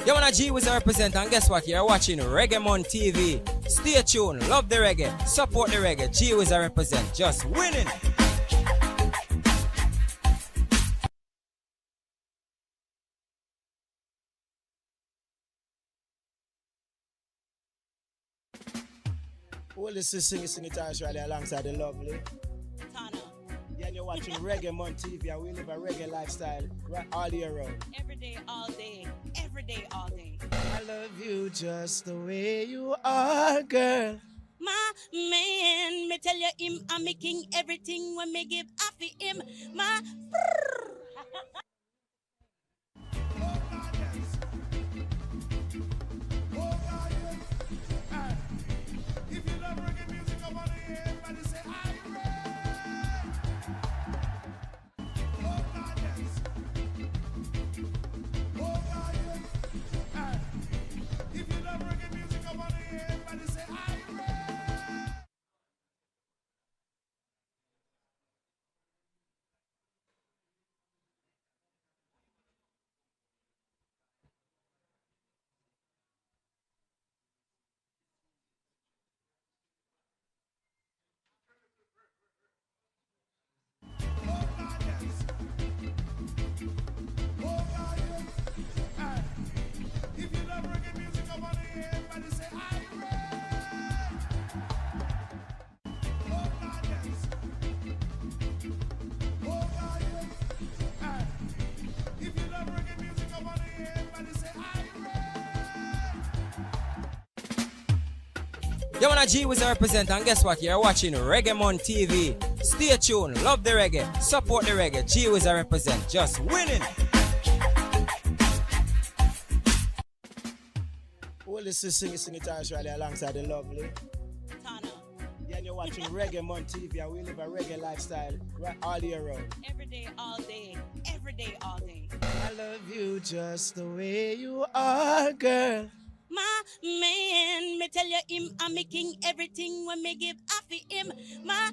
You wanna G was a represent, and guess what? You're watching Reggae on TV. Stay tuned, love the reggae, support the reggae. G was a represent, just winning. Well, this is Sing It Actually alongside the lovely Tana. Yeah, and you're watching Reggae on TV, and we live a reggae lifestyle right all year round. Every day, all day. Every day, all day. I love you just the way you are, girl. My man, me tell you him, I'm making everything when me give after him. My If you love reggae music, come on here, everybody say, I'm If you love reggae music, come on here, everybody say, I'm If you love reggae music, come on here, everybody say, I'm If you love reggae music, come on here, everybody say, I'm You wanna G was a represent, and guess what? You're watching Reggae on TV. Stay tuned, love the reggae, support the reggae. G was a represent, just winning. Well, this is Sing It Actually alongside the lovely Tana. Yeah, and you're watching Reggae on TV, and we live a reggae lifestyle right all year round. Every day, all day. Every day, all day. I love you just the way you are, girl. My man, me tell you him, I'm making everything when me give after him. My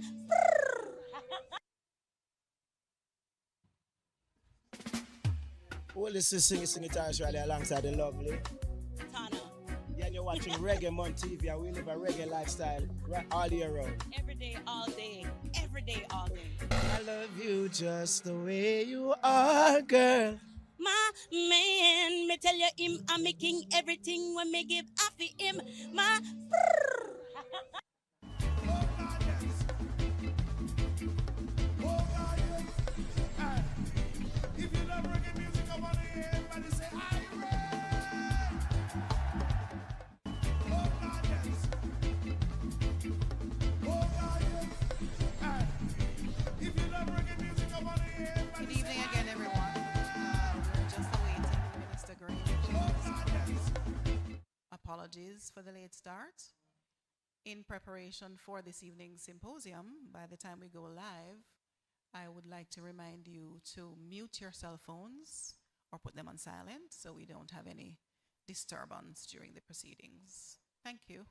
Well, this is Sing It Actually alongside the lovely Tana. Yeah, and you're watching Reggae on TV, and we live a reggae lifestyle right all year round. Every day, all day. Every day, all day. I love you just the way you are, girl. My man, me tell you him, I'm making everything when me give after him. My If you love reggae music, come on here, everybody say, I'm If you love reggae music, come on here, everybody Good evening again, everyone. We're just awaiting Minister Grange. Apologies for the late start. In preparation for this evening's symposium, by the time we go live, I would like to remind you to mute your cell phones or put them on silent so we don't have any disturbance during the proceedings. Thank you.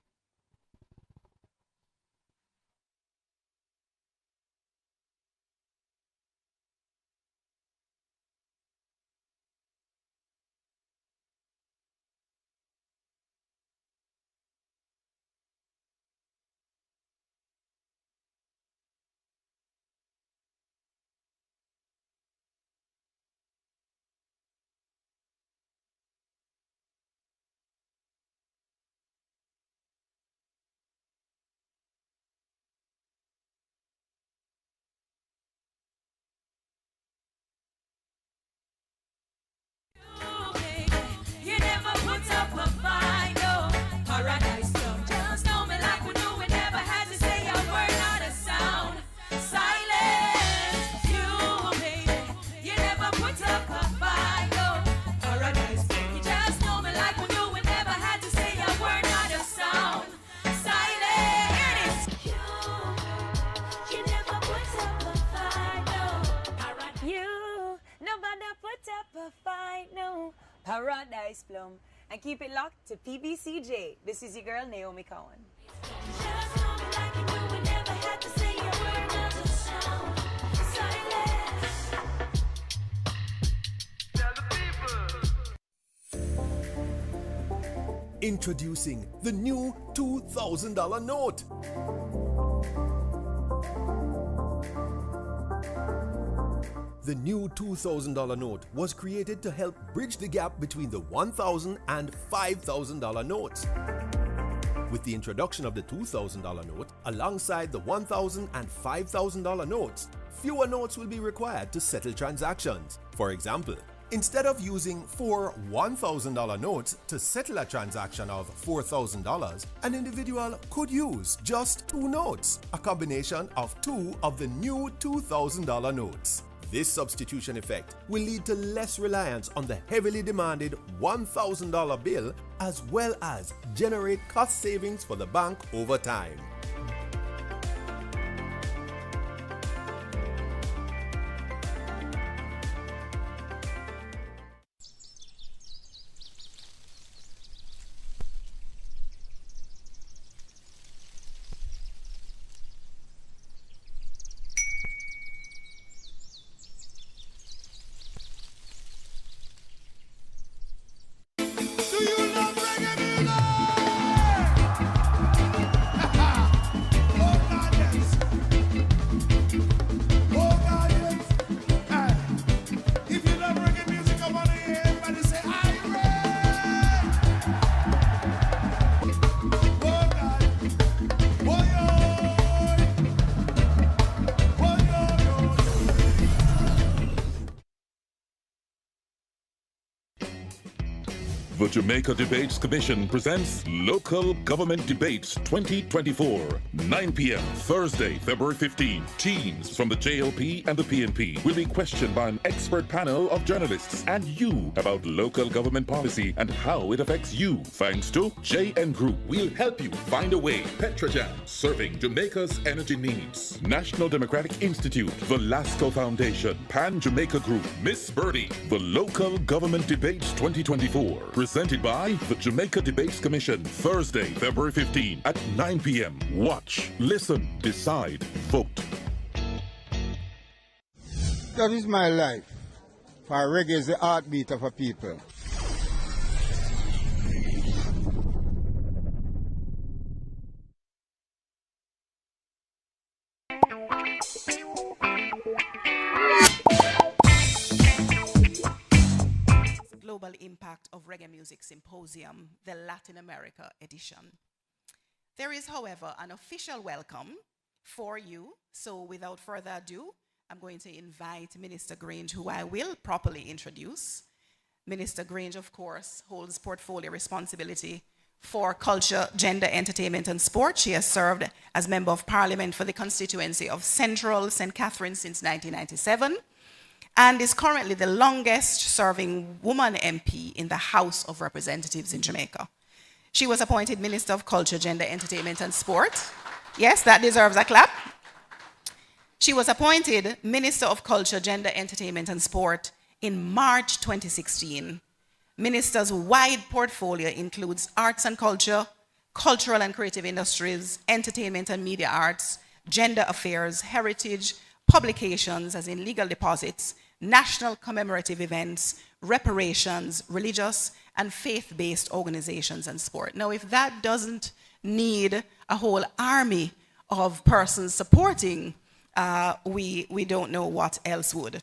Paradise Plum, and keep it locked to PBCJ. This is your girl, Naomi Cowan. Introducing the new $2,000 note. The new $2,000 note was created to help bridge the gap between the $1,000 and $5,000 notes. With the introduction of the $2,000 note alongside the $1,000 and $5,000 notes, fewer notes will be required to settle transactions. For example, instead of using 4 $1,000 notes to settle a transaction of $4,000, an individual could use just 2 notes, a combination of 2 of the new $2,000 notes. This substitution effect will lead to less reliance on the heavily demanded $1,000 bill, as well as generate cost savings for the bank over time. The Jamaica Debates Commission presents Local Government Debates 2024, 9 p.m. Thursday, February 15. Teams from the JLP and the PNP will be questioned by an expert panel of journalists and you about local government policy and how it affects you. Thanks to JN Group, we'll help you find a way. Petrojam, serving Jamaica's energy needs. National Democratic Institute, the Lasco Foundation, Pan Jamaica Group, Miss Birdie. The Local Government Debates 2024, presented by the Jamaica Debates Commission, Thursday, February 15 at 9 p.m. Watch, listen, decide, vote. That is my life. For reggae is the heartbeat of a people. Global Impact of Reggae Music Symposium, the Latin America edition. There is, however, an official welcome for you. So without further ado, I'm going to invite Minister Grange, who I will properly introduce. Minister Grange, of course, holds portfolio responsibility for culture, gender, entertainment, and sport. She has served as Member of Parliament for the constituency of Central St. Catharines since 1997. And is currently the longest serving woman MP in the House of Representatives in Jamaica. She was appointed Minister of Culture, Gender, Entertainment and Sport. Yes, that deserves a clap. She was appointed Minister of Culture, Gender, Entertainment and Sport in March 2016. Minister's wide portfolio includes arts and culture, cultural and creative industries, entertainment and media arts, gender affairs, heritage, publications, as in legal deposits, national commemorative events, reparations, religious and faith-based organizations and sport. Now, if that doesn't need a whole army of persons supporting, we don't know what else would.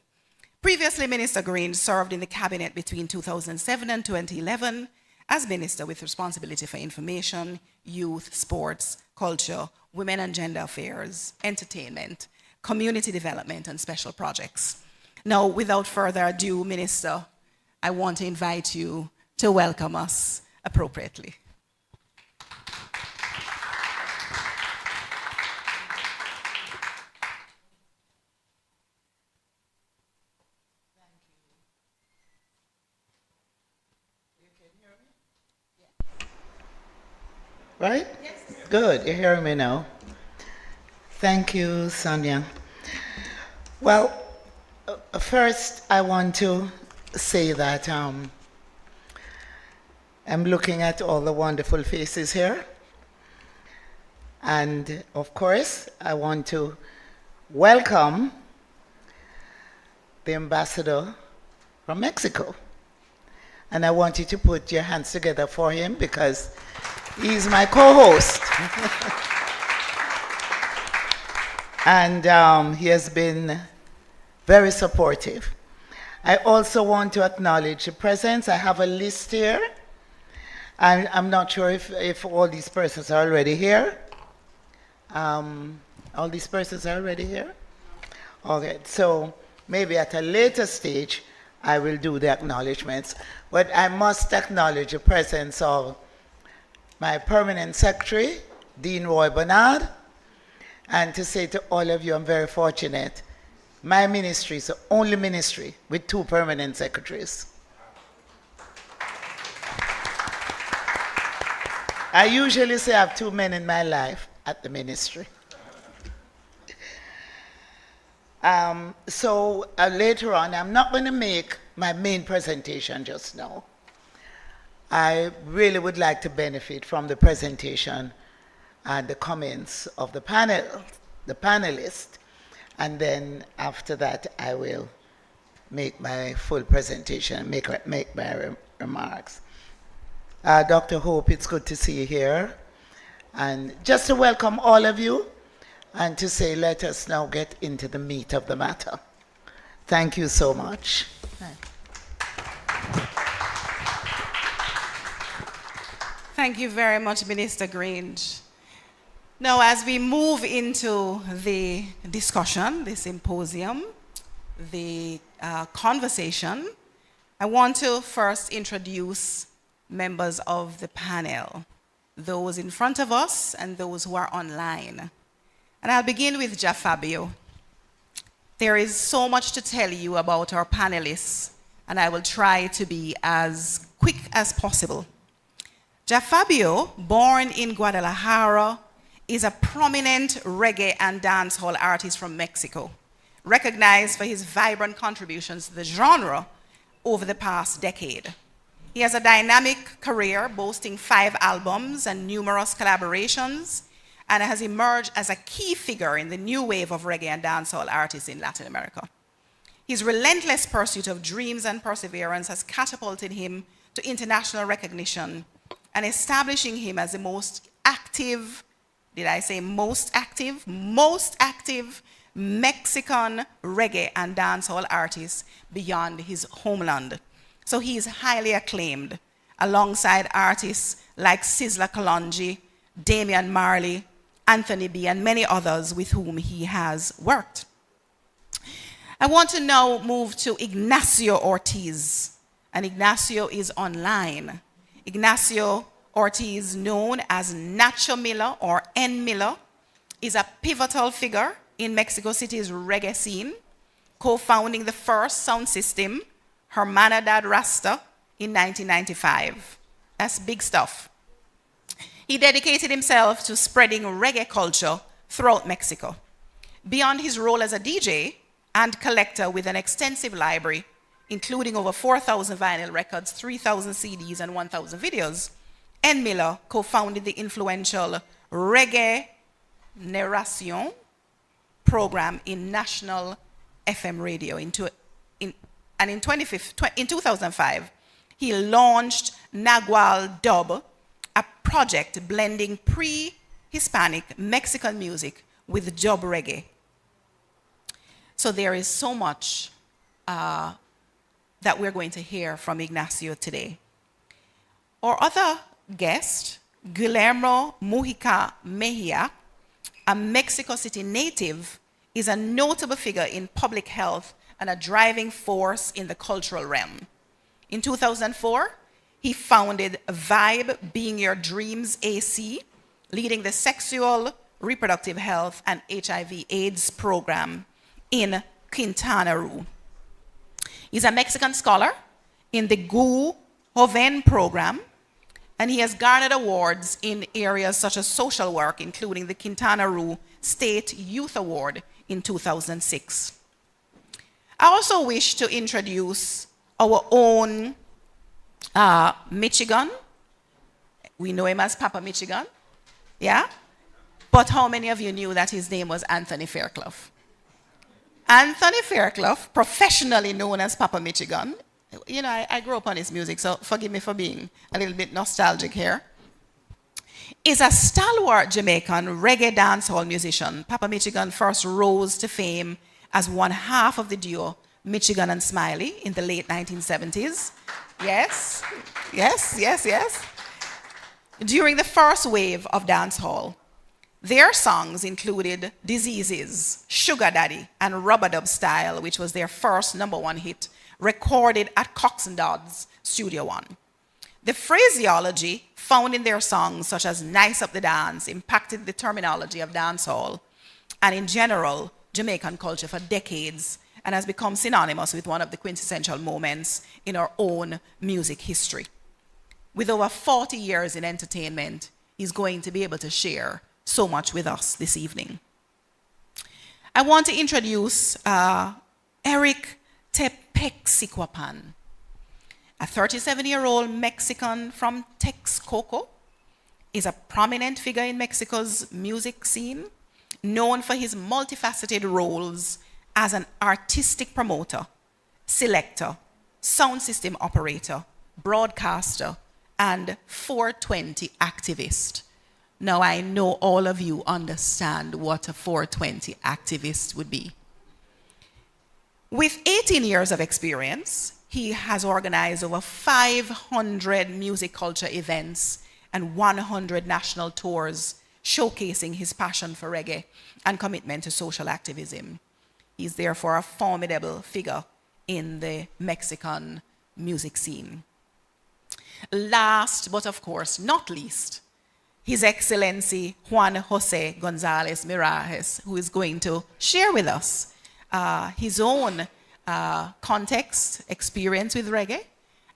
Previously, Minister Green served in the cabinet between 2007 and 2011 as Minister with responsibility for information, youth, sports, culture, women and gender affairs, entertainment, community development, and special projects. Now, without further ado, Minister, I want to invite you to welcome us appropriately. Right? Yes. Good, you're hearing me now. Thank you, Sonia. Well, first I want to say that I'm looking at all the wonderful faces here. And of course, I want to welcome the ambassador from Mexico. And I want you to put your hands together for him because he's my co-host. And he has been very supportive. I also want to acknowledge the presence. I have a list here. I'm not sure if all these persons are already here. All these persons are already here? Okay, so maybe at a later stage, I will do the acknowledgements. But I must acknowledge the presence of my permanent secretary, Dean Roy Bernard, and to say to all of you, I'm very fortunate. My ministry is the only ministry with 2 permanent secretaries. I usually say I have 2 men in my life at the ministry. So later on, I'm not going to make my main presentation just now. I really would like to benefit from the presentation and the comments of the panelists, and then after that I will make my full presentation, make my remarks. Dr. Hope, it's good to see you here, and just to welcome all of you and to say let us now get into the meat of the matter. Thank you so much. Thank you very much, Minister Grange. Now, as we move into the discussion, the symposium, the conversation, I want to first introduce members of the panel, those in front of us and those who are online. And I'll begin with Fabio. There is so much to tell you about our panelists, and I will try to be as quick as possible. Fabio, born in Guadalajara, is a prominent reggae and dancehall artist from Mexico, recognized for his vibrant contributions to the genre over the past decade. He has a dynamic career boasting 5 albums and numerous collaborations, and has emerged as a key figure in the new wave of reggae and dancehall artists in Latin America. His relentless pursuit of dreams and perseverance has catapulted him to international recognition and establishing him as the most active, did I say most active? Most active Mexican reggae and dancehall artist beyond his homeland. So he is highly acclaimed alongside artists like Sizzla Kalonji, Damian Marley, Anthony B, and many others with whom he has worked. I want to now move to Ignacio Ortiz, and Ignacio is online. Ignacio Ortiz, known as Nacho Miller or N. Miller, is a pivotal figure in Mexico City's reggae scene, co-founding the first sound system, Hermanidad Rasta, in 1995. That's big stuff. He dedicated himself to spreading reggae culture throughout Mexico. Beyond his role as a DJ and collector with an extensive library, including over 4,000 vinyl records, 3,000 CDs, and 1,000 videos, N. Miller co-founded the influential Reggae Narration program in national FM radio. In 2005, he launched Nagual Dub, a project blending pre-Hispanic Mexican music with dub reggae. So there is so much that we're going to hear from Ignacio today. Our other guest, Guillermo Mujica Mejia, a Mexico City native, is a notable figure in public health and a driving force in the cultural realm. In 2004, he founded Vibe Being Your Dreams AC, leading the sexual, reproductive health, and HIV/AIDS program in Quintana Roo. He's a Mexican scholar in the GU Joven program, and he has garnered awards in areas such as social work, including the Quintana Roo State Youth Award in 2006. I also wish to introduce our own Michigan. We know him as Papa Michigan, yeah? But how many of you knew that his name was Anthony Fairclough? Anthony Fairclough, professionally known as Papa Michigan, You know, I grew up on his music, so forgive me for being a little bit nostalgic here. Is a stalwart Jamaican reggae dancehall musician. Papa Michigan first rose to fame as one half of the duo Michigan and Smiley in the late 1970s. Yes, yes, yes, yes. During the first wave of dancehall, their songs included Diseases, Sugar Daddy, and Rubber Dub Style, which was their first #1 hit, recorded at Cox and Dodds Studio One. The phraseology found in their songs, such as Nice Up the Dance, impacted the terminology of dancehall and in general, Jamaican culture for decades, and has become synonymous with one of the quintessential moments in our own music history. With over 40 years in entertainment, he's going to be able to share so much with us this evening. I want to introduce Eric Tepexichuapan, a 37-year-old Mexican from Texcoco, is a prominent figure in Mexico's music scene, known for his multifaceted roles as an artistic promoter, selector, sound system operator, broadcaster, and 420 activist. Now, I know all of you understand what a 420 activist would be. With 18 years of experience, he has organized over 500 music culture events and 100 national tours, showcasing his passion for reggae and commitment to social activism. He's therefore a formidable figure in the Mexican music scene. Last, but of course not least, His Excellency Juan Jose Gonzalez Mirajes, who is going to share with us his own context, experience with reggae,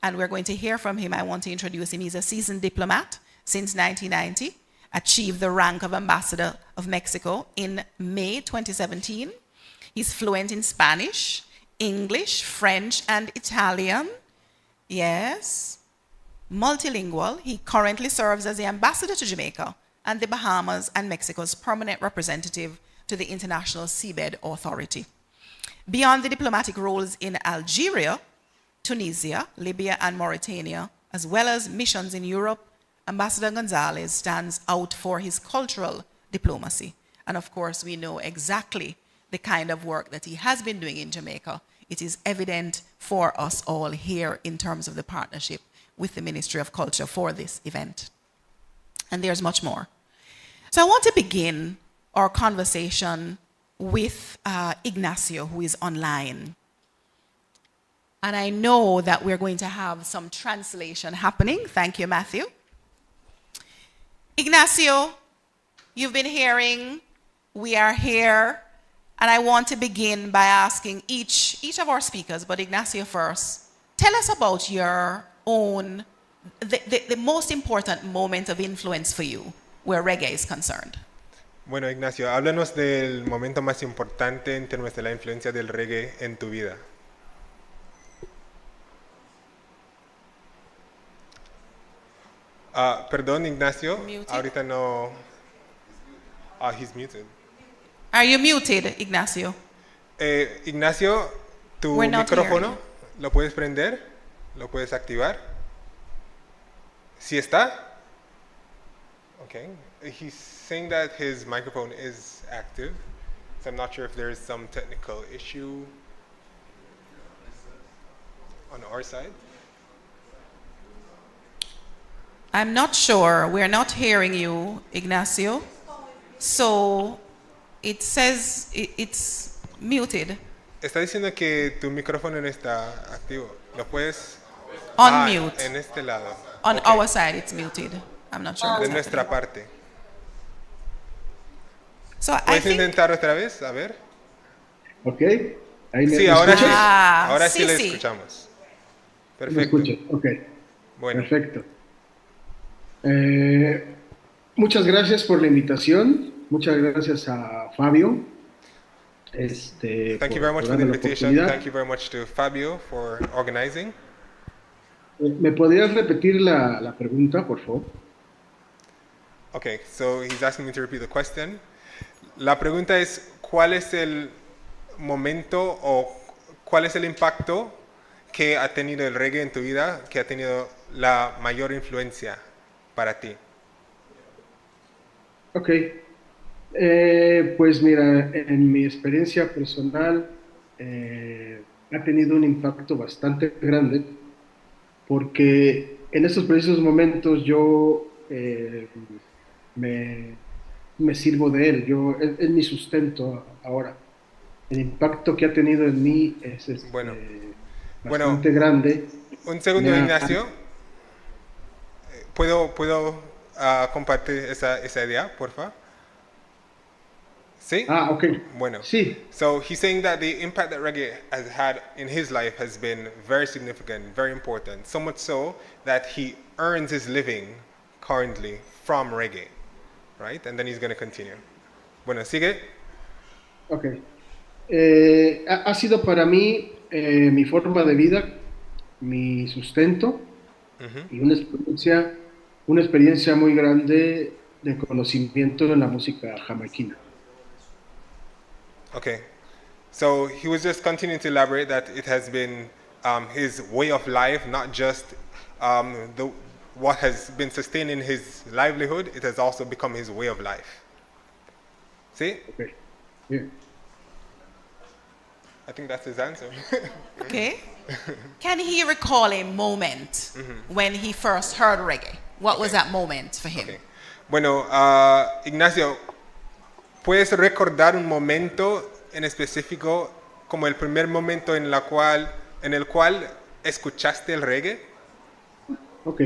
and we're going to hear from him. I want to introduce him. He's a seasoned diplomat since 1990, achieved the rank of Ambassador of Mexico in May 2017. He's fluent in Spanish, English, French, and Italian. Yes. Multilingual, he currently serves as the ambassador to Jamaica and the Bahamas and Mexico's permanent representative to the International Seabed Authority. Beyond the diplomatic roles in Algeria, Tunisia, Libya, and Mauritania, as well as missions in Europe, Ambassador Gonzalez stands out for his cultural diplomacy. And of course, we know exactly the kind of work that he has been doing in Jamaica. It is evident for us all here in terms of the partnership with the Ministry of Culture for this event. And there's much more. So I want to begin our conversation with Ignacio, who is online. And I know that we're going to have some translation happening. Thank you, Matthew. Ignacio, you've been hearing, we are here, and I want to begin by asking each of our speakers, but Ignacio first, tell us about your own, the most important moment of influence for you where reggae is concerned. Bueno, Ignacio, háblanos del momento más importante en términos de la influencia del reggae en tu vida. Perdón, Ignacio, muted? Ahorita no. He's muted. Are you muted, Ignacio? Ignacio, tu micrófono, ¿lo puedes prender? ¿Lo puedes activar? ¿Sí está? Okay. He's saying that his microphone is active, so I'm not sure if there is some technical issue on our side. I'm not sure. We're not hearing you, Ignacio. So it says it's muted. Está diciendo que tu micrófono no está activo. ¿Lo puedes? Unmute. En este lado. On our side, it's muted. I'm not sure. De nuestra parte. So ¿Puedes intentar otra vez? A ver. Ok. Ahí sí, ahora sí. Ahora sí le escuchamos. Perfecto. ¿Me escuchas? Ok. Bueno. Perfecto. Muchas gracias por la invitación. Muchas gracias a Fabio. Thank you very much for the invitation. Thank you very much to Fabio for organizing. ¿Me podrías repetir la pregunta, por favor? Okay, so he's asking me to repeat the question. La pregunta es, ¿cuál es el momento o cuál es el impacto ¿qué ha tenido el reggae en tu vida? ¿Qué ha tenido la mayor influencia para ti? Ok. Pues mira, en mi experiencia personal ha tenido un impacto bastante grande porque en estos precisos momentos yo me sirvo de él, es mi sustento ahora. El impacto que ha tenido en mí es bastante grande. Un segundo, Ignacio. ¿Puedo compartir esa idea, por favor? ¿Sí? Ah, ok. Bueno. Sí. So he's saying that the impact that reggae has had in his life has been very significant, very important. So much so that he earns his living currently from reggae. Right? And then he's going to continue. Bueno, ¿sigue? Ok. Ha sido para mí mi forma de vida, mi sustento y una experiencia muy grande de conocimiento en la música jamaiquina. Okay, so he was just continuing to elaborate that it has been his way of life, not just what has been sustaining his livelihood, it has also become his way of life. See? Okay. Yeah. I think that's his answer. Okay. Can he recall a moment when he first heard reggae? What was that moment for him? Okay. Bueno, Ignacio, ¿puedes recordar un momento en específico como el primer momento en el cual escuchaste el reggae? Ok.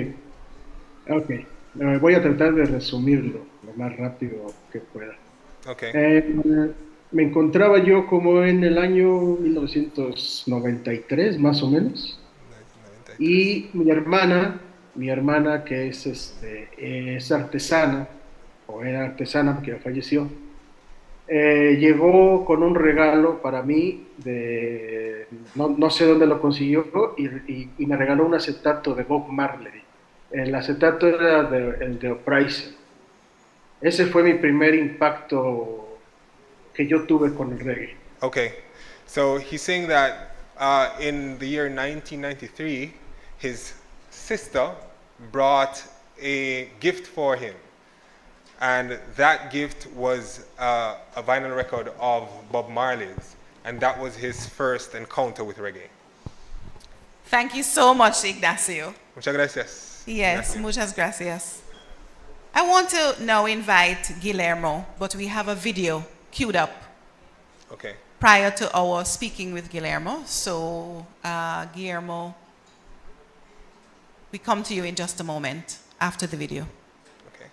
Voy a tratar de resumirlo lo más rápido que pueda. Okay. Me encontraba yo como en el año 1993, más o menos. 1993. Y mi hermana que es artesana, o era artesana porque ya falleció, llegó con un regalo para mí, no sé dónde lo consiguió, y me regaló un acetato de Bob Marley. El acetato era el de Uprising. Ese fue mi primer impacto que yo tuve con el reggae. Okay, so he's saying that in the year 1993, his sister brought a gift for him. And that gift was a vinyl record of Bob Marley's. And that was his first encounter with reggae. Thank you so much, Ignacio. Muchas gracias. Yes, muchas gracias. I want to now invite Guillermo, but we have a video queued up. Okay. Prior to our speaking with Guillermo. So, Guillermo, we come to you in just a moment after the video. Okay.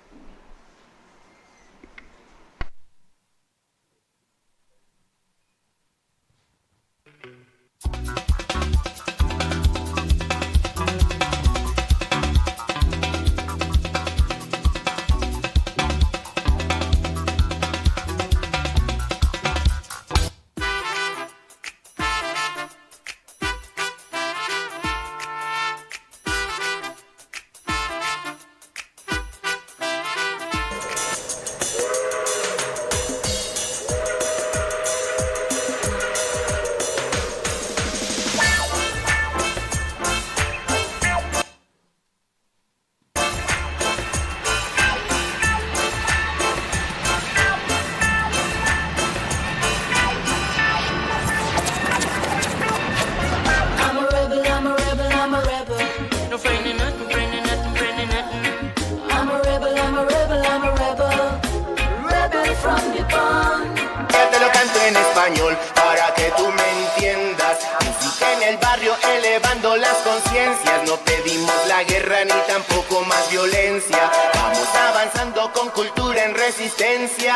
Para que tú me entiendas, música en el barrio elevando las conciencias. No pedimos la guerra ni tampoco más violencia. Vamos avanzando con cultura en resistencia.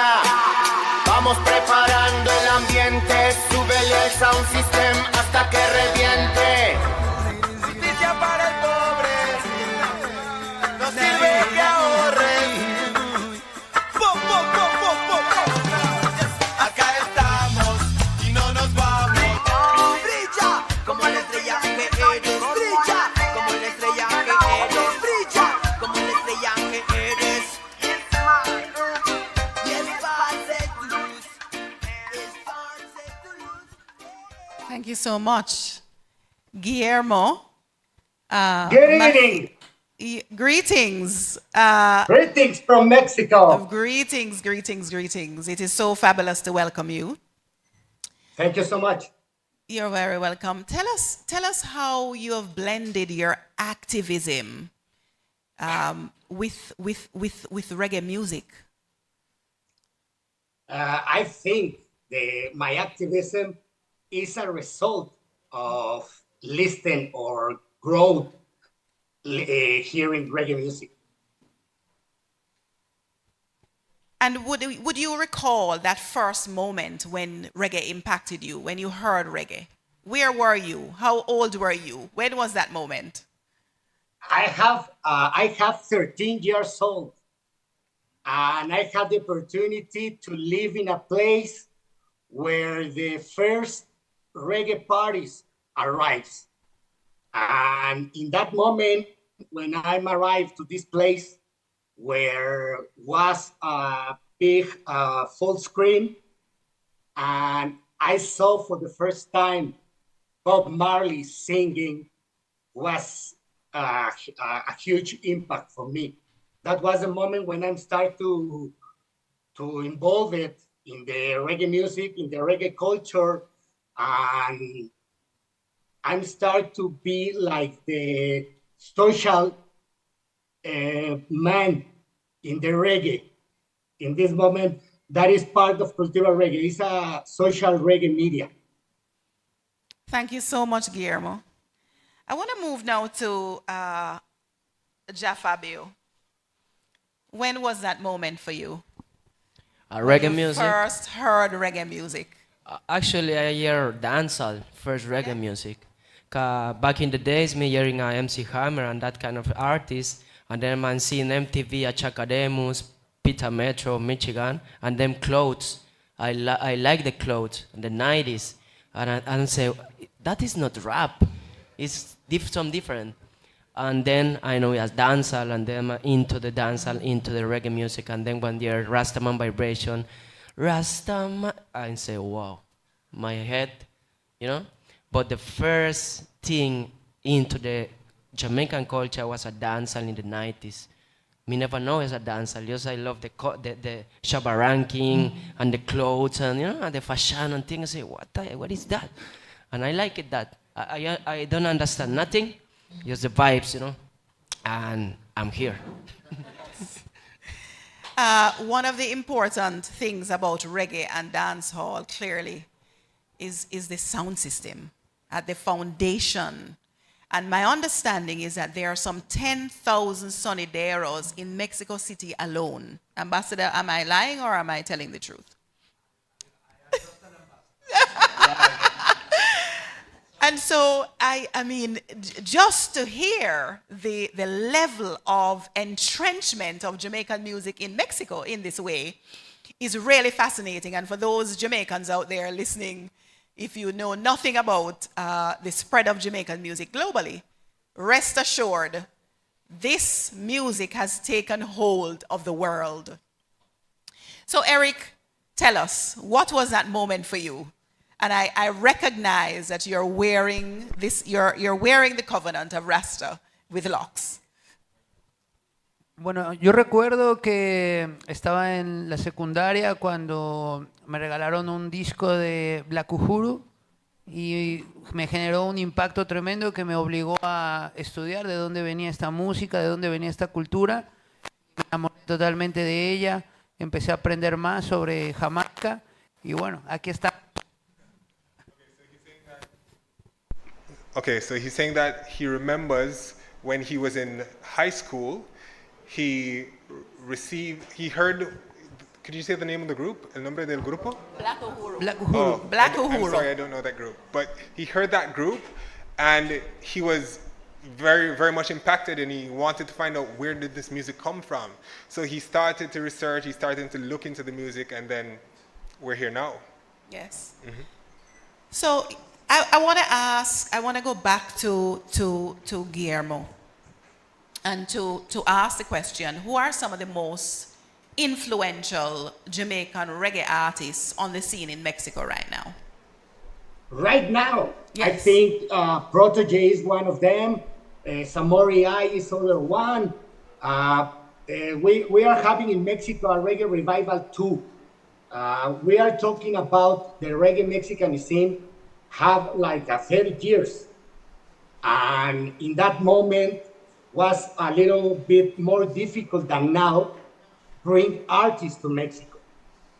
Vamos preparando el ambiente. Súbele el sound system hasta que reviente. Justicia para el pobre. No sirve que ahorres. Thank you so much. Guillermo. Good evening. Greetings. Greetings from Mexico. Greetings, greetings, greetings. It is so fabulous to welcome you. Thank you so much. You're very welcome. Tell us how you have blended your activism with reggae music. I think my activism is a result of listening or growth hearing reggae music. And would you recall that first moment when reggae impacted you, when you heard reggae? Where were you? How old were you? When was that moment? I have 13 years old, and I had the opportunity to live in a place where the first reggae parties arrived. And in that moment, when I arrived to this place, where was a big full screen, and I saw for the first time Bob Marley singing, was a huge impact for me. That was a moment when I started to involve it in the reggae music, in the reggae culture, and I'm starting to be like the social man in the reggae. In this moment, that is part of cultural reggae. It's a social reggae media. Thank you so much, Guillermo. I want to move now to Fabio. When was that moment for you? Reggae music? First heard reggae music. Actually, I hear dancehall, first reggae music. Back in the days, me hearing MC Hammer and that kind of artists, and then I'm seeing MTV, Achacademus, Peter Metro, Michigan, and them clothes. I like the clothes, the 90s. And I say, that is not rap. It's some different. And then I know it as dancehall, and then I'm into the dancehall, into the reggae music, and then when they're Rastaman vibration, Rastaman, I say, wow, my head, you know? But the first thing into the Jamaican culture was a dancehall in the 90s. Me never know it's a dancehall, just I love the Shabba ranking and the clothes and, you know, and the fashion and things. I say, what is that? And I like it that. I don't understand nothing, just the vibes, you know, and I'm here. One of the important things about reggae and dancehall, clearly, is the sound system at the foundation. And my understanding is that there are some 10,000 sonideros in Mexico City alone. Ambassador, am I lying or am I telling the truth? And so, I mean, just to hear the level of entrenchment of Jamaican music in Mexico in this way is really fascinating. And for those Jamaicans out there listening, if you know nothing about the spread of Jamaican music globally, rest assured, this music has taken hold of the world. So Eric, tell us, what was that moment for you? And I recognize that you're wearing you're wearing the covenant of Rasta with locks. Bueno, yo recuerdo que estaba en la secundaria cuando me regalaron un disco de Black Uhuru y me generó un impacto tremendo que me obligó a estudiar de dónde venía esta música, de dónde venía esta cultura. Me enamoré totalmente de ella, empecé a aprender más sobre Jamaica y bueno, aquí está. Okay, so he's saying that he remembers when he was in high school, he heard, could you say the name of the group? El nombre del grupo? Black Uhuru. Black Uhuru. Oh, Black Uhuru. I'm sorry, I don't know that group. But he heard that group and he was very, very much impacted and he wanted to find out where did this music come from. So he started to research, he started to look into the music, and then we're here now. Yes. Mm-hmm. So I want to go back to Guillermo and to ask the question, who are some of the most influential Jamaican reggae artists on the scene in Mexico right now? right now, I think Protege is one of them. Samori I is other one. We are having in Mexico a reggae revival too. We are talking about the reggae Mexican scene have like 30 years. And in that moment was a little bit more difficult than now bring artists to Mexico.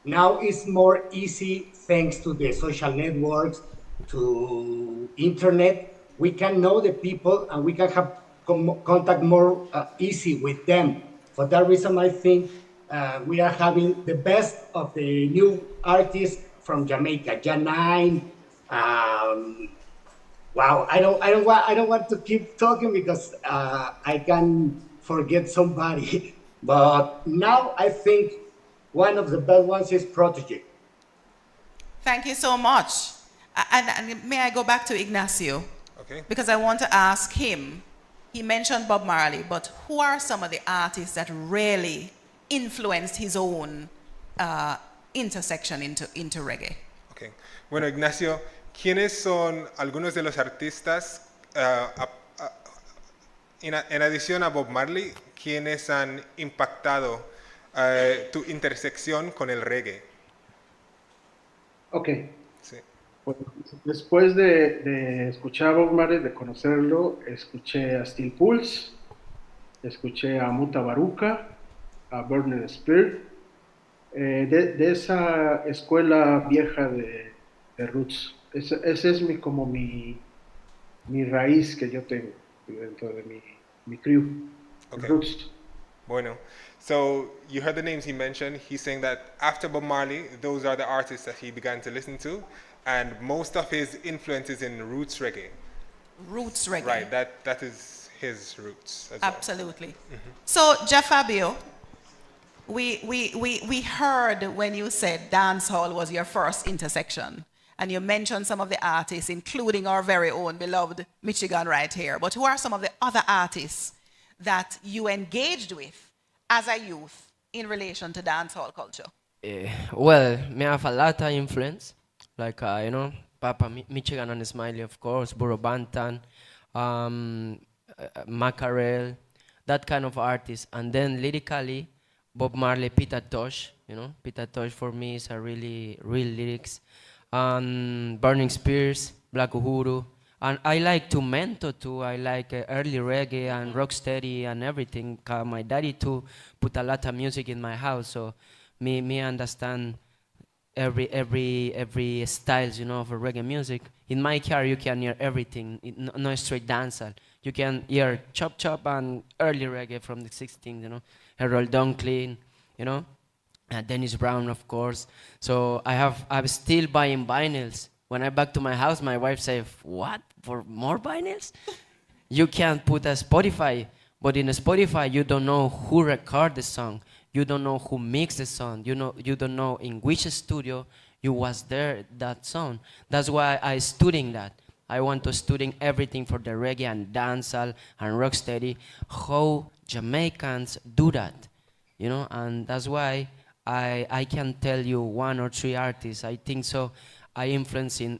Now it's more easy thanks to the social networks, to internet. We can know the people and we can have contact more easy with them. For that reason, I think we are having the best of the new artists from Jamaica. Janine. Wow, I don't want to keep talking because I can forget somebody. But now I think one of the best ones is Protege. Thank you so much. And may I go back to Ignacio? Okay. Because I want to ask him. He mentioned Bob Marley, but who are some of the artists that really influenced his own intersection into reggae? Okay. Bueno, Ignacio, ¿quiénes son algunos de los artistas, en adición a Bob Marley, quienes han impactado tu intersección con el reggae? Ok. Sí. Pues, después de escuchar a Bob Marley, de conocerlo, escuché a Steel Pulse, escuché a Muta Baruca, a Burning Spirit, de esa escuela vieja de roots. Ese es como mi raíz que yo tengo dentro de mi crew, Okay. roots. Bueno, so you heard the names he mentioned. He's saying that after Bob Marley, those are the artists that he began to listen to, and most of his influence is in roots reggae. Roots reggae. Right, that is his roots as well. Absolutely. Mm-hmm. So, Fabio, we heard when you said dancehall was your first intersection, and you mentioned some of the artists, including our very own beloved Michigan right here. But who are some of the other artists that you engaged with as a youth in relation to dancehall culture? Well, me have a lot of influence, like Papa Michigan and Smiley, of course, Burro Bantan, Mackerel, that kind of artist. And then lyrically, Bob Marley, Peter Tosh, Peter Tosh for me is a really real lyrics. Burning Spears, Black Uhuru. And I like to mentor too. I like early reggae and rocksteady and everything. My daddy too put a lot of music in my house, so me understand every styles of reggae music. In my car you can hear everything, no straight dancehall. You can hear chop chop and early reggae from the 16s, Harold Dunklin, and Dennis Brown, of course. So I'm still buying vinyls. When I back to my house, my wife says, "What? For more vinyls? You can't put a Spotify." But in a Spotify, you don't know who recorded the song. You don't know who mixed the song. You don't know in which studio you was there, that song. That's why I studying that. I want to study everything for the reggae and dancehall and rocksteady, how Jamaicans do that, and that's why I can tell you 1 or 3 artists. I think so. I influence in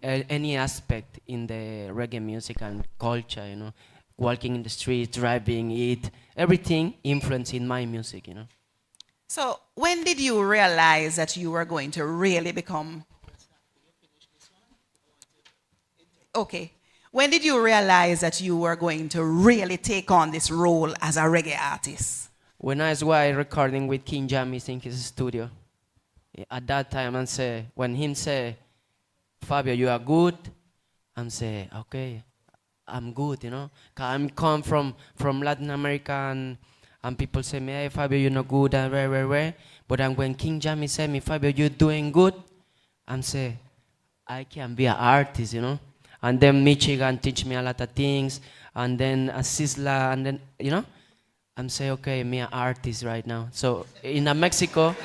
any aspect in the reggae music and culture, walking in the streets, driving, eat, everything influence in my music, So when did you realize that you were going to really become... Okay. When did you realize that you were going to really take on this role as a reggae artist? When I was recording with King Jammy in his studio. At that time, when him say, "Fabio, you are good," I'm say, "Okay, I'm good," Cause I'm come from Latin America and people say me, "Hey, Fabio, you're not good," and where. But when King Jammy say me, "Fabio, you're doing good," I'm say, I can be an artist, And then Michigan teach me a lot of things, and then Sisla, and then I'm say, okay, me an artist right now. So in Mexico.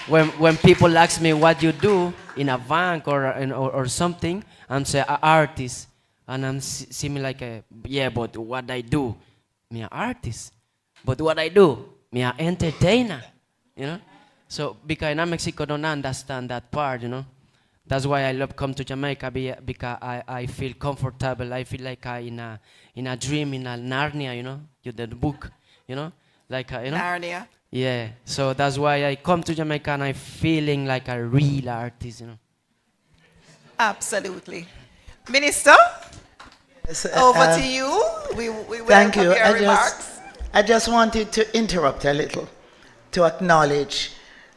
When people ask me what you do in a bank or something, I'm say artist, and I'm see me like but what I do, me an artist, but what I do, me an entertainer, So because in Mexico don't understand that part, That's why I love come to Jamaica because I feel comfortable. I feel like I in a dream, in a Narnia, you know, you the book, you know, like you know. Narnia. Yeah. So that's why I come to Jamaica and I feeling like a real artist, you know. Absolutely. Minister, over to you. We thank welcome you. your remarks. I just wanted to interrupt a little to acknowledge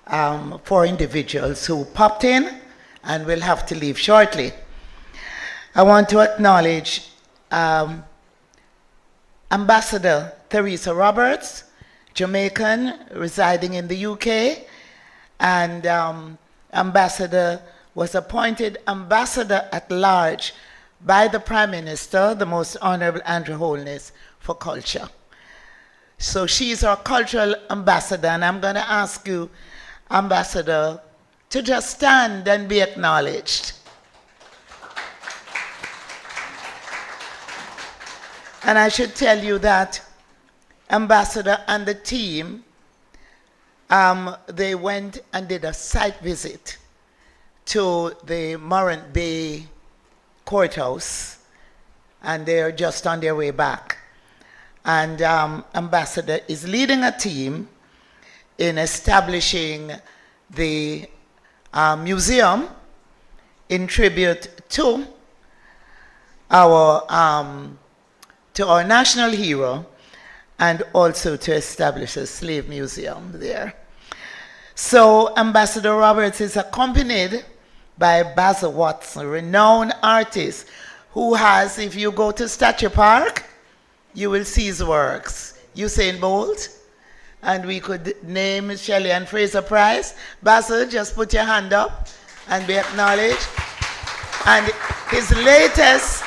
4 individuals who popped in and will have to leave shortly. I want to acknowledge Ambassador Teresa Roberts, Jamaican, residing in the UK, and Ambassador was appointed Ambassador at Large by the Prime Minister, the Most Honorable Andrew Holness, for Culture. So she's our cultural ambassador, and I'm going to ask you, Ambassador, to just stand and be acknowledged. And I should tell you that Ambassador and the team, they went and did a site visit to the Morant Bay courthouse, and they're just on their way back. And Ambassador is leading a team in establishing the museum in tribute to our national hero, and also to establish a slave museum there. So Ambassador Roberts is accompanied by Basil Watson, a renowned artist who has, if you go to Statue Park, you will see his works. Usain Bolt, and we could name Shelley and Fraser Price. Basil, just put your hand up and be acknowledged. And his latest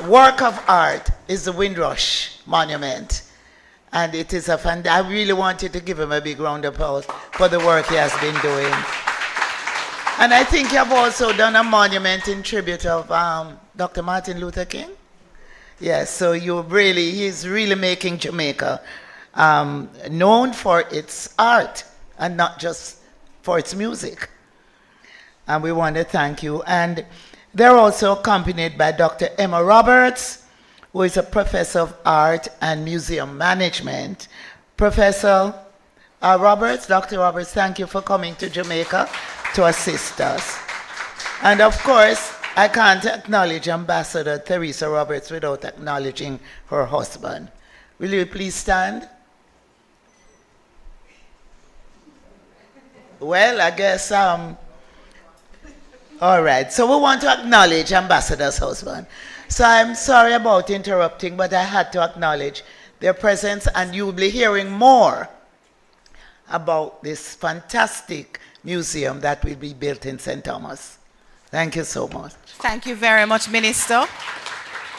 work of art is the Windrush Monument. And it is I really wanted to give him a big round of applause for the work he has been doing. And I think you have also done a monument in tribute of Dr. Martin Luther King. Yes, so he's really making Jamaica known for its art and not just for its music. And we want to thank you. And they're also accompanied by Dr. Emma Roberts, who is a professor of art and museum management. Professor Roberts, Dr. Roberts, thank you for coming to Jamaica to assist us. And of course, I can't acknowledge Ambassador Teresa Roberts without acknowledging her husband. Will you please stand? Well, I guess, all right. So we want to acknowledge Ambassador's husband. So I'm sorry about interrupting, but I had to acknowledge their presence, and you'll be hearing more about this fantastic museum that will be built in St. Thomas. Thank you so much. Thank you very much, Minister.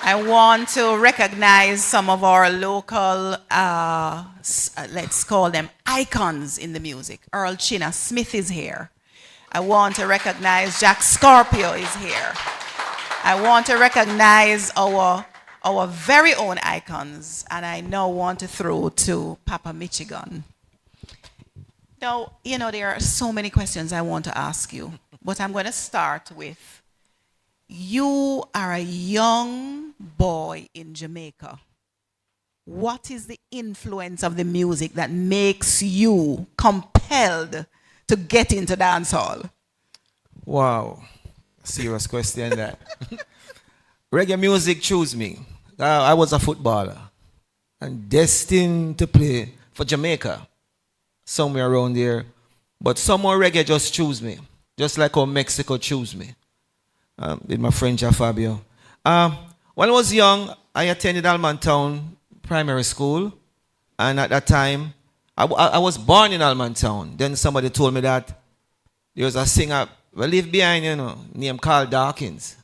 I want to recognize some of our local, let's call them icons in the music. Earl China Smith is here. I want to recognize Jack Scorpio is here. I want to recognize our very own icons, and I now want to throw to Papa Michigan. Now, you know, there are so many questions I want to ask you, but I'm going to start with, you are a young boy in Jamaica. What is the influence of the music that makes you compelled to get into dancehall? Wow, serious question that. Reggae music chose me. I was a footballer and destined to play for Jamaica, somewhere around there. But somehow reggae just chose me, just like how Mexico chose me. With my friend Fabio. When I was young, I attended Almantown Primary School, and at that time, I was born in Almantown. Then somebody told me that there was a singer we live behind, you know, named Carl Dawkins.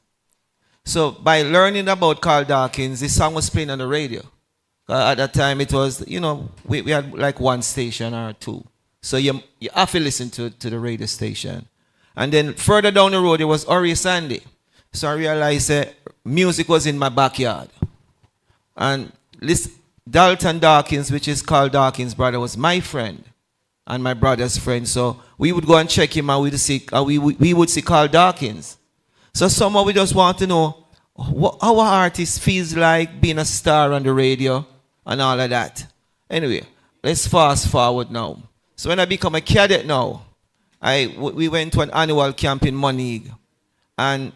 So by learning about Carl Dawkins, this song was playing on the radio. At that time, it was, you know, we had like one station or two. So you have to listen to the radio station. And then further down the road, it was Ori Sandy. So I realized music was in my backyard. And Dalton Dawkins, which is Carl Dawkins' brother, was my friend. and my brother's friend. So we would go and check him and we would see Carl Dawkins. So somehow we just want to know what our artist feels like being a star on the radio and all of that. Anyway, let's fast forward now. So when I become a cadet now, we went to an annual camp in Moneague, and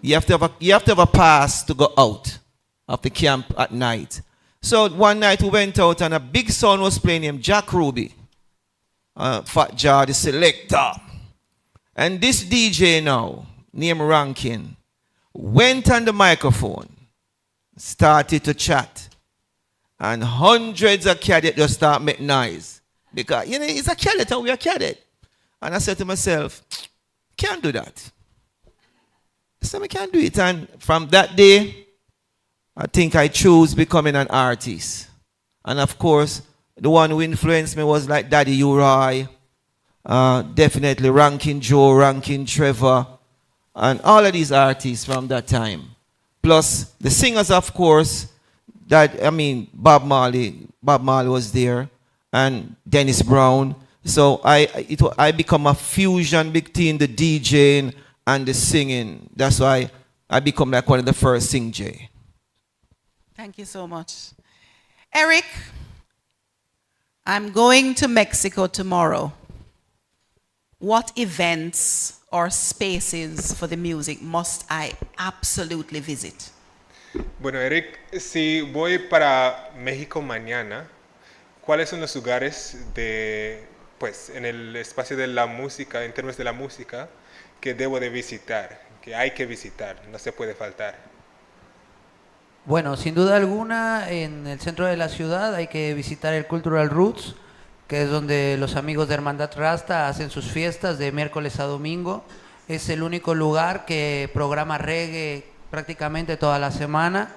you have to have a pass to go out of the camp at night. So one night we went out and a big sound was playing named Jack Ruby, Fat Jar the selector, and this DJ now named Rankin went on the microphone, started to chat, and hundreds of cadets just start making noise because it's a cadet and we are cadet. And I said to myself, can't do that. So I can't do it. And from that day, I think I chose becoming an artist. And of course, the one who influenced me was like Daddy Uri, definitely Rankin Joe, Rankin Trevor, and all of these artists from that time. Plus the singers, of course, Bob Marley was there, and Dennis Brown. So I become a fusion between the DJing and the singing. That's why I become like one of the first Sing J. Thank you so much. Eric, I'm going to Mexico tomorrow. What events or spaces for the music must I absolutely visit? Bueno, Eric, si voy para México mañana, ¿cuáles son los lugares en el espacio de la música, en términos de la música, que debo de visitar, que hay que visitar, no se puede faltar? Bueno, sin duda alguna, en el centro de la ciudad hay que visitar el Cultural Roots, que es donde los amigos de Hermandad Rasta hacen sus fiestas de miércoles a domingo. Es el único lugar que programa reggae prácticamente toda la semana.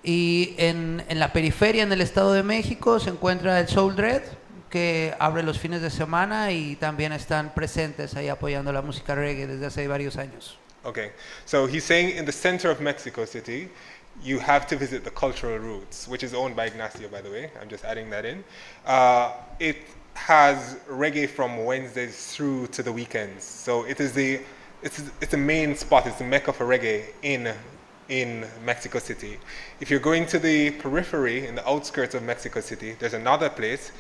Y en la periferia, en el Estado de México, se encuentra el Soul Dread, que abre los fines de semana y también están presentes ahí apoyando la música reggae desde hace varios años. Okay, so he's saying in the center of Mexico City, you have to visit the Cultural Roots, which is owned by Ignacio, by the way. I'm just adding that in. It has reggae from Wednesdays through to the weekends. So it's the main spot. It's the mecca for reggae in Mexico City. If you're going to the periphery, in the outskirts of Mexico City, there's another place.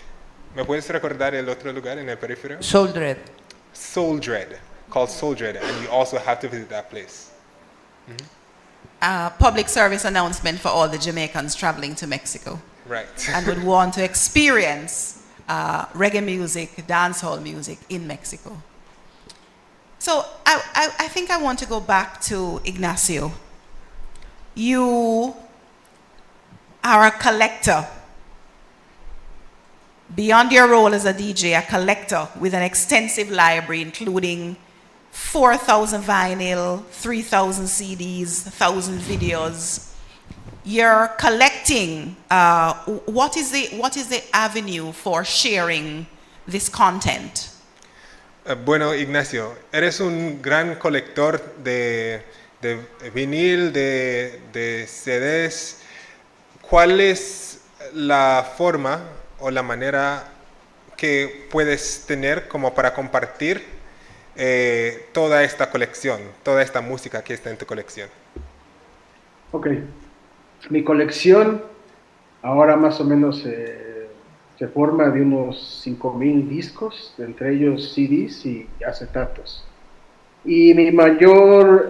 ¿Me puedes recordar el otro lugar en el periférico? Soul Dread. Soul Dread, called Soul Dread, and you also have to visit that place. Public service announcement for all the Jamaicans traveling to Mexico. Right. And would want to experience reggae music, dancehall music in Mexico. So I think I want to go back to Ignacio. You are a collector. Beyond your role as a DJ, a collector with an extensive library including 4,000 vinyl, 3,000 CDs, 1,000 videos. You're collecting. What is the avenue for sharing this content? Bueno, Ignacio, eres un gran colector de vinil, de CDs. ¿Cuál es la forma o la manera que puedes tener como para compartir toda esta colección, toda esta música que está en tu colección? Ok, mi colección ahora más o menos se forma de unos 5,000 discos, entre ellos CDs y acetatos. Y mi mayor,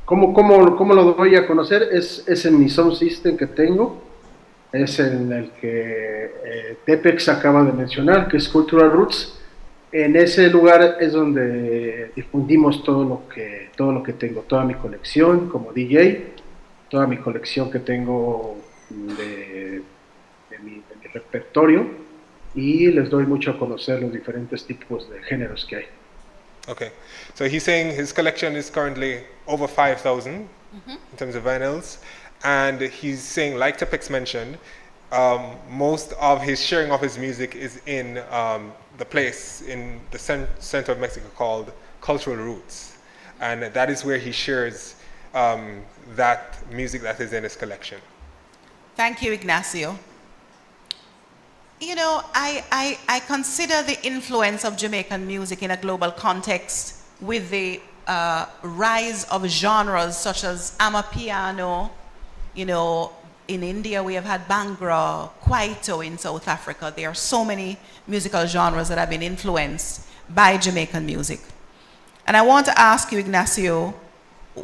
¿cómo lo doy a conocer? Es en mi sound system que tengo, es en el que Tepex acaba de mencionar, que es Cultural Roots. En ese lugar es donde difundimos todo lo que tengo, toda mi colección como DJ, toda mi colección que tengo de mi repertorio, y les doy mucho a conocer los diferentes tipos de géneros que hay. Okay, so he's saying his collection is currently over 5,000 in terms of vinyls, and he's saying, like Tepex mentioned, most of his sharing of his music is in the place in the center of Mexico called Cultural Roots, and that is where he shares that music that is in his collection. Thank you, Ignacio. You know, I consider the influence of Jamaican music in a global context with the rise of genres such as Amapiano. You know, in India we have had Bhangra, Kwaito in South Africa. There are so many musical genres that have been influenced by Jamaican music. And I want to ask you, Ignacio,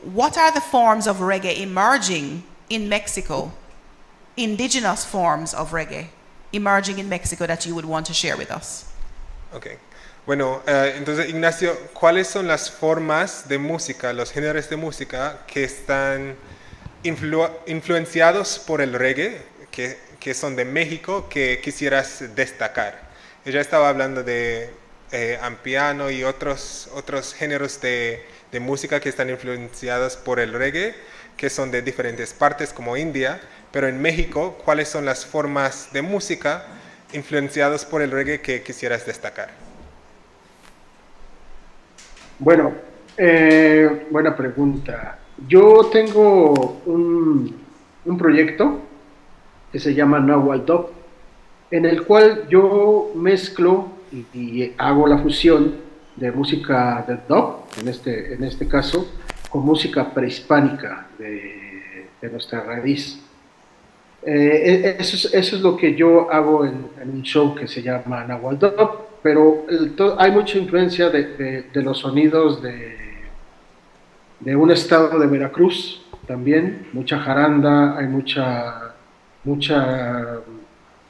what are the forms of reggae emerging in Mexico? Indigenous forms of reggae emerging in Mexico that you would want to share with us? Okay. Bueno, entonces Ignacio, ¿cuáles son las formas de música, los géneros de música que están influenciados por el reggae, que son de México, que quisieras destacar? Ella estaba hablando de ampiano y otros géneros de música que están influenciados por el reggae, que son de diferentes partes como India, pero en México, ¿cuáles son las formas de música influenciados por el reggae que quisieras destacar? Bueno, buena pregunta. Yo tengo un proyecto que se llama Nahual Dub, en el cual yo mezclo y hago la fusión de música del dub, en este caso, con música prehispánica de nuestra raíz. Eso es lo que yo hago en un show que se llama Nahual Dub, pero hay mucha influencia de los sonidos de un estado de Veracruz también, mucha jaranda, hay mucha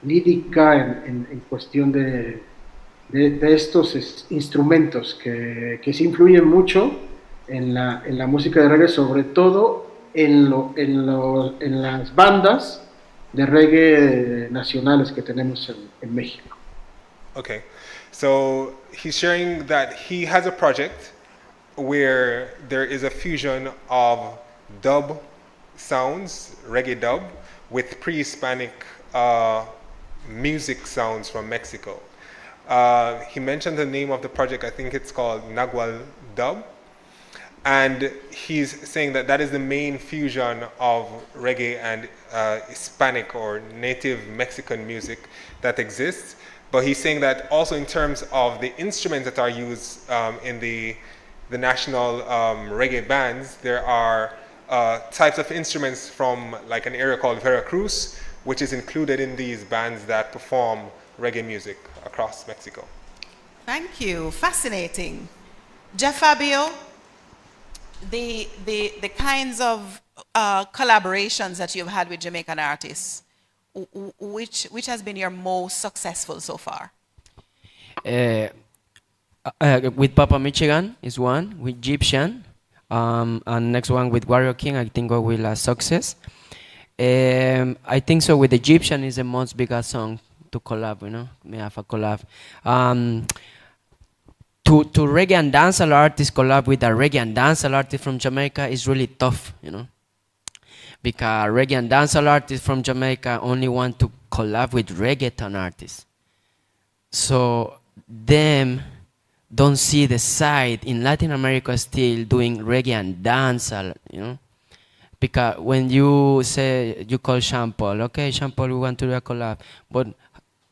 lírica en cuestión de estos instrumentos que se influyen mucho en la música de reggae, sobre todo en las bandas de reggae nacionales que tenemos en México. Okay, so he's sharing that he has a project where there is a fusion of dub sounds, reggae dub, with pre-Hispanic music sounds from Mexico. He mentioned the name of the project, I think it's called Nahual Dub. And he's saying that that is the main fusion of reggae and Hispanic or native Mexican music that exists. But he's saying that also in terms of the instruments that are used in the national reggae bands, there are types of instruments from like an area called Veracruz, which is included in these bands that perform reggae music across Mexico. Thank you. Fascinating. Jeff Fabio, the kinds of collaborations that you've had with Jamaican artists, which has been your most successful so far? With Papa Michigan is one, with Egyptian, and next one with Warrior King, I think will a success. I think so with Egyptian is the most biggest song to collab, you know, me have a collab. To reggae and dancehall artists collab with a reggae and dancehall artist from Jamaica is really tough, you know, because reggae and dancehall artists from Jamaica only want to collab with reggaeton artists. So them don't see the side in Latin America still doing reggae and dancehall, you know, because when you say you call Sean Paul, okay, Sean Paul, we want to do a collab, but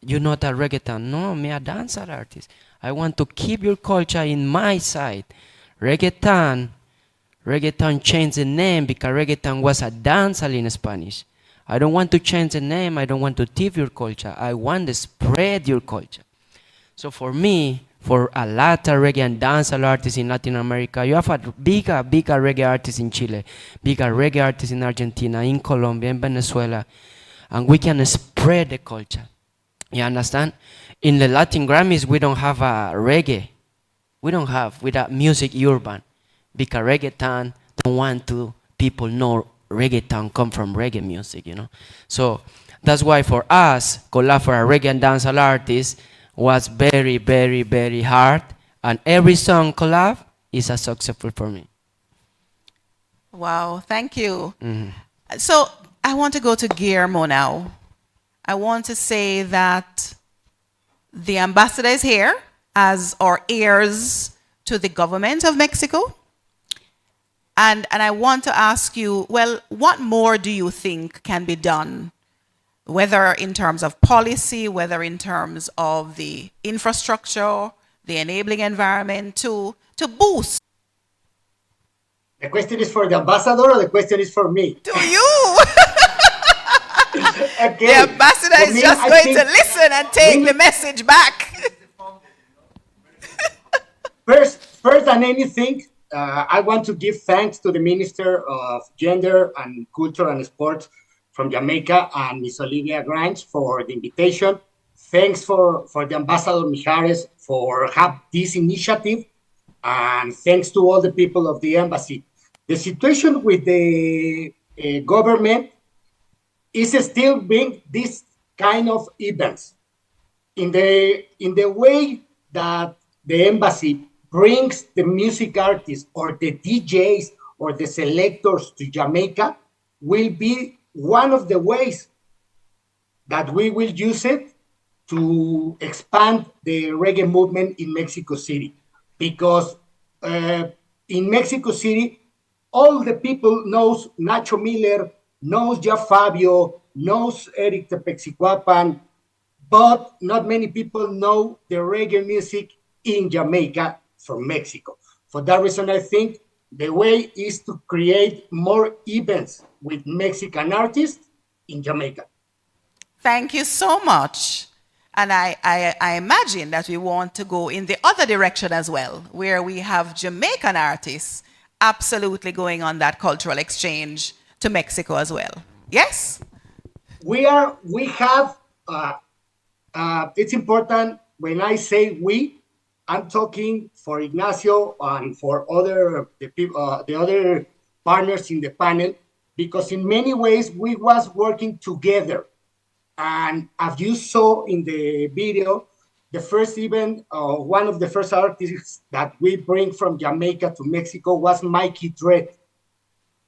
you're not a reggaeton. No, me a dancehall artist. I want to keep your culture in my side. Reggaeton changed the name because reggaeton was a dancehall in Spanish. I don't want to change the name. I don't want to thief your culture. I want to spread your culture. So for me, for a lot of reggae and dancehall artists in Latin America, you have a bigger reggae artists in Chile, bigger reggae artists in Argentina, in Colombia, in Venezuela, and we can spread the culture. You understand? In the Latin Grammys, we don't have a reggae. We don't have without music urban, because reggaeton don't want to people know reggaeton come from reggae music, you know. So that's why for us, collab for a reggae and dancehall artist was very, very, very hard, and every song collab is a successful for me. Wow, thank you. Mm-hmm. So I want to go to Guillermo now. I want to say that the ambassador is here as our ears to the government of Mexico. And I want to ask you, well, what more do you think can be done whether in terms of policy, whether in terms of the infrastructure, the enabling environment to boost. The question is for the ambassador or the question is for me? To you! Okay. The ambassador is just going to listen and take the message back. First than anything, I want to give thanks to the Minister of Gender and Culture and Sports from Jamaica and Miss Olivia Grange for the invitation. Thanks for the Ambassador Mijares for have this initiative, and thanks to all the people of the embassy. The situation with the government is still being this kind of events. In the way that the embassy brings the music artists or the DJs or the selectors to Jamaica will be one of the ways that we will use it to expand the reggae movement in Mexico City. Because in Mexico City, all the people knows Nacho Miller, knows Ja Fabio, knows Eric Tepexicuapan, but not many people know the reggae music in Jamaica from Mexico. For that reason, I think the way is to create more events with Mexican artists in Jamaica. Thank you so much. And I imagine that we want to go in the other direction as well, where we have Jamaican artists absolutely going on that cultural exchange to Mexico as well. Yes? We have, it's important when I say we, I'm talking for Ignacio and for the other partners in the panel, because in many ways we was working together. And as you saw in the video, the first event, one of the first artists that we bring from Jamaica to Mexico was Mikey Dread.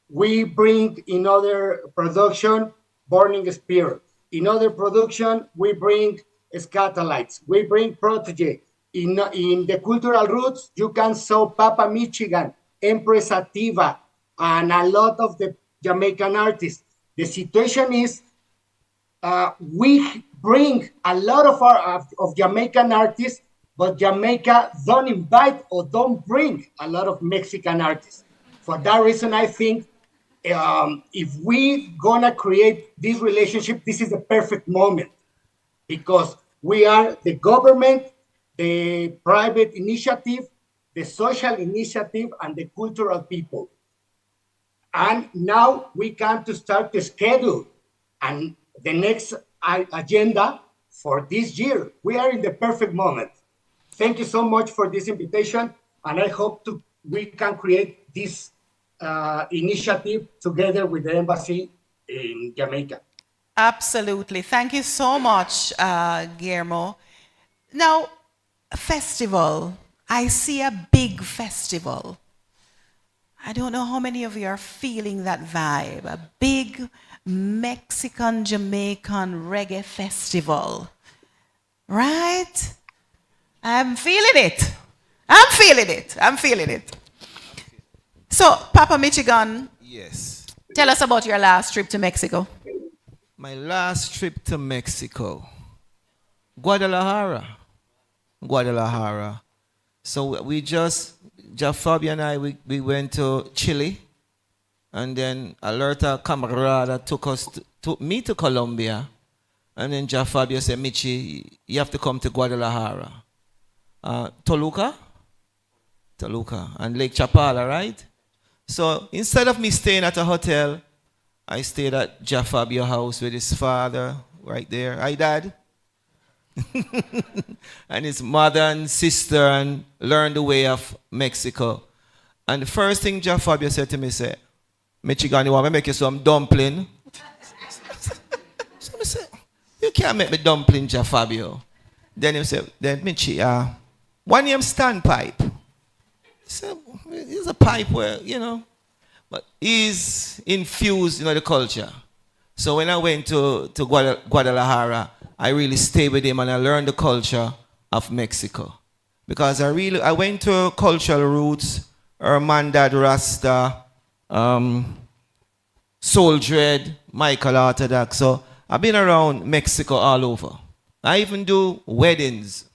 We bring in other production, Burning Spear. In other production, we bring Scatolites. We bring Protege. In the cultural roots, you can saw Papa Michigan, Empress Ativa, and a lot of the Jamaican artists. The situation is we bring a lot of Jamaican artists, but Jamaica don't invite or don't bring a lot of Mexican artists. For that reason, I think if we gonna create this relationship, this is the perfect moment, because we are the government, the private initiative, the social initiative, and the cultural people. And now we can to start the schedule and the next agenda for this year. We are in the perfect moment. Thank you so much for this invitation, and I hope we can create this initiative together with the embassy in Jamaica. Absolutely. Thank you so much, Guillermo. Now, festival. I see a big festival. I don't know how many of you are feeling that vibe. A big Mexican, Jamaican reggae festival. Right? I'm feeling it. I'm feeling it. I'm feeling it. So, Papa Michigan. Yes. Tell us about your last trip to Mexico. My last trip to Mexico. Guadalajara. So we just, Fabio and I, we went to Chile, and then Alerta Camarada took me to Colombia, and then Fabio said, Michi, you have to come to Guadalajara. Toluca, and Lake Chapala, right? So instead of me staying at a hotel, I stayed at Fabio's house with his father right there. Hi, Dad. And his mother and sister, and learned the way of Mexico. And the first thing Fabio said to me, said, Michigan, you want me to make you some dumpling? So I said, you can't make me dumpling, Fabio. Then he said, then Michi, one name standpipe. He said, it's a pipe where, but he's infused, the culture. So when I went to Guadalajara, I really stayed with him and I learned the culture of Mexico. Because I went to cultural roots, Hermandad Rasta, Soul Dread, Michael Orthodox. So I've been around Mexico all over. I even do weddings.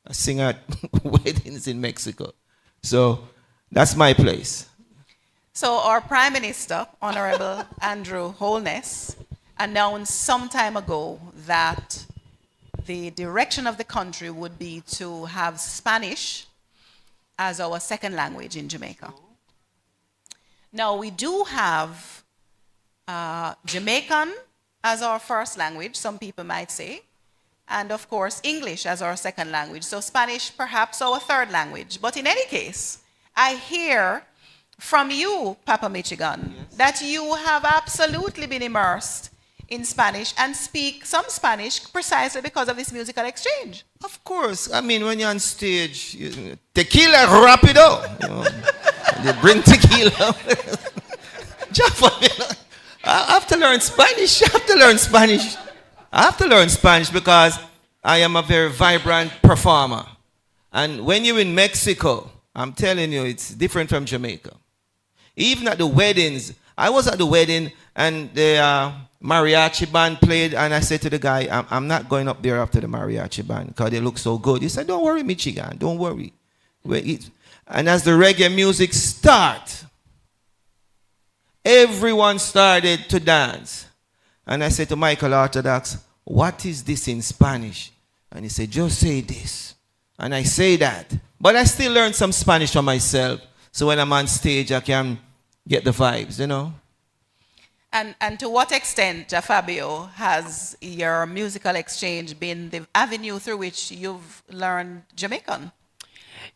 I sing at weddings in Mexico. So that's my place. So our Prime Minister, Honorable Andrew Holness, announced some time ago that the direction of the country would be to have Spanish as our second language in Jamaica. Now, we do have Jamaican as our first language, some people might say, and of course, English as our second language. So Spanish, perhaps our third language. But in any case, I hear from you, Papa Michigan, that you have absolutely been immersed in Spanish and speak some Spanish precisely because of this musical exchange. Of course. I mean, when you're on stage, tequila rapido. You know, they bring tequila. I have to learn Spanish. I have to learn Spanish because I am a very vibrant performer. And when you're in Mexico, I'm telling you, it's different from Jamaica. Even at the weddings, I was at the wedding and the mariachi band played, and I said to the guy, I'm not going up there after the mariachi band because they look so good. He said, don't worry, Michigan, don't worry. And as the reggae music started, everyone started to dance. And I said to Michael Orthodox, what is this in Spanish? And he said, just say this. And I say that. But I still learn some Spanish for myself. So when I'm on stage, I can get the vibes, you know. And to what extent, Fabio, has your musical exchange been the avenue through which you've learned Jamaican?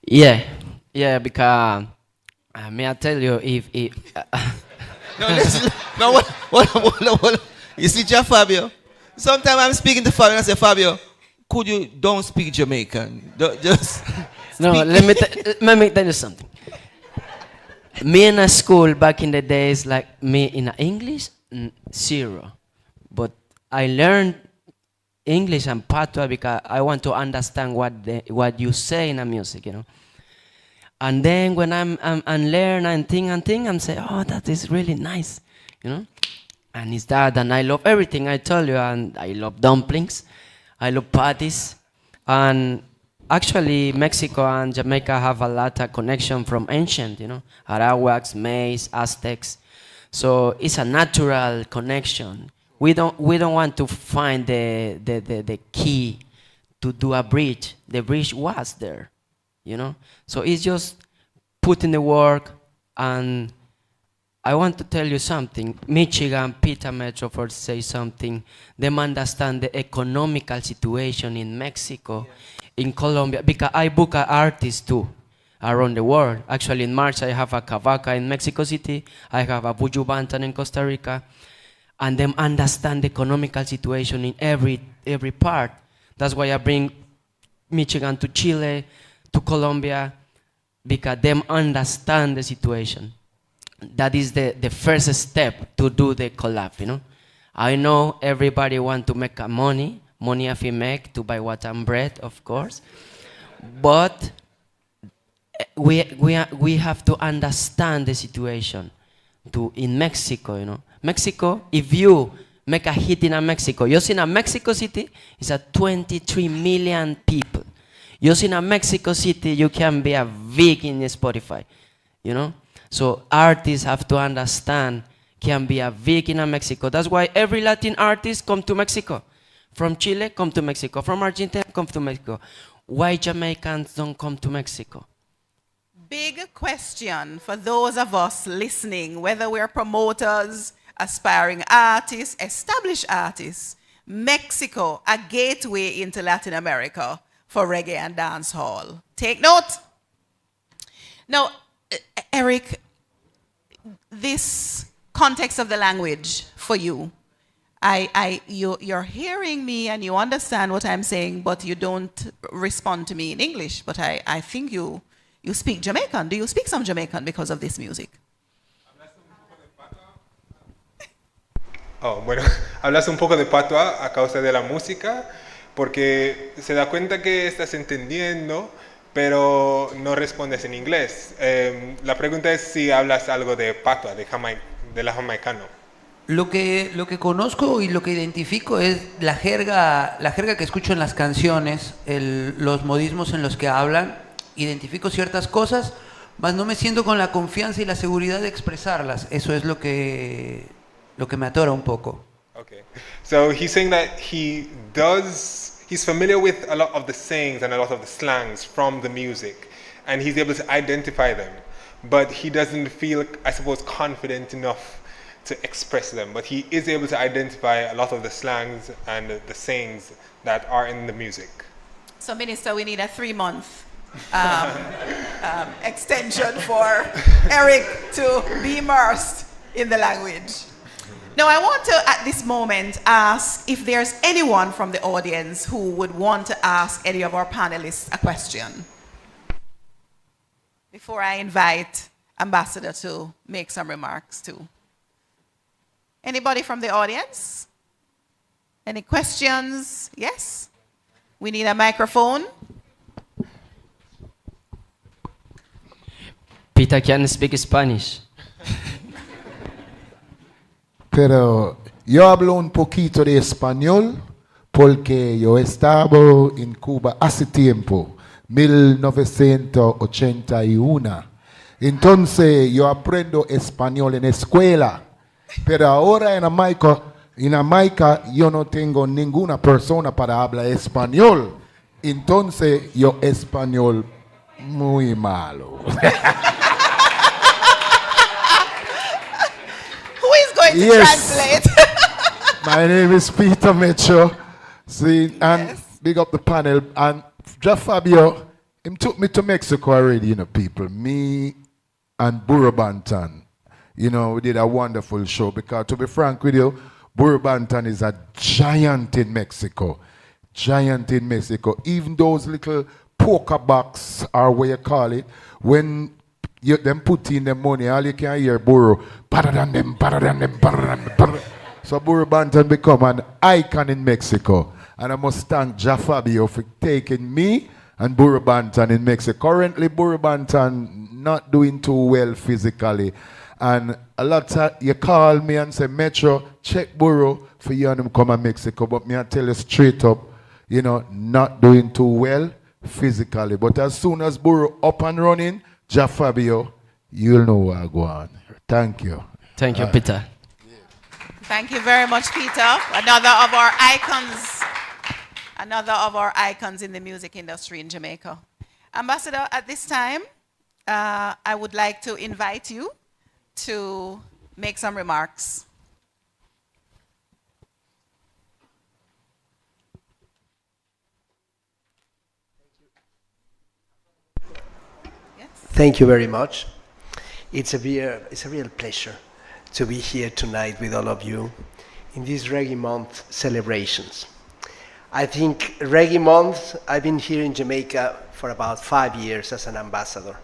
Yeah, because may I tell you, if no, listen, no, what? You see, Fabio. Sometimes I'm speaking to Fabio and I say, Fabio, could you don't speak Jamaican? Just no. Let me tell you something. Me in a school back in the days, like me in English, zero. But I learned English and patois because I want to understand what you say in a music, you know. And then when I'm learn and think, I'm saying, oh, that is really nice, you know. And it's that, and I love everything I tell you, and I love dumplings, I love patties, and actually Mexico and Jamaica have a lot of connection from ancient, you know, Arawaks, Mays, Aztecs. So it's a natural connection. We don't want to find the key to do a bridge. The bridge was there, you know. So it's just put in the work. And I want to tell you something. Michigan, Peter Metro, for say something. Them understand the economical situation in Mexico, in Colombia, because I book artists too around the world. Actually, in March, I have a Cavaca in Mexico City. I have a Buju Banton in Costa Rica. And them understand the economical situation in every part. That's why I bring Michigan to Chile, to Colombia, because them understand the situation. That is the first step to do the collab, you know. I know everybody want to make money if you make to buy water and bread, of course. But we have to understand the situation in Mexico, you know. Mexico, if you make a hit in Mexico, you see in Mexico City, it's a 23 million people. You see in Mexico City, you can be a big in Spotify, you know. So artists have to understand can be a big in Mexico. That's why every Latin artist come to Mexico. From Chile, come to Mexico. From Argentina, come to Mexico. Why Jamaicans don't come to Mexico? Big question for those of us listening, whether we're promoters, aspiring artists, established artists. Mexico, a gateway into Latin America for reggae and dancehall. Take note. Now, Eric, this context of the language for you, you're hearing me and you understand what I'm saying, but you don't respond to me in English. But I think you speak Jamaican. Do you speak some Jamaican because of this music? Oh, bueno, hablas un poco de patois a causa de la música, porque se da cuenta que estás entendiendo, pero no respondes en inglés. La pregunta es si hablas algo de patois, de la jamaicano. Lo que conozco y lo que identifico es la jerga que escucho en las canciones, los modismos en los que hablan. Identifico ciertas cosas, mas no me siento con la confianza y la seguridad de expresarlas. Eso es lo que me atora un poco. Okay. So he's saying that he's familiar with a lot of the sayings and a lot of the slangs from the music, and he's able to identify them, but he doesn't feel, I suppose, confident enough to express them, but he is able to identify a lot of the slangs and the sayings that are in the music. So, Minister, we need a 3-month extension for Eric to be immersed in the language. Now, I want to, at this moment, ask if there's anyone from the audience who would want to ask any of our panelists a question before I invite Ambassador to make some remarks too. Anybody from the audience? Any questions? Yes? We need a microphone. Peter can speak Spanish. Pero yo hablo un poquito de español porque yo estaba en Cuba hace tiempo, 1981. Entonces yo aprendo español en escuela. Pero ahora en Jamaica yo no tengo ninguna persona para hablar español. Entonces yo español muy malo. Who is going to translate? My name is Peter Mitchell. See, and big up the panel. And Jeff Fabio, him took me to Mexico already, you know, people. Me and Burabantan. You know, we did a wonderful show because, to be frank with you, Burabantan is a giant in Mexico. Giant in Mexico. Even those little poker box, or what you call it, when them put in the money, all you can hear Buru, so Burabantan become an icon in Mexico. And I must thank Jafabio for taking me and Burabantan in Mexico. Currently, Burabantan not doing too well physically. And a lot of you call me and say, Metro, check Buru for you and him come to Mexico. But me I tell you straight up, you know, not doing too well physically. But as soon as Buru up and running, Jafabio, you'll know what I go on. Thank you. Thank you, Peter. Thank you very much, Peter. Another of our icons in the music industry in Jamaica. Ambassador, at this time, I would like to invite you to make some remarks. Thank you very much. It's a real pleasure to be here tonight with all of you in these Reggae Month celebrations. I think Reggae Month, I've been here in Jamaica for about 5 years as an ambassador.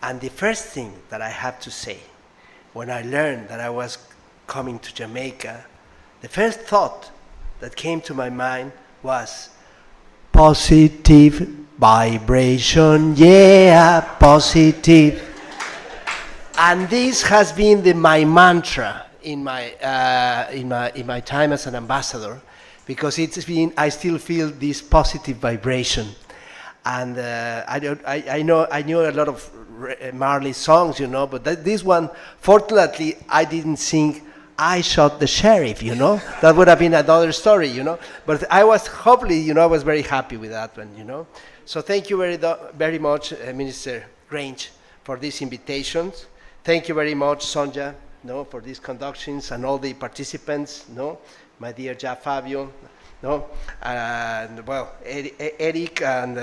And the first thing that I have to say, when I learned that I was coming to Jamaica, the first thought that came to my mind was positive vibration, yeah, positive. And this has been my mantra in my time as an ambassador, because I still feel this positive vibration. And I knew a lot of Marley songs, you know, but this one, fortunately, I didn't sing I Shot the Sheriff, you know. That would have been another story, you know. But I was very happy with that one, you know. So thank you very much, Minister Grange, for these invitations. Thank you very much, Sonja, no, for these conductions, and all the participants, no, my dear Jack Fabio, no, and well, Eric, and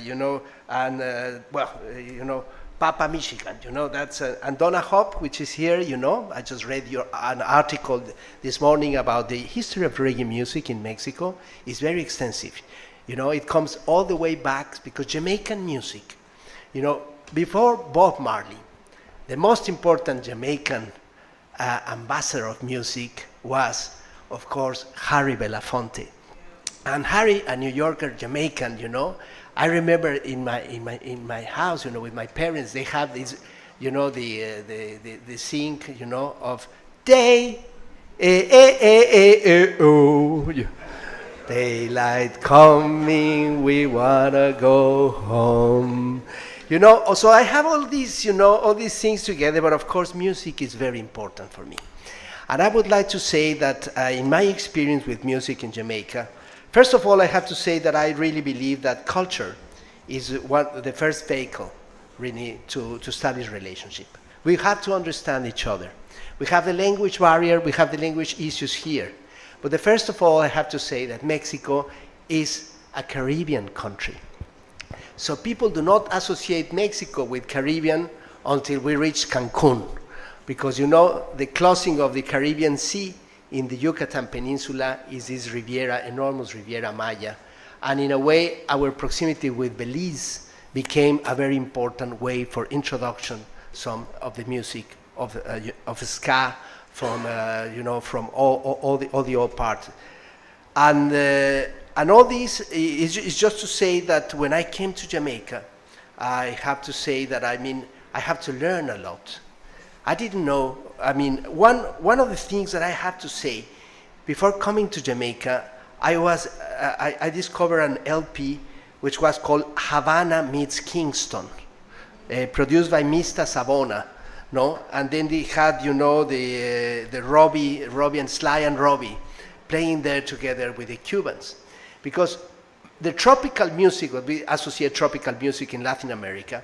you know, and well, you know, Papa Michigan, you know, that's and Donna Hop, which is here, you know. I just read an article this morning about the history of reggae music in Mexico. It's very extensive, you know. It comes all the way back because Jamaican music, you know, before Bob Marley, the most important Jamaican ambassador of music was, of course, Harry Belafonte. And Harry, a New Yorker, Jamaican, you know, I remember in my house, you know, with my parents, they have this, you know, the sing, you know, of day Oh. Daylight coming, we wanna go home. You know, so I have all these, you know, all these things together, but of course music is very important for me. And I would like to say that in my experience with music in Jamaica, first of all, I have to say that I really believe that culture is the first vehicle really to establish relationship. We have to understand each other. We have the language barrier, we have the language issues here. But first of all, I have to say that Mexico is a Caribbean country. So people do not associate Mexico with Caribbean until we reach Cancun. Because you know, the closing of the Caribbean Sea in the Yucatan Peninsula is this Riviera, enormous Riviera Maya. And in a way, our proximity with Belize became a very important way for introduction some of the music of ska from you know, from all the old parts. And all this is just to say that when I came to Jamaica, I have to say that I have to learn a lot. I didn't know, one of the things that I have to say, before coming to Jamaica, I discovered an LP which was called Havana Meets Kingston, produced by Mista Sabona, no? And then they had, you know, the Robbie and Sly and Robbie playing there together with the Cubans. Because the tropical music, what we associate tropical music in Latin America,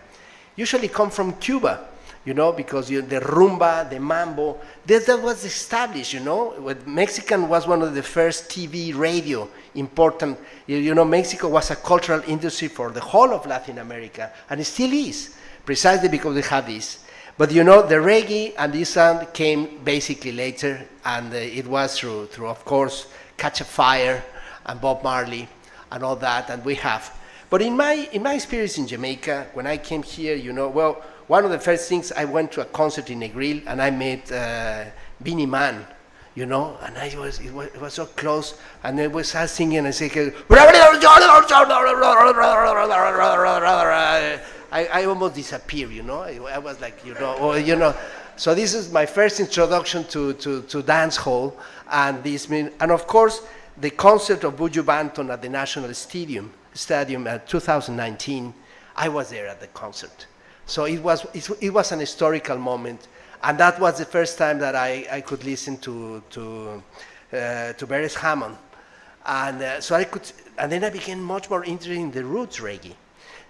usually come from Cuba, you know, because the rumba, the mambo, that was established, you know. Mexican was one of the first TV, radio, important. You know, Mexico was a cultural industry for the whole of Latin America, and it still is, precisely because they have this. But you know, the reggae and this sound came basically later, and it was through, of course, Catch a Fire and Bob Marley and all that, and we have. But in my experience in Jamaica, when I came here, you know, well, one of the first things, I went to a concert in Negril, and I met Beanie Man, you know, and it was so close, and I was singing, and I said, I almost disappeared, you know. I was like, you know, So this is my first introduction to dance hall, and of course the concert of Buju Banton at the National Stadium 2019. I was there at the concert, so it was an historical moment, and that was the first time that I could listen to Beres Hammond, and and then I became much more interested in the roots reggae.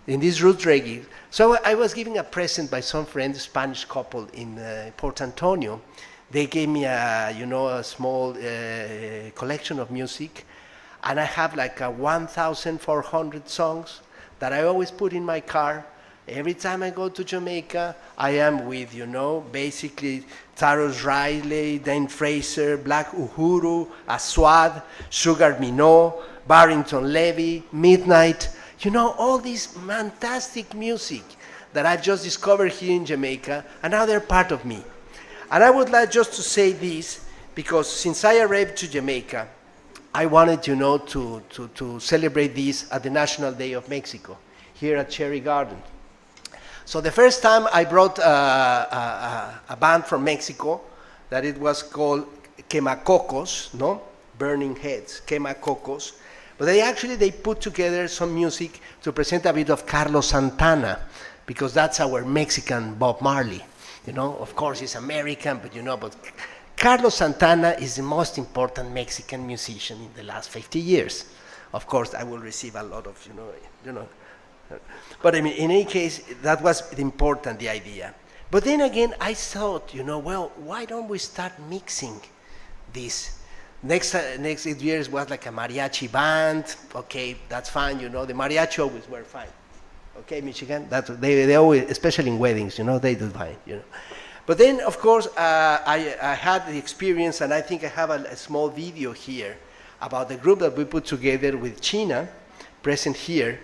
In this roots reggae. So I was giving a present by some friend, a Spanish couple in Port Antonio. They gave me a small collection of music, and I have like 1,400 songs that I always put in my car. Every time I go to Jamaica, I am with, you know, basically Tarrus Riley, Dane Fraser, Black Uhuru, Aswad, Sugar Minot, Barrington Levy, Midnight. You know, all this fantastic music that I've just discovered here in Jamaica, and now they're part of me. And I would like just to say this, because since I arrived to Jamaica, I wanted, you know, to celebrate this at the National Day of Mexico, here at Cherry Garden. So the first time I brought a band from Mexico, that it was called Quemacocos, no? Burning Heads, Quemacocos. But they put together some music to present a bit of Carlos Santana, because that's our Mexican Bob Marley. You know, of course he's American, but you know, but Carlos Santana is the most important Mexican musician in the last 50 years. Of course, I will receive a lot of, you know. But I mean, in any case, that was important, the idea. But then again, I thought, you know, well, why don't we start mixing this? Next 8 years was like a mariachi band. Okay, that's fine, you know. The mariachi always were fine. Okay, Michigan, they always, especially in weddings, you know, they do fine, you know. But then, of course, I had the experience, and I think I have a small video here about the group that we put together with China, present here,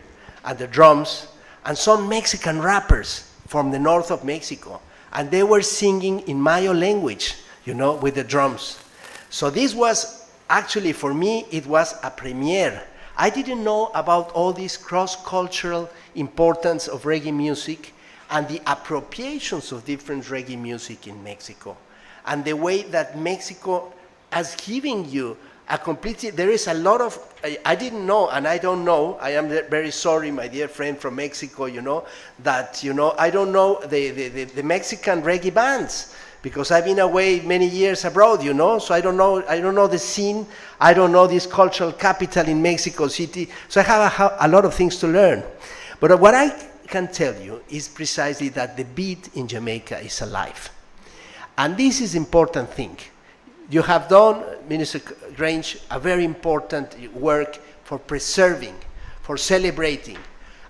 and the drums, and some Mexican rappers from the north of Mexico. And they were singing in Mayo language, you know, with the drums. So this was, actually for me, it was a premiere. I didn't know about all this cross-cultural importance of reggae music and the appropriations of different reggae music in Mexico, and the way that Mexico as giving you a completely, there is a lot of, I didn't know, and I don't know, I am very sorry, my dear friend from Mexico, that, I don't know the Mexican reggae bands, because I've been away many years abroad, so I don't know the scene, I don't know this cultural capital in Mexico City, so I have a lot of things to learn. But what I can tell you is precisely that the beat in Jamaica is alive. And this is important thing. You have done, Minister Grange, a very important work for preserving, for celebrating.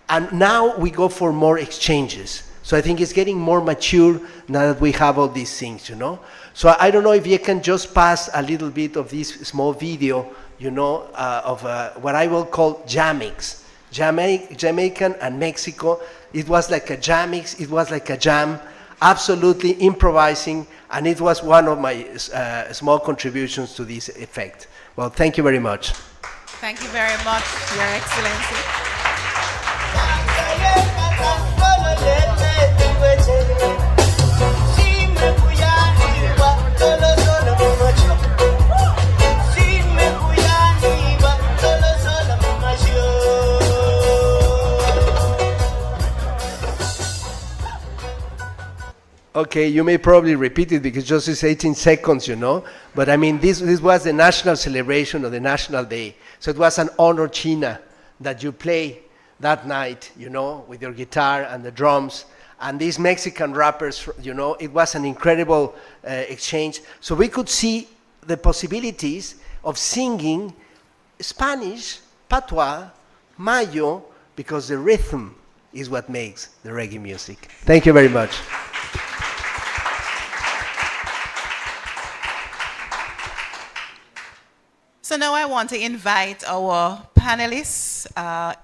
And now we go for more exchanges. So I think it's getting more mature now that we have all these things, So I don't know if you can just pass a little bit of this small video, of what I will call Jammys. Jamaican and Mexico. It was like a Jammys, it was like a jam, absolutely improvising, and it was one of my small contributions to this effect. Well, thank you very much. Thank you very much, Your Excellency. Okay, you may probably repeat it because just it's 18 seconds, But I mean, this was the national celebration of the National Day. So it was an honor, China, that you play that night, with your guitar and the drums. And these Mexican rappers, it was an incredible exchange. So we could see the possibilities of singing Spanish, patois, Mayo, because the rhythm is what makes the reggae music. Thank you very much. So now I want to invite our panelists,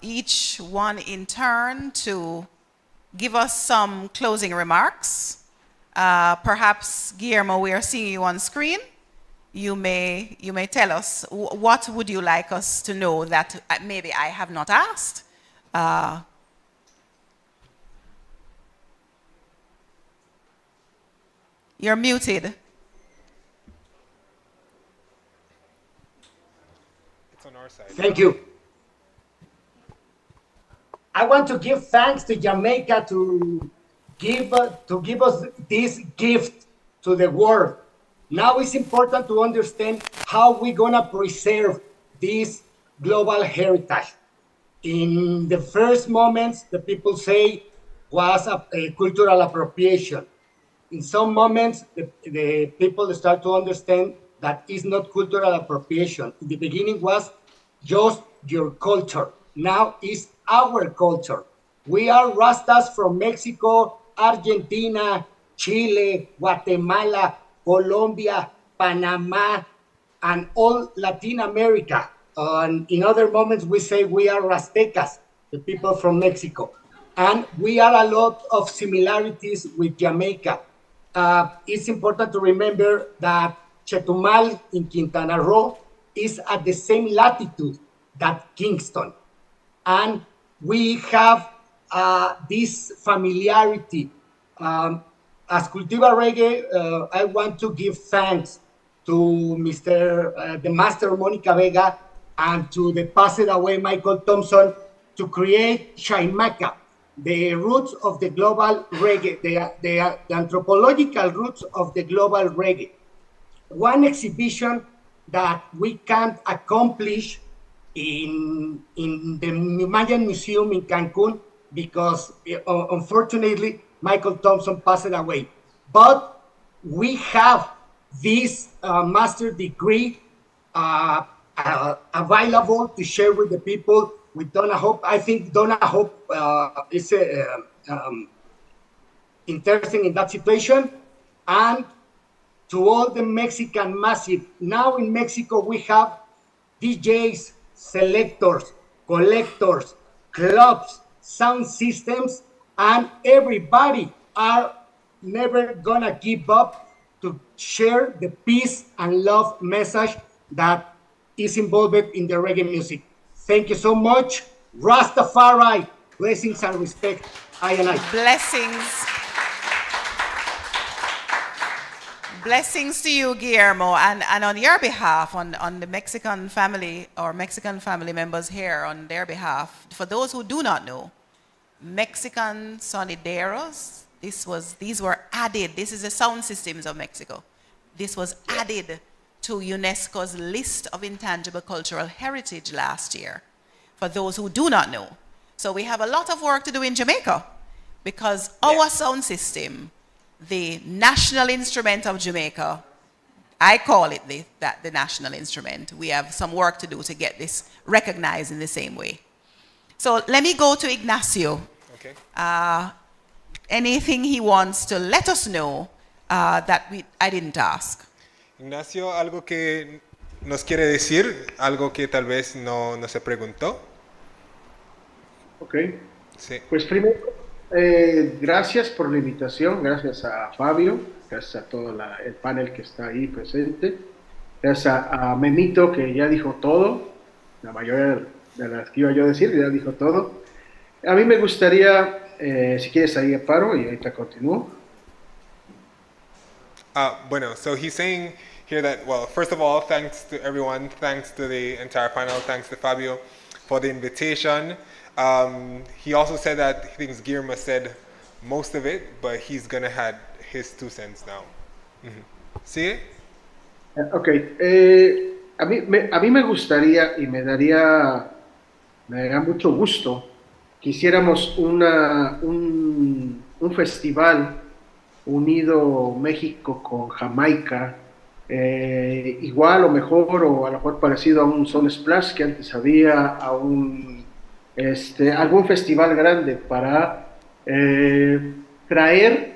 each one in turn, to give us some closing remarks. Perhaps, Guillermo, we are seeing you on screen. You may tell us, what would you like us to know that maybe I have not asked? You're muted. Thank you. I want to give thanks to Jamaica to give us this gift to the world. Now it's important to understand how we're gonna preserve this global heritage. In the first moments, the people say was a cultural appropriation. In some moments, the people start to understand that it's not cultural appropriation. In the beginning was just your culture. Now it's our culture. We are Rastas from Mexico, Argentina, Chile, Guatemala, Colombia, Panama, and all Latin America. And in other moments, we say we are Rastecas, the people from Mexico. And we are a lot of similarities with Jamaica. It's important to remember that Chetumal in Quintana Roo is at the same latitude that Kingston. And we have this familiarity. As Cultiva Reggae, I want to give thanks to the Master Monica Vega and to the passed away Michael Thompson to create Shaimaka, the roots of the global reggae, the anthropological roots of the global reggae. One exhibition that we can't accomplish in the Mayan Museum in Cancun because unfortunately Michael Thompson passed away. But we have this master degree available to share with the people with Donna Hope. I think Donna Hope is interesting in that situation. And to all the Mexican massive, now in Mexico we have DJs, selectors, collectors, clubs, sound systems, and everybody are never gonna give up to share the peace and love message that is involved in the reggae music. Thank you so much. Rastafari, blessings and respect. I and I. Blessings. Blessings to you, Guillermo, and on your behalf, on the Mexican family or Mexican family members here, on their behalf, for those who do not know, Mexican sonideros, these were added, this is the sound systems of Mexico. This was added to UNESCO's list of intangible cultural heritage last year, for those who do not know. So we have a lot of work to do in Jamaica, because our sound system, the national instrument of Jamaica, I call it the national instrument. We have some work to do to get this recognized in the same way. So let me go to Ignacio. Okay. Anything he wants to let us know that I didn't ask. Ignacio, algo que nos quiere decir, algo que tal vez no se preguntó. Ok. Sí. Pues primero, gracias por la invitación, gracias a Fabio, gracias a todo el panel que está ahí presente, gracias a Memito que ya dijo todo, la mayoría de las que iba yo a decir ya dijo todo. A mí me gustaría, si quieres ahí paro y ahorita continúo. Bueno, so he's saying here that, well, first of all, thanks to everyone, thanks to the entire panel, thanks to Fabio for the invitation. He also said that he thinks Guillermo said most of it, but he's going to add his 2 cents now. ¿Sigue? Ok. A mí me gustaría y me daría mucho gusto que hiciéramos un festival unido México con Jamaica, igual o mejor o a lo mejor parecido a un Soul Splash que antes había, a algún festival grande para traer, de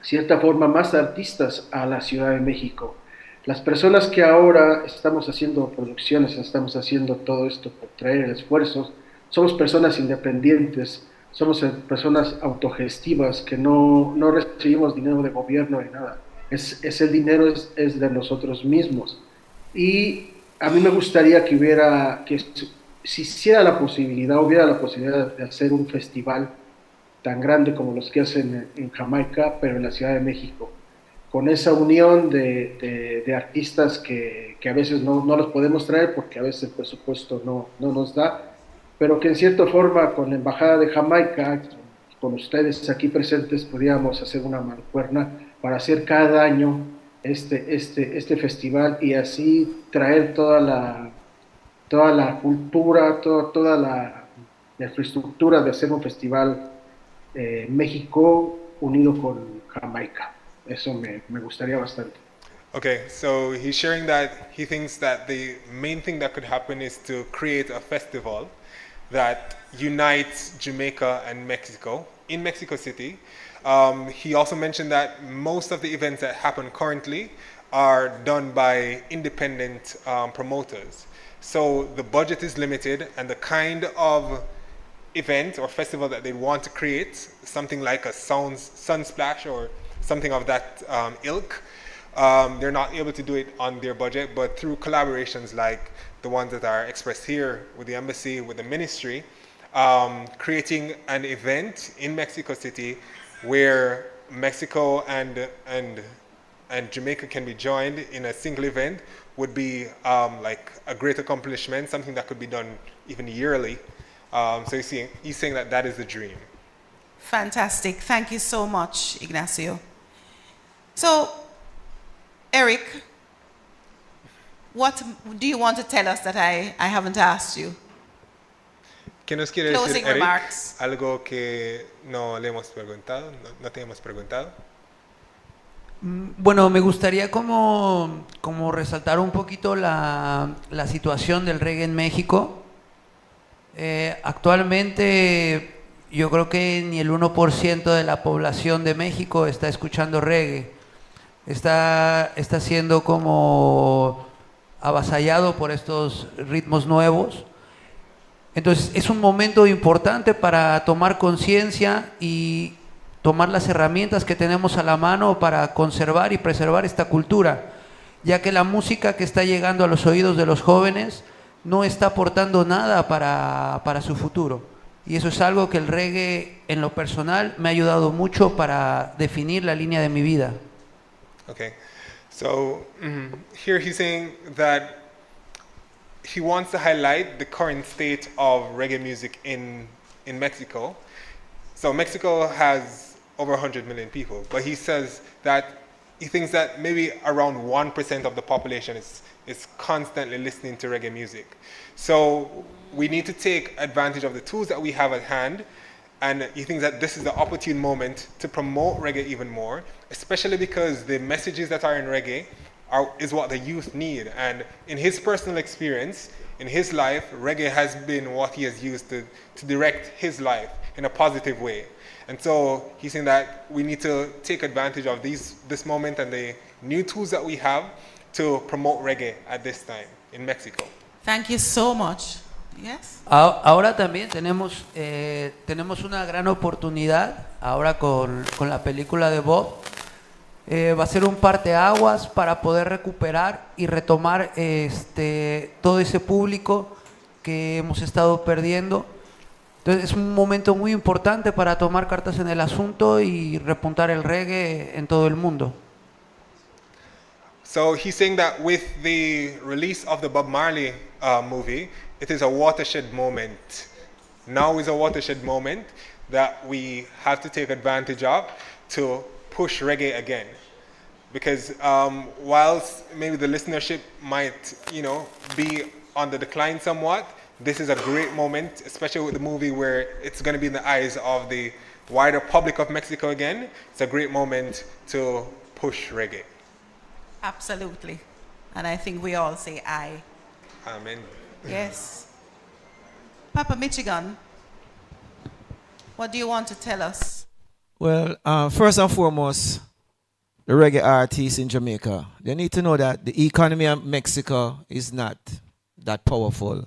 cierta forma, más artistas a la Ciudad de México. Las personas que ahora estamos haciendo producciones, estamos haciendo todo esto por traer el esfuerzo, somos personas independientes, somos personas autogestivas que no recibimos dinero de gobierno ni nada. El dinero es de nosotros mismos. Y a mí me gustaría que si hubiera la posibilidad de hacer un festival tan grande como los que hacen en Jamaica, pero en la Ciudad de México, con esa unión de artistas que a veces no los podemos traer porque a veces el presupuesto no nos da, pero que en cierta forma con la Embajada de Jamaica, con ustedes aquí presentes, podríamos hacer una mancuerna para hacer cada año este festival y así traer toda la cultura, toda la infraestructura de hacer un festival México unido con Jamaica. Eso me gustaría bastante. Okay, so he's sharing that he thinks that the main thing that could happen is to create a festival that unites Jamaica and Mexico in Mexico City. He also mentioned that most of the events that happen currently are done by independent promoters. So the budget is limited, and the kind of event or festival that they want to create, something like a Sunsplash or something of that ilk, they're not able to do it on their budget, but through collaborations like the ones that are expressed here with the embassy, with the ministry, creating an event in Mexico City where Mexico and Jamaica can be joined in a single event would be like a great accomplishment, something that could be done even yearly. So he's saying that is the dream. Fantastic. Thank you so much, Ignacio. So, Eric, what do you want to tell us that I haven't asked you? ¿Qué nos quiere Closing decir Eric? remarks. Algo que no le hemos preguntado, no te hemos preguntado. Bueno, me gustaría como resaltar un poquito la situación del reggae en México. Actualmente yo creo que ni el 1% de la población de México está escuchando reggae. Está siendo como avasallado por estos ritmos nuevos. Entonces es un momento importante para tomar conciencia y tomar las herramientas que tenemos a la mano para conservar y preservar esta cultura, ya que la música que está llegando a los oídos de los jóvenes no está aportando nada para su futuro. Y eso es algo que el reggae, en lo personal, me ha ayudado mucho para definir la línea de mi vida. Okay. So here he's saying that he wants to highlight the current state of reggae music in Mexico. So Mexico has over 100 million people, but he says that he thinks that maybe around 1% of the population is constantly listening to reggae music. So we need to take advantage of the tools that we have at hand, and he thinks that this is the opportune moment to promote reggae even more, especially because the messages that are in reggae is what the youth need. And in his personal experience, in his life, reggae has been what he has used to direct his life in a positive way. And so he's saying that we need to take advantage of this moment and the new tools that we have to promote reggae at this time in Mexico. Thank you so much. Yes. Ahora también tenemos una gran oportunidad ahora con la película de Bob. Va a ser un parteaguas para poder recuperar y retomar todo ese público que hemos estado perdiendo. Entonces es un momento muy importante para tomar cartas en el asunto y repuntar el reggae en todo el mundo. So he's saying that with the release of the Bob Marley movie, it is a watershed moment. Now is a watershed moment that we have to take advantage of to push reggae again. Because whilst maybe the listenership might, be on the decline somewhat, this is a great moment, especially with the movie where it's going to be in the eyes of the wider public of Mexico again. It's a great moment to push reggae. Absolutely. And I think we all say aye. Amen. Yes. Papa Michigan, what do you want to tell us? Well, first and foremost, the reggae artists in Jamaica, they need to know that the economy of Mexico is not that powerful.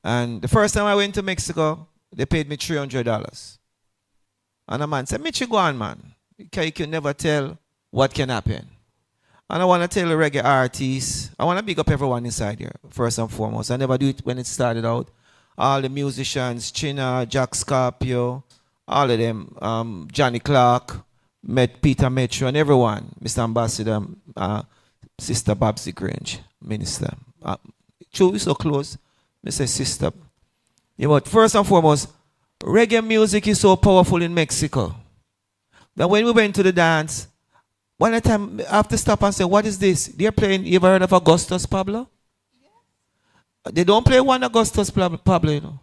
And the first time I went to Mexico, they paid me $300. And a man said, Michi, go on, man. You can never tell what can happen. And I want to tell the reggae artists, I want to big up everyone inside here, first and foremost. I never do it when it started out. All the musicians, China, Jack Scarpio, all of them, Johnny Clark, Peter Metro, and everyone, Mr. Ambassador, Sister Babsy Grange, Minister. True, we so close. Mr. Sister. Yeah, but first and foremost, reggae music is so powerful in Mexico that when we went to the dance, one time I have to stop and say, what is this? They're playing, you ever heard of Augustus Pablo? Yes. They don't play one Augustus Pablo, you know.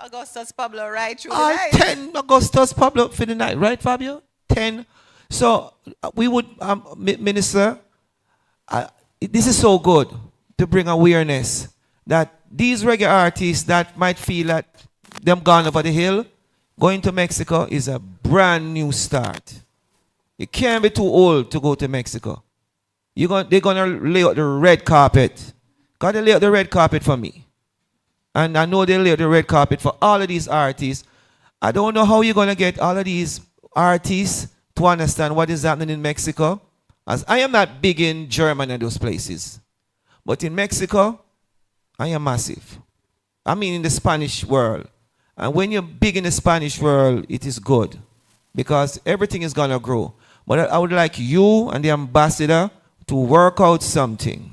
Augustus Pablo, right through the night. 10 Augustus Pablo for the night, right, Fabio? 10. So we would, Minister, this is so good to bring awareness that these reggae artists that might feel that them gone over the hill, going to Mexico is a brand new start. You can't be too old to go to Mexico. They're going to lay out the red carpet. Got to lay out the red carpet for me. And I know they lay out the red carpet for all of these artists. I don't know how you're going to get all of these artists to understand what is happening in Mexico. As I am not big in Germany and those places. But in Mexico, I am massive. I mean in the Spanish world. And when you're big in the Spanish world, it is good. Because everything is going to grow. But I would like you and the ambassador to work out something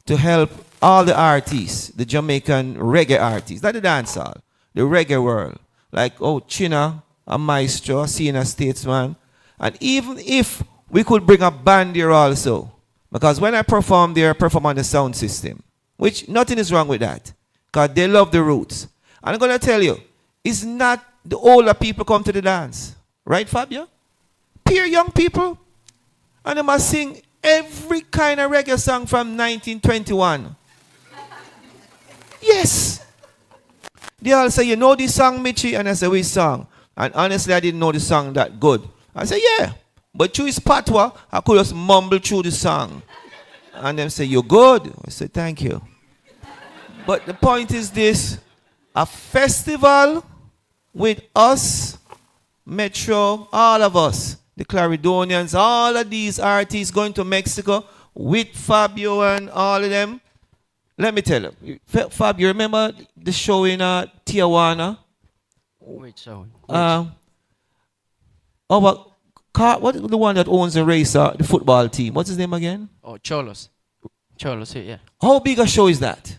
to help all the artists, the Jamaican reggae artists, not the dancehall, the reggae world. Like, China, a maestro, a senior statesman. And even if we could bring a band here also, because when I perform there, I perform on the sound system, which nothing is wrong with that, because they love the roots. And I'm going to tell you, it's not the older people come to the dance. Right, Fabio? Pure young people. And they must sing every kind of reggae song from 1921. Yes. They all say, you know this song, Michi? And I say, which song? And honestly, I didn't know the song that good. I say, yeah. But through his patois, I could just mumble through the song. And them say, you're good. I say, thank you. But the point is this. A festival with us, Metro, all of us, the Claridonians, all of these artists going to Mexico with Fabio and all of them. Let me tell you. Fabio, remember the show in Tijuana? Which show? What is the one that owns the racer, the football team? What's his name again? Oh, Cholos. Cholos, yeah. How big a show is that?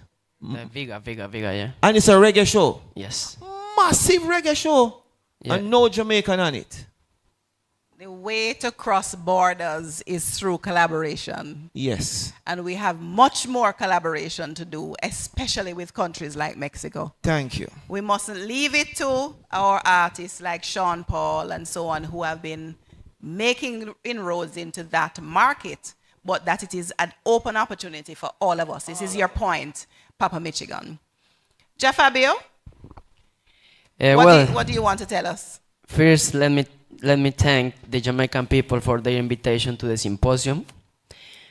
Bigger, yeah. And it's a reggae show? Yes. Massive reggae show. Yeah. And no Jamaican on it. The way to cross borders is through collaboration. Yes. And we have much more collaboration to do, especially with countries like Mexico. Thank you. We mustn't leave it to our artists like Sean Paul and so on, who have been making inroads into that market, but that it is an open opportunity for all of us. This is your point, Papa Michigan. Fabio, what do you want to tell us? First, let me thank the Jamaican people for their invitation to the symposium.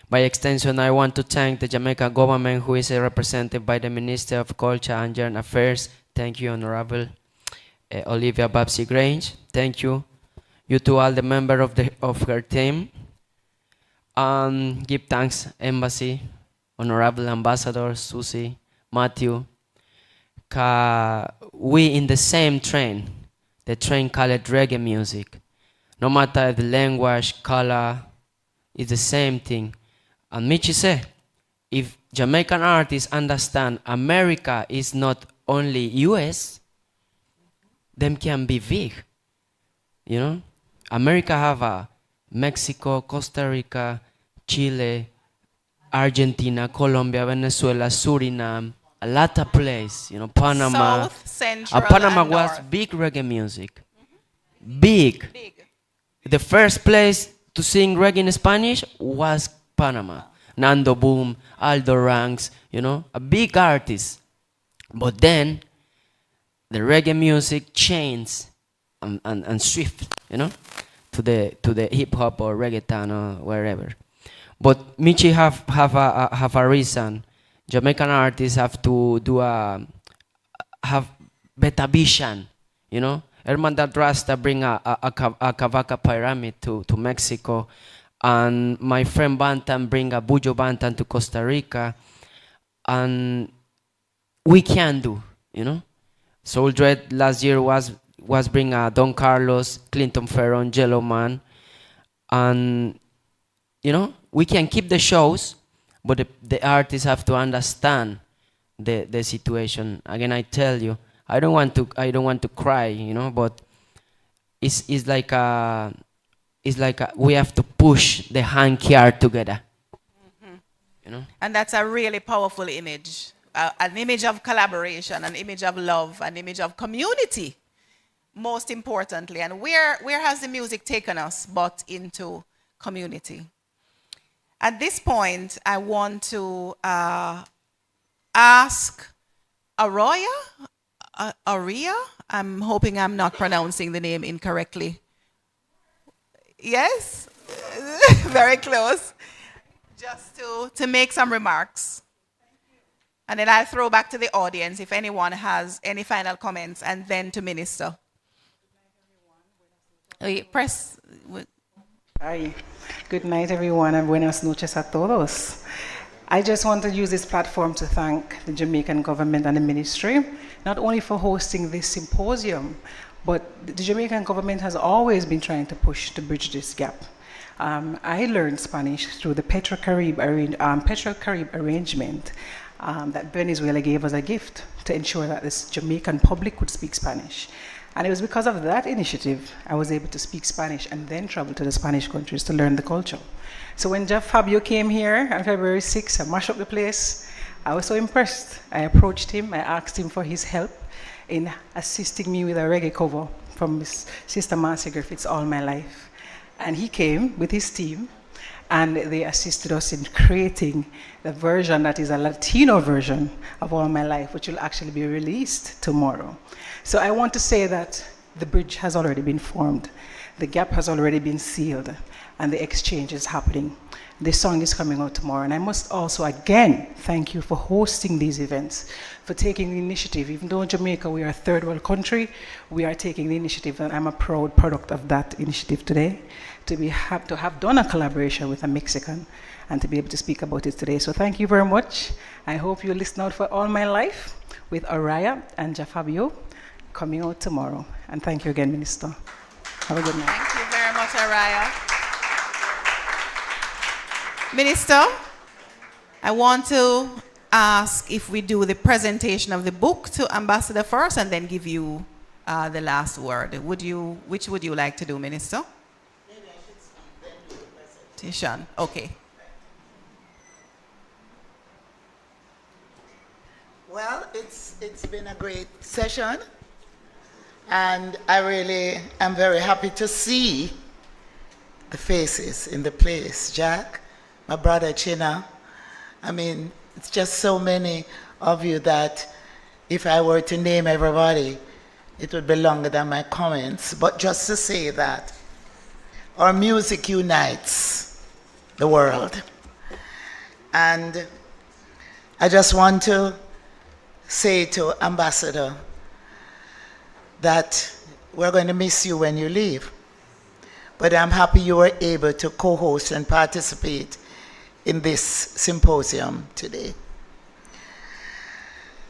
By extension, I want to thank the Jamaican government, who is represented by the Minister of Culture and General Affairs. Thank you, Honorable Olivia Babsy Grange. Thank you. You to all the members of her team. Give thanks, Embassy, Honorable Ambassador, Susie, Matthew. We in the same train. The train called reggae music. No matter the language, color, it's the same thing. And Michi said, if Jamaican artists understand America is not only US, them can be big. You know? America have a Mexico, Costa Rica, Chile, Argentina, Colombia, Venezuela, Suriname, a lot of places, you know, Panama. South, Central, Panama and was North. big reggae music. Big. The first place to sing reggae in Spanish was Panama. Nando Boom, Aldo Ranks, you know, a big artist. But then the reggae music changed and shift, you know, to the hip hop or reggaeton or wherever. But Michi have a reason. Jamaican artists have to have better vision, you know. Hermandad Rasta bring a Cavaca pyramid to Mexico, and my friend Bantam bring a Bujo Bantam to Costa Rica, and we can do, you know. Soul Dread last year was bring a Don Carlos, Clinton Ferron, Jello Man, and you know, we can keep the shows, but the artists have to understand the situation. Again, I tell you, I don't want to cry, you know, but it's like we have to push the hanky art together. You know? And that's a really powerful image, an image of collaboration, an image of love, an image of community, most importantly. And where has the music taken us but into community? At this point, I want to ask Aria, I'm hoping I'm not pronouncing the name incorrectly. Yes? Very close. Just to make some remarks. And then I'll throw back to the audience if anyone has any final comments, and then to Minister. Press. Hi. Good night, everyone, and buenas noches a todos. I just want to use this platform to thank the Jamaican government and the ministry, not only for hosting this symposium, but the Jamaican government has always been trying to push to bridge this gap. I learned Spanish through the Petro-Carib arrangement that Venezuela gave us a gift to ensure that this Jamaican public could speak Spanish. And it was because of that initiative I was able to speak Spanish and then travel to the Spanish countries to learn the culture. So when Fabio came here on February 6th and mashed up the place, I was so impressed. I approached him, I asked him for his help in assisting me with a reggae cover from his sister Marcia Griffith's All My Life. And he came with his team, and they assisted us in creating the version that is a Latino version of All My Life, which will actually be released tomorrow. So I want to say that the bridge has already been formed, the gap has already been sealed, and the exchange is happening. This song is coming out tomorrow, and I must also again thank you for hosting these events, for taking the initiative. Even though in Jamaica we are a third world country, we are taking the initiative, and I'm a proud product of that initiative today, to have done a collaboration with a Mexican and to be able to speak about it today. So thank you very much. I hope you listen out for All My Life with Araya and Fabio coming out tomorrow. And thank you again, Minister. Have a good night. Thank you very much, Dr. Araya. Minister, I want to ask if we do the presentation of the book to Ambassador first and then give you the last word. Which would you like to do, Minister? Maybe I should speak, then do the presentation. Okay. Well, it's been a great session, and I really am very happy to see the faces in the place. Jack, my brother China, I mean, it's just so many of you that if I were to name everybody, it would be longer than my comments. But just to say that our music unites the world. And I just want to say to Ambassador that we're going to miss you when you leave. But I'm happy you were able to co-host and participate in this symposium today.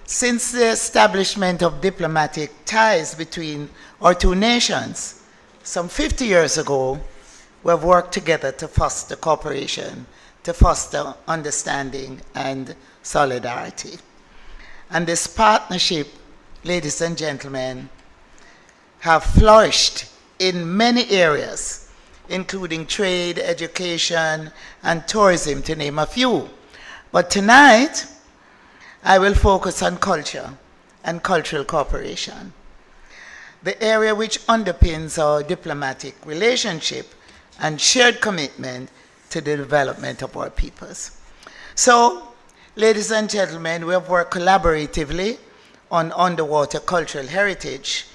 Since the establishment of diplomatic ties between our two nations, some 50 years ago, we have worked together to foster cooperation, to foster understanding and solidarity. And this partnership, ladies and gentlemen, have flourished in many areas, including trade, education, and tourism, to name a few. But tonight, I will focus on culture and cultural cooperation, the area which underpins our diplomatic relationship and shared commitment to the development of our peoples. So, ladies and gentlemen, we have worked collaboratively on underwater cultural heritage,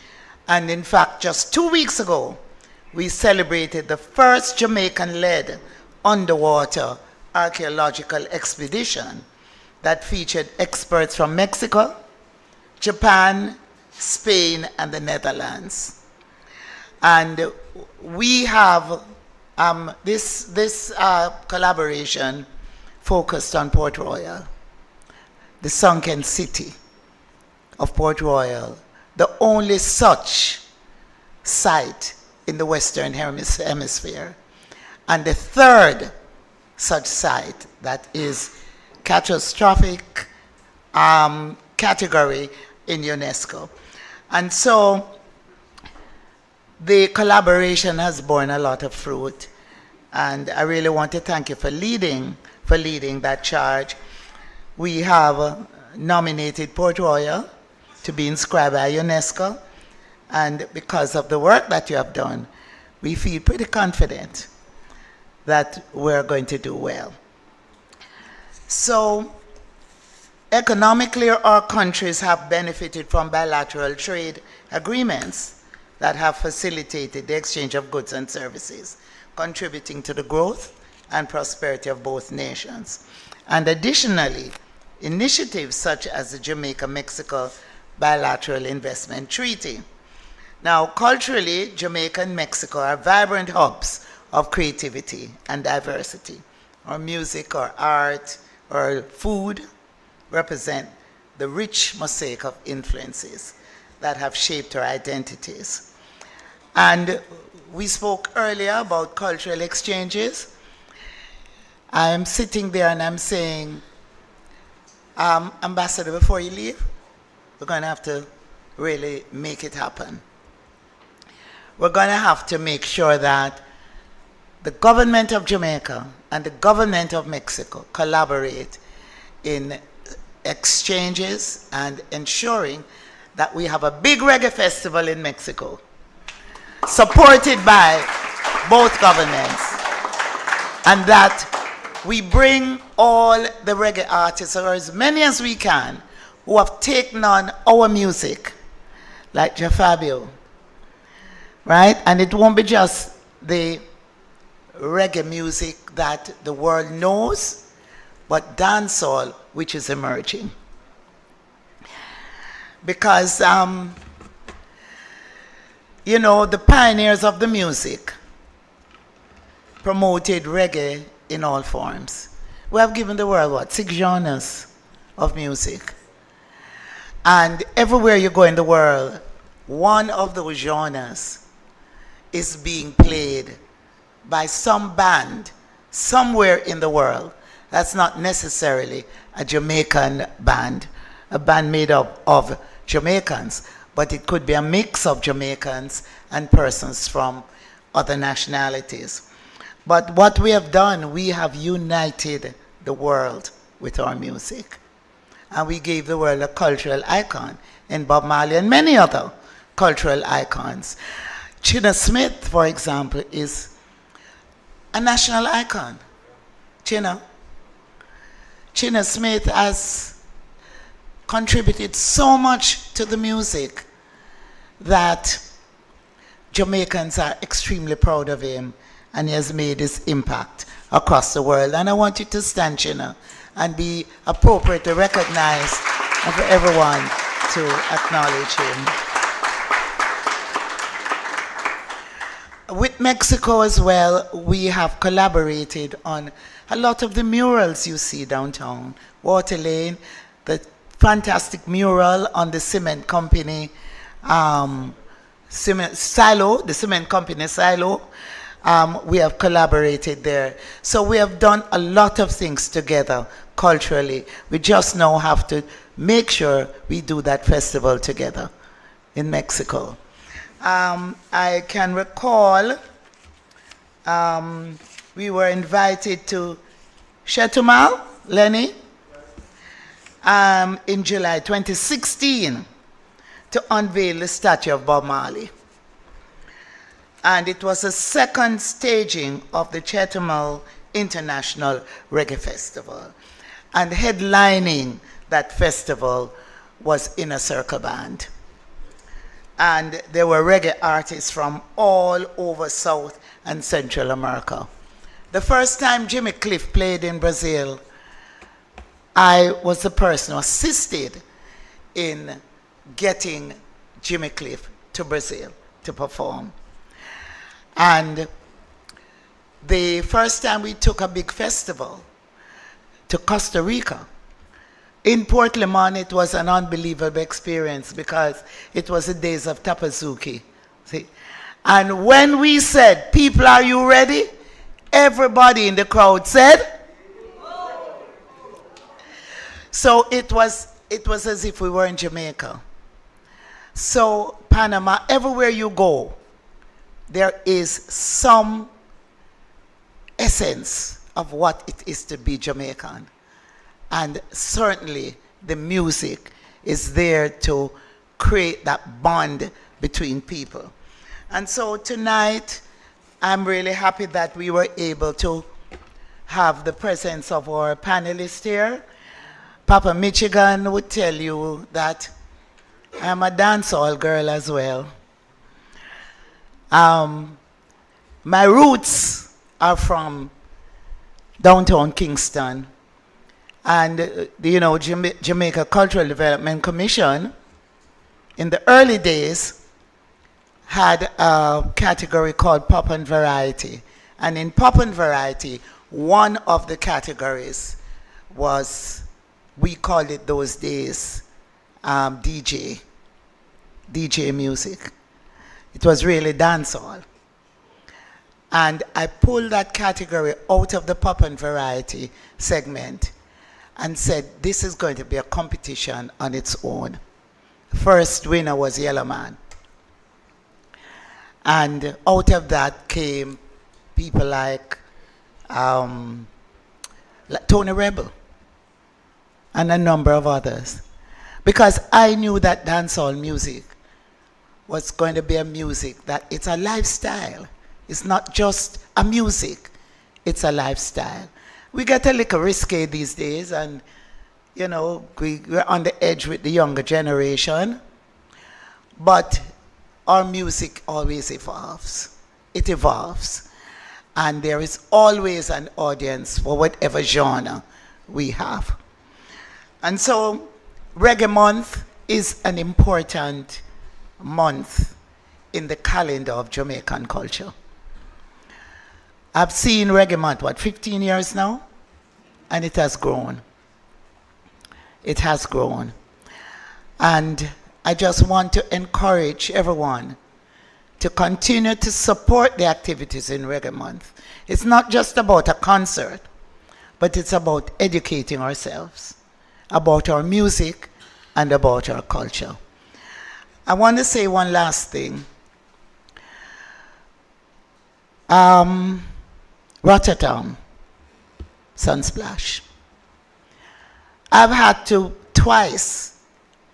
and in fact, just 2 weeks ago, we celebrated the first Jamaican-led underwater archaeological expedition that featured experts from Mexico, Japan, Spain, and the Netherlands. And we have this collaboration focused on Port Royal, the sunken city of Port Royal, the only such site in the Western Hemisphere, and the third such site that is catastrophic category in UNESCO. And so the collaboration has borne a lot of fruit, and I really want to thank you for leading that charge. We have nominated Port Royal to be inscribed by UNESCO, and because of the work that you have done, we feel pretty confident that we're going to do well. So, economically, our countries have benefited from bilateral trade agreements that have facilitated the exchange of goods and services, contributing to the growth and prosperity of both nations. And additionally, initiatives such as the Jamaica-Mexico Bilateral Investment Treaty. Now, culturally, Jamaica and Mexico are vibrant hubs of creativity and diversity. Our music, our art, our food represent the rich mosaic of influences that have shaped our identities. And we spoke earlier about cultural exchanges. I am sitting there and I'm saying, Ambassador, before you leave, we're going to have to really make it happen. We're going to have to make sure that the government of Jamaica and the government of Mexico collaborate in exchanges and ensuring that we have a big reggae festival in Mexico, supported by both governments, and that we bring all the reggae artists, or as many as we can, who have taken on our music, like Jafabio, right? And it won't be just the reggae music that the world knows, but dancehall, which is emerging. Because, you know, the pioneers of the music promoted reggae in all forms. We have given the world, what, 6 genres of music. And everywhere you go in the world, one of those genres is being played by some band somewhere in the world. That's not necessarily a Jamaican band, a band made up of Jamaicans, but it could be a mix of Jamaicans and persons from other nationalities. But what we have done, we have united the world with our music. And we gave the world a cultural icon in Bob Marley and many other cultural icons. China Smith, for example, is a national icon. China Smith has contributed so much to the music that Jamaicans are extremely proud of him, and he has made his impact across the world. And I want you to stand, China, and be appropriate to recognize and for everyone to acknowledge him. With Mexico as well, we have collaborated on a lot of the murals you see downtown. Water Lane, the fantastic mural on the cement company, the cement company silo. We have collaborated there. So we have done a lot of things together culturally. We just now have to make sure we do that festival together in Mexico. I can recall we were invited to Chetumal, Lenny, in July 2016 to unveil the statue of Bob Marley. And it was a second staging of the Chetumal International Reggae Festival. And headlining that festival was Inner Circle Band. And there were reggae artists from all over South and Central America. The first time Jimmy Cliff played in Brazil, I was the person who assisted in getting Jimmy Cliff to Brazil to perform. And the first time we took a big festival to Costa Rica, in Port Limon, it was an unbelievable experience because it was the days of Tapazuki. See? And when we said, "People, are you ready?" everybody in the crowd said, so it was as if we were in Jamaica. So Panama, everywhere you go, there is some essence of what it is to be Jamaican. And certainly the music is there to create that bond between people. And so tonight, I'm really happy that we were able to have the presence of our panelists here. Papa Michigan would tell you that I'm a dancehall girl as well. My roots are from downtown Kingston. And, you know, Jamaica Cultural Development Commission, in the early days, had a category called Pop and Variety. And in Pop and Variety, one of the categories was, we called it those days, DJ music. It was really dancehall. And I pulled that category out of the Pop and Variety segment and said, this is going to be a competition on its own. First winner was Yellow Man. And out of that came people like Tony Rebel and a number of others. Because I knew that dancehall music was going to be a music that it's a lifestyle. It's not just a music, it's a lifestyle. We get a little risque these days, and you know, we're on the edge with the younger generation, but our music always evolves. It evolves. And there is always an audience for whatever genre we have. And so Reggae Month is an important month in the calendar of Jamaican culture. I've seen Reggae Month, 15 years now? And it has grown. It has grown. And I just want to encourage everyone to continue to support the activities in Reggae Month. It's not just about a concert, but it's about educating ourselves, about our music, and about our culture. I want to say one last thing. Rotterdam, Sunsplash. I've had to twice,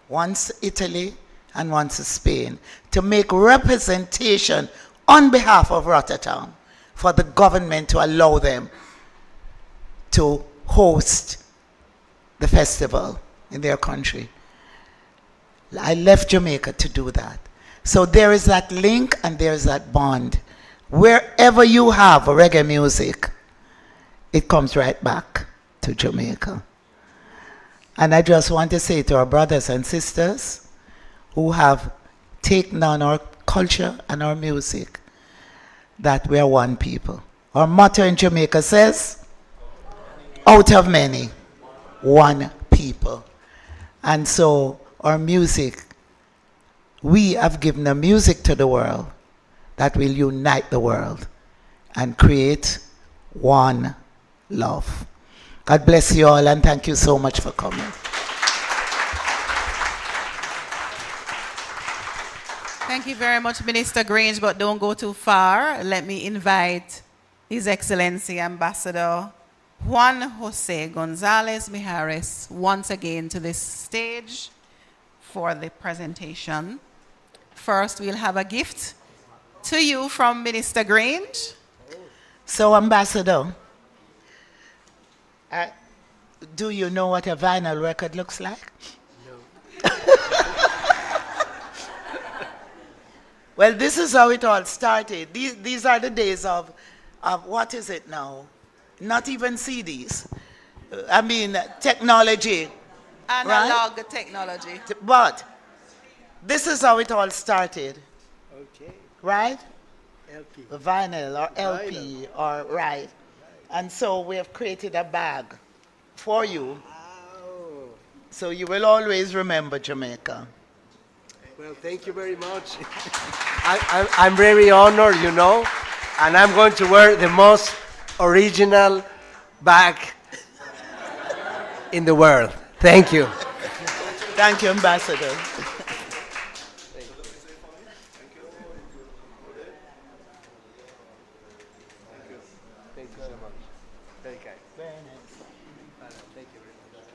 once Italy and once Spain, to make representation on behalf of Rotterdam for the government to allow them to host the festival in their country. I left Jamaica to do that. So there is that link and there is that bond. Wherever you have reggae music, it comes right back to Jamaica. And I just want to say to our brothers and sisters who have taken on our culture and our music, that we are one people. Our motto in Jamaica says, out of many, one people. And so our music, we have given a music to the world that will unite the world and create one love. God bless you all, and thank you so much for coming. Thank you very much, Minister Grange, but don't go too far. Let me invite His Excellency Ambassador Juan Jose Gonzalez Mijares once again to this stage for the presentation. First, we'll have a gift to you from Minister Grange. So, Ambassador, do you know what a vinyl record looks like? No. Well, this is how it all started. These are the days of what is it now? Not even CDs. I mean, technology. Analog right? technology. But this is how it all started. Okay. Right? LP. Vinyl or LP or right. And so we have created a bag for you. Oh. So you will always remember Jamaica. Well, thank you very much. I'm very honored, you know, and I'm going to wear the most original bag in the world. Thank you. Thank you, Ambassador. Thank you so much. Very kind. Very nice. Thank you very much.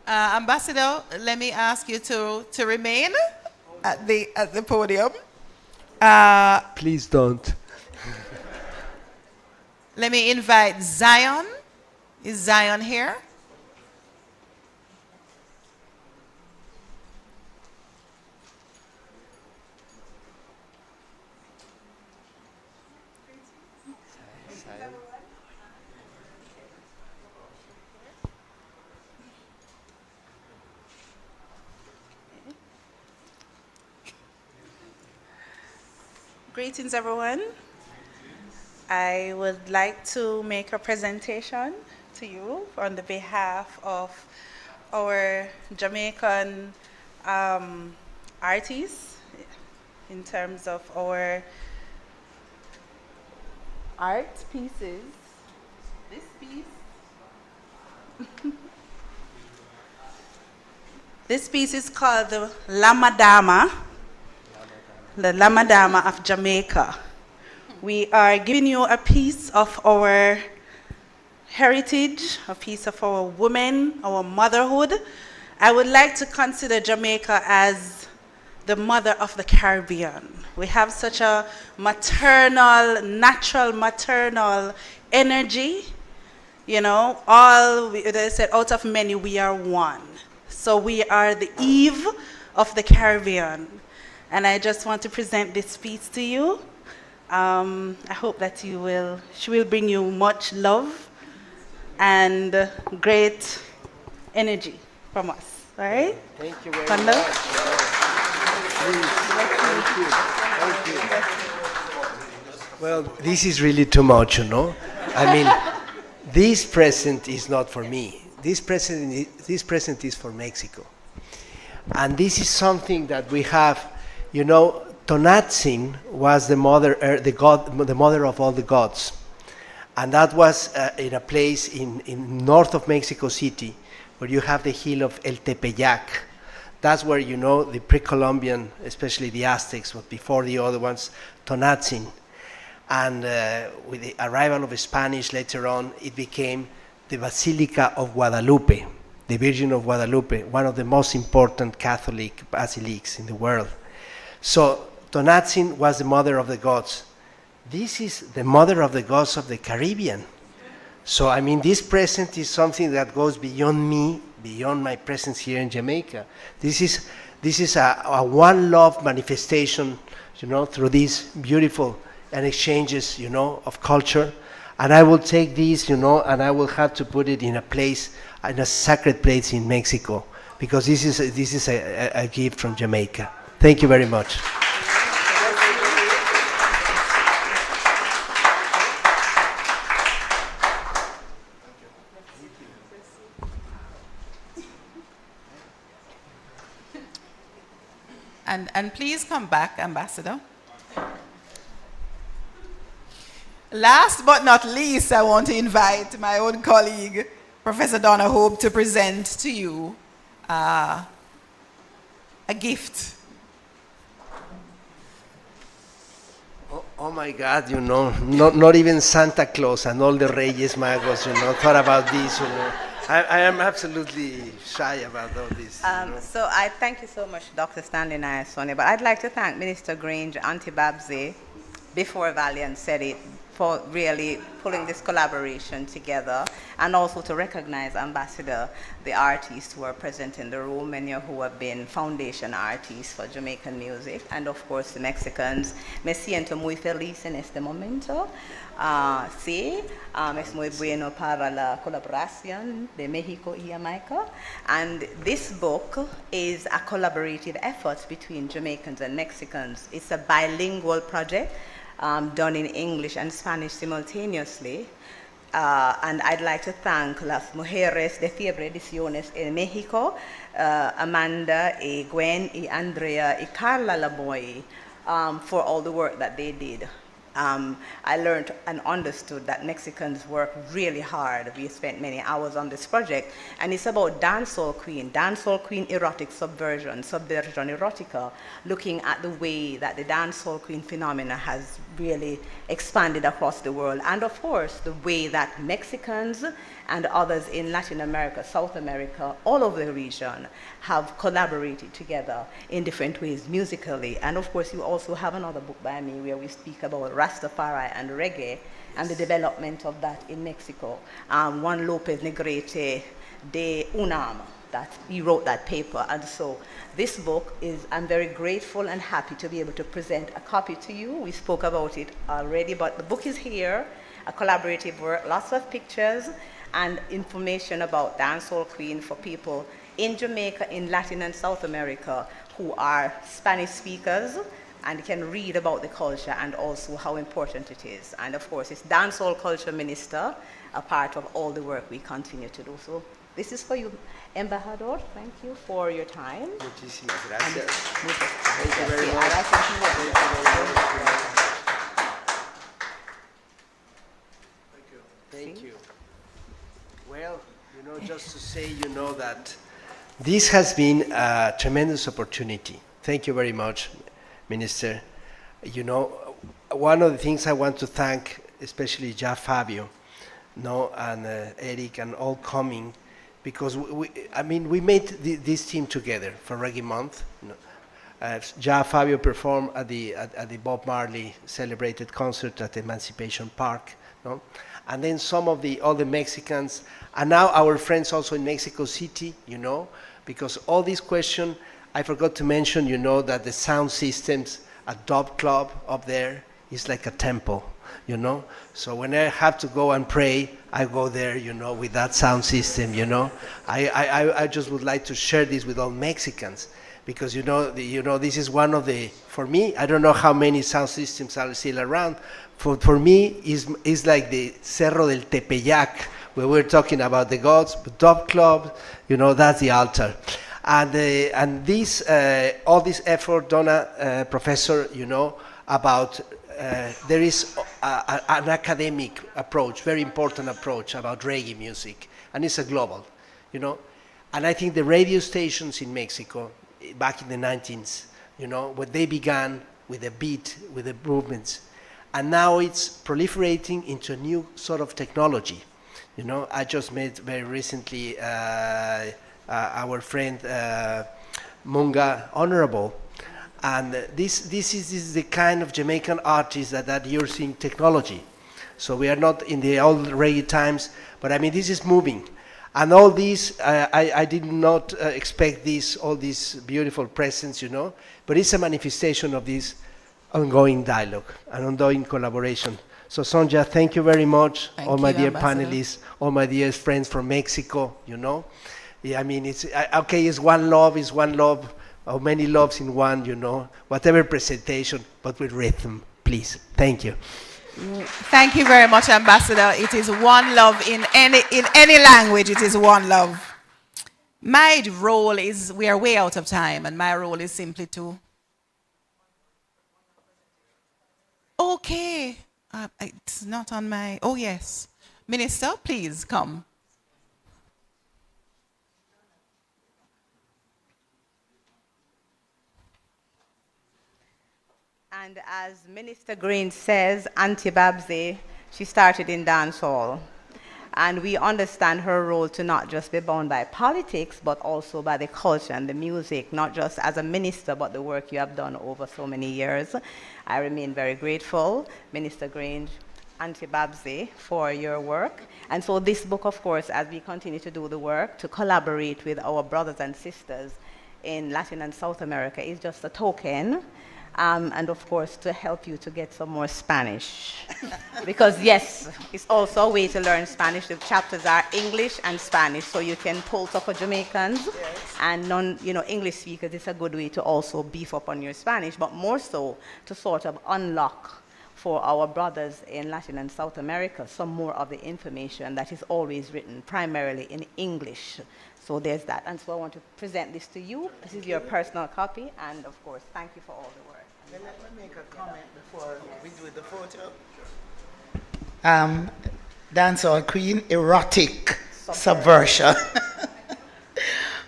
Ambassador, let me ask you to remain at the podium. Please don't. Let me invite Zion. Is Zion here? Greetings, everyone. I would like to make a presentation to you on the behalf of our Jamaican artists in terms of our art pieces. This piece. This piece is called the Lamadama. The Lamadama of Jamaica. We are giving you a piece of our heritage, a piece of our women, our motherhood. I would like to consider Jamaica as the mother of the Caribbean. We have such a maternal, natural maternal energy. You know, they said, out of many, we are one. So we are the Eve of the Caribbean. And I just want to present this piece to you. I hope that she will bring you much love and great energy from us. All right? Thank you very much. Please. Thank you. Well, this is really too much, you know. I mean, this present is not for me. This present is for Mexico. And this is something that we have, you know, Tonatzin was the mother, the mother of all the gods. And that was in a place in north of Mexico City, where you have the hill of El Tepeyac. That's where, you know, the pre-Columbian, especially the Aztecs, but before the other ones, Tonatzin. And with the arrival of the Spanish later on, it became the Basilica of Guadalupe, the Virgin of Guadalupe, one of the most important Catholic basilics in the world. So Tonatzin was the mother of the gods. This is the mother of the gods of the Caribbean. So, I mean, this present is something that goes beyond me, beyond my presence here in Jamaica. This is a one love manifestation, you know, through these beautiful and exchanges, you know, of culture. And I will take these, you know, and I will have to put it in a place, in a sacred place in Mexico, because this is a gift from Jamaica. Thank you very much. And please come back, Ambassador. Last but not least, I want to invite my own colleague, Professor Donna Hope, to present to you a gift. Oh my God, you know, not even Santa Claus and all the Reyes Magos, you know, thought about this, you know. I am absolutely shy about all this. So I thank you so much, Dr. Stanley Sonia, but I'd like to thank Minister Grange, Auntie Babsy, before Valiant said it, for really pulling this collaboration together, and also to recognize, Ambassador, the artists who are present in the room, many of who have been foundation artists for Jamaican music, and of course the Mexicans. Me siento muy feliz en este momento. Sí, es muy bueno para la colaboración de México y Jamaica. And this book is a collaborative effort between Jamaicans and Mexicans. It's a bilingual project done in English and Spanish simultaneously. And I'd like to thank las mujeres de Fiebre Ediciones en México, Amanda, y Gwen, y Andrea, y Carla Lamoy, for all the work that they did. I learned and understood that Mexicans work really hard. We spent many hours on this project, and it's about dancehall queen erotic subversion erotica, looking at the way that the dancehall queen phenomena has really expanded across the world, and of course the way that Mexicans and others in Latin America, South America, all over the region have collaborated together in different ways musically. And of course you also have another book by me where we speak about Rastafari and reggae and the development of that in Mexico. Juan Lopez Negrete de UNAM, that he wrote that paper. And so this book is, I'm very grateful and happy to be able to present a copy to you. We spoke about it already, but the book is here, a collaborative work, lots of pictures and information about dancehall queen for people in Jamaica, in Latin and South America who are Spanish speakers and can read about the culture and also how important it is. And of course, it's Dancehall Culture Minister, a part of all the work we continue to do. So this is for you, Embajador. Thank you for your time. Muchísimas gracias. Thank you very much. Thank you. Well, you know, just to say, you know, that this has been a tremendous opportunity. Thank you very much, Minister. You know, one of the things I want to thank, especially Fabio, no, and Eric and all coming, because we made this team together for Reggae Month. You know, Fabio performed at the Bob Marley celebrated concert at Emancipation Park, no? And then some of all the Mexicans, and now our friends also in Mexico City, you know, because all these questions, I forgot to mention, you know, that the sound systems at Dub Club up there is like a temple, you know. So when I have to go and pray, I go there, you know, with that sound system, you know. I just would like to share this with all Mexicans, because, you know, this is one of the, for me, I don't know how many sound systems are still around. For me, is like the Cerro del Tepeyac, where we're talking about the gods, but Dub Club, you know, that's the altar. And this, all this effort, Donna, Professor, you know, about there is an academic approach, very important approach about reggae music, and it's a global, you know. And I think the radio stations in Mexico, back in the 19s, you know, when they began with the beat, with the movements, and now it's proliferating into a new sort of technology. You know, I just met very recently our friend Munga Honorable, and this is the kind of Jamaican artists that you're seeing technology. So we are not in the old reggae times, but I mean, this is moving. And all these, I did not expect this, all these beautiful presents, you know, but it's a manifestation of this ongoing dialogue and ongoing collaboration. So Sonja, thank you very much. All my dear panelists, all my dear friends from Mexico, you know. Yeah, I mean, it's, okay, it's one love, or many loves in one, you know, whatever presentation, but with rhythm, please. Thank you. Thank you very much, Ambassador. It is one love in any language. It is one love. My role is, we are way out of time, and my role is simply to. Okay, it's not on my. Oh yes, Minister, please come. And as Minister Green says, Auntie Babsy, she started in dancehall. And we understand her role to not just be bound by politics, but also by the culture and the music, not just as a minister, but the work you have done over so many years. I remain very grateful, Minister Green, Auntie Babsy, for your work. And so this book, of course, as we continue to do the work, to collaborate with our brothers and sisters in Latin and South America, is just a token. And of course, to help you to get some more Spanish. Because yes, it's also a way to learn Spanish. The chapters are English and Spanish, so you can pull up for Jamaicans and English speakers. It's a good way to also beef up on your Spanish, but more so to sort of unlock for our brothers in Latin and South America some more of the information that is always written primarily in English. So there's that. And so I want to present this to you. This is your personal copy, and of course, thank you for all the work. Let me make a comment before we do the photo. Dancehall Queen, erotic subversion.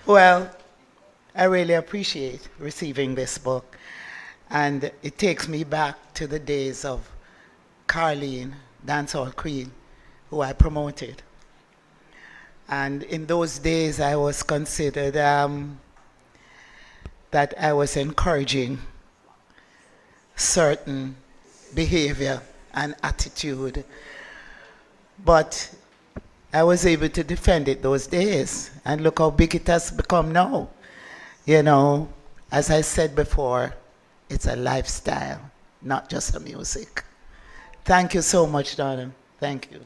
Well, I really appreciate receiving this book. And it takes me back to the days of Carleen, Dancehall Queen, who I promoted. And in those days, I was considered that I was encouraging certain behavior and attitude. But I was able to defend it those days. And look how big it has become now. You know, as I said before, it's a lifestyle, not just a music. Thank you so much, Donna. Thank you.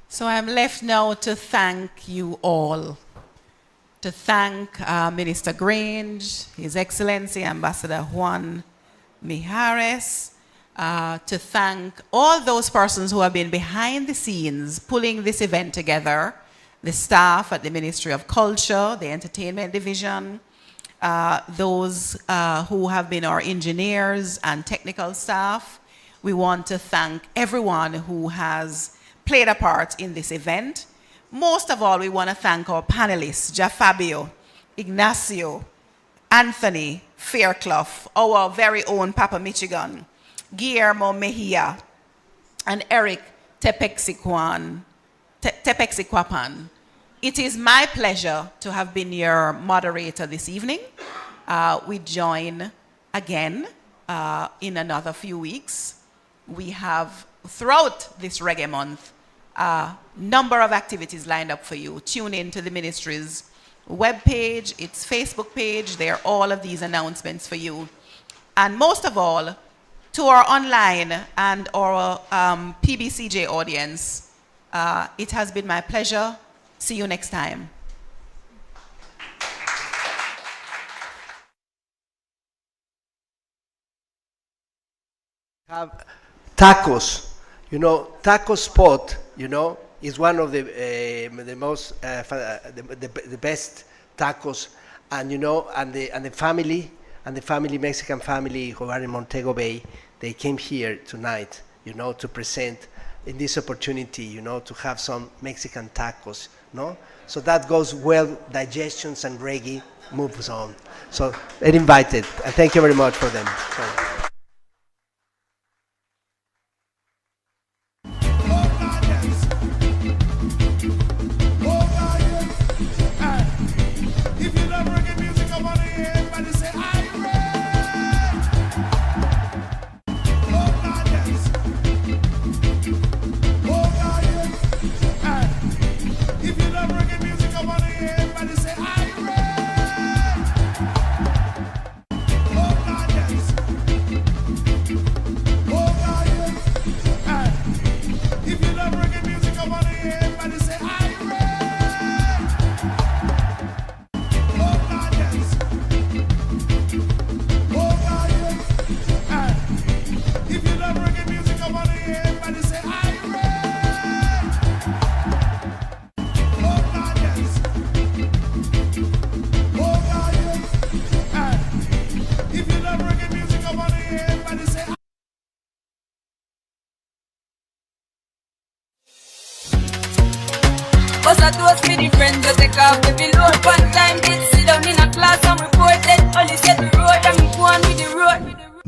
So I'm left now to thank you all. To thank Minister Grange, His Excellency Ambassador Juan Mijares, to thank all those persons who have been behind the scenes pulling this event together, the staff at the Ministry of Culture, the Entertainment Division, those who have been our engineers and technical staff. We want to thank everyone who has played a part in this event. Most of all, we want to thank our panelists, Fabio, Ignacio, Anthony Fairclough, our very own Papa Michigan, Guillermo Mejia, and Eric Tepexiquapan. It is my pleasure to have been your moderator this evening. We join again in another few weeks. We have, throughout this Reggae Month, a number of activities lined up for you. Tune in to the ministry's webpage, its Facebook page. There are all of these announcements for you. And most of all, to our online and our PBCJ audience, it has been my pleasure. See you next time. Have tacos, you know, taco spot, you know, is one of the most the best tacos, and you know, and the family Mexican family who are in Montego Bay, they came here tonight, you know, to present in this opportunity, you know, to have some Mexican tacos, no? So that goes well, digestions and reggae moves on. So they're invited, and thank you very much for them.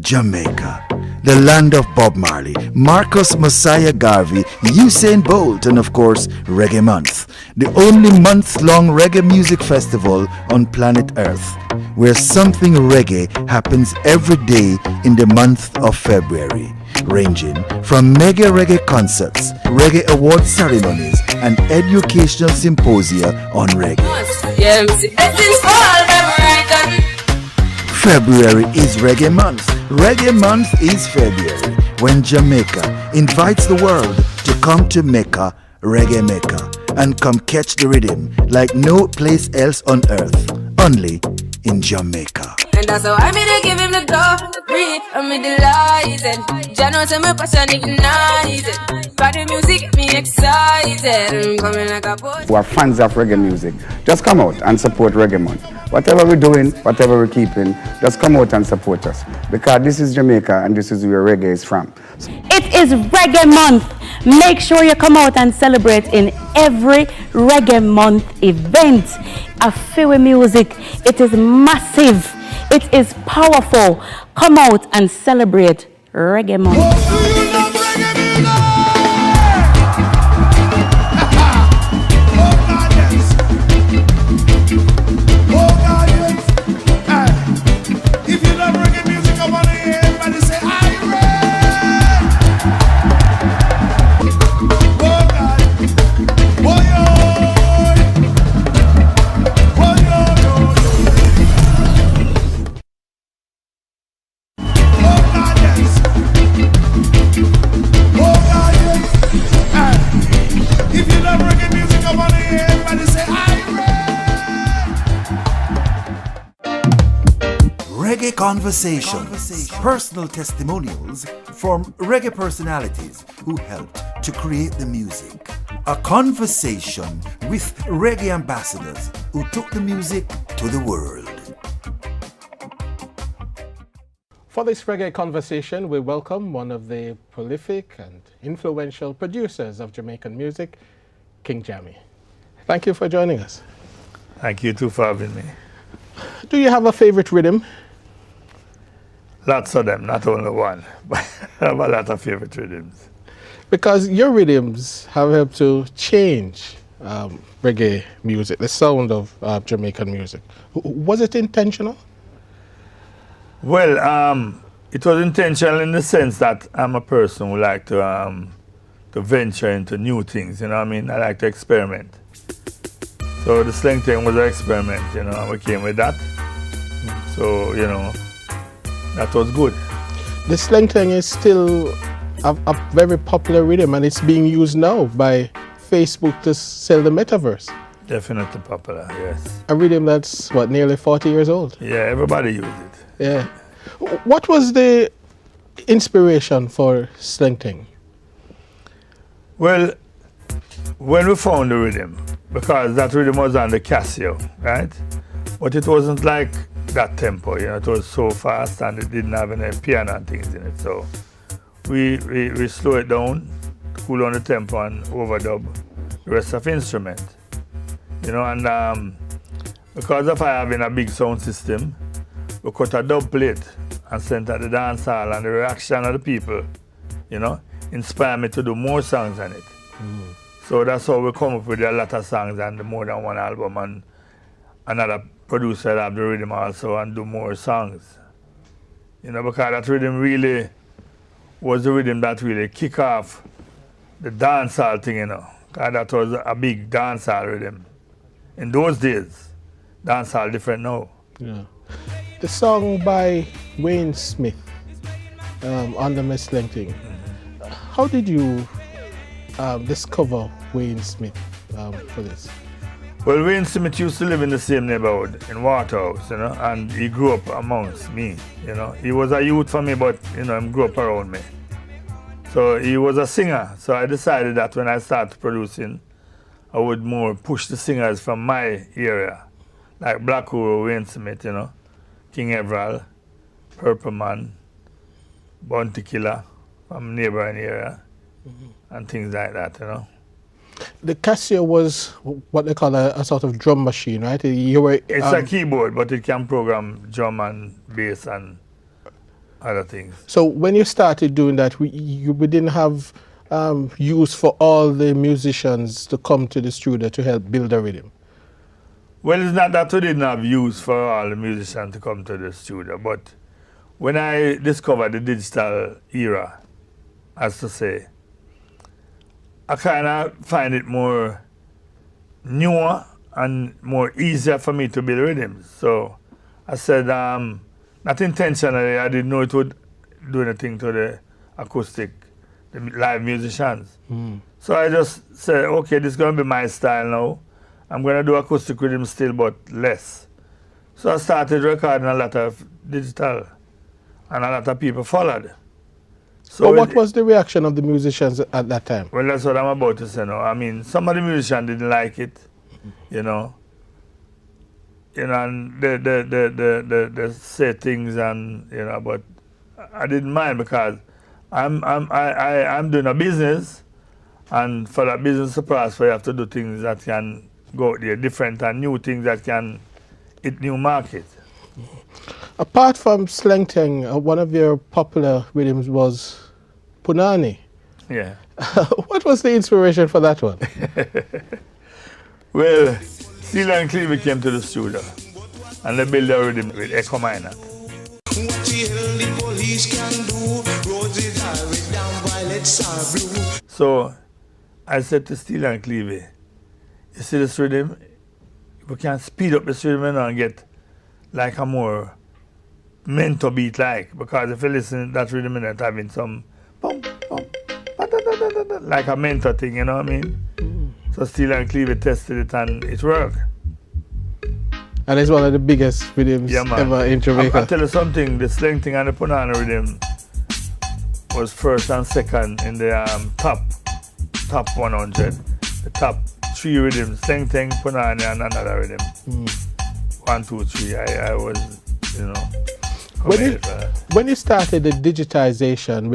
Jamaica, the land of Bob Marley, Marcus Messiah Garvey, Usain Bolt, and of course Reggae Month, the only month-long reggae music festival on planet Earth, where something reggae happens every day in the month of February, ranging from mega reggae concerts, reggae award ceremonies, and educational symposia on reggae. February is Reggae Month. Reggae Month is February, when Jamaica invites the world to come to Mecca, Reggae Mecca, and come catch the rhythm like no place else on earth, only in Jamaica. And that's how I made to give him the door. Breathe, I'm delighted. Jano say my passion ignited. Party music get me excited. I'm coming like a boat. Who are fans of reggae music, just come out and support Reggae Month. Whatever we're doing, whatever we're keeping, just come out and support us. Because this is Jamaica and this is where reggae is from. It is Reggae Month. Make sure you come out and celebrate in every Reggae Month event. A few music, it is massive. It is powerful. Come out and celebrate Reggae Month. Reggae Conversations, personal testimonials from reggae personalities who helped to create the music. A conversation with reggae ambassadors who took the music to the world. For this reggae conversation, we welcome one of the prolific and influential producers of Jamaican music, King Jammy. Thank you for joining us. Thank you too for having me. Do you have a favorite rhythm? Lots of them, not only one, but I have a lot of favorite rhythms. Because your rhythms have helped to change reggae music, the sound of Jamaican music. Was it intentional? Well, it was intentional in the sense that I'm a person who like to venture into new things, you know what I mean? I like to experiment. So the slang thing was an experiment, you know, and we came with that. So, you know, that was good. The slang thing is still a very popular rhythm, and it's being used now by Facebook to sell the metaverse. Definitely popular, yes. A rhythm that's, what, nearly 40 years old? Yeah, everybody uses it. Yeah. What was the inspiration for Sling Ting? Well, when we found the rhythm, because that rhythm was on the Casio, right? But it wasn't like that tempo, you know, it was so fast and it didn't have any piano and things in it. So we slow it down, cool down the tempo and overdub the rest of the instrument. You know, and because of having a big sound system, we cut a dub plate and sent at the dance hall, and the reaction of the people, you know, inspired me to do more songs on it. So that's how we come up with a lot of songs and more than one album, and another producer have the rhythm also and do more songs. You know, because that rhythm really was the rhythm that really kick off the dancehall thing, you know. Because that was a big dancehall rhythm. In those days, dancehall different now. Yeah. The song by Wayne Smith, Under My Sling Ting. How did you discover Wayne Smith for this? Well, Wayne Smith used to live in the same neighborhood in Waterhouse, you know, and he grew up amongst me, you know. He was a youth for me, but, you know, he grew up around me. So he was a singer, so I decided that when I started producing, I would more push the singers from my area, like Black Huro, Wayne Smith, you know, King Everall, Purple Man, Bounty Killer from neighboring area, and things like that, you know. The Casio was what they call a sort of drum machine, right? It's a keyboard, but it can program drum and bass and other things. So when you started doing that, we didn't have use for all the musicians to come to the studio to help build a rhythm? Well, it's not that we didn't have use for all the musicians to come to the studio, but when I discovered the digital era, as to say, I kind of find it more newer and more easier for me to build rhythms. So I said, not intentionally, I didn't know it would do anything to the acoustic, the live musicians. So I just said, okay, this is going to be my style now. I'm going to do acoustic rhythm still, but less. So I started recording a lot of digital, and a lot of people followed. So what was the reaction of the musicians at that time? Well, that's what I'm about to say now. I mean, some of the musicians didn't like it, you know. You know, and they say things, and you know, but I didn't mind because I'm doing a business, and for that business to prosper, you have to do things that can go out there, different and new things that can hit new markets. Apart from Sling Ting, one of your popular rhythms was Punani. Yeah. What was the inspiration for that one? Well, Steele and Clevie came to the studio and they built a rhythm with Echo Minor. So I said to Steele and Clevie, you see this rhythm? We can speed up this rhythm and get like a more mental beat like, because if you listen to that rhythm and it's having some boom, boom, like a mental thing, you know what I mean? So Steele and Clevie tested it and it worked. And it's one of the biggest rhythms ever in Jamaica. I'll tell you something, the Sling Ting and the Punani rhythm was first and second in the top 100. The top 3 rhythms, Sling Ting, Punani and another rhythm. 1, 2, 3, I was, you know, when you started the digitization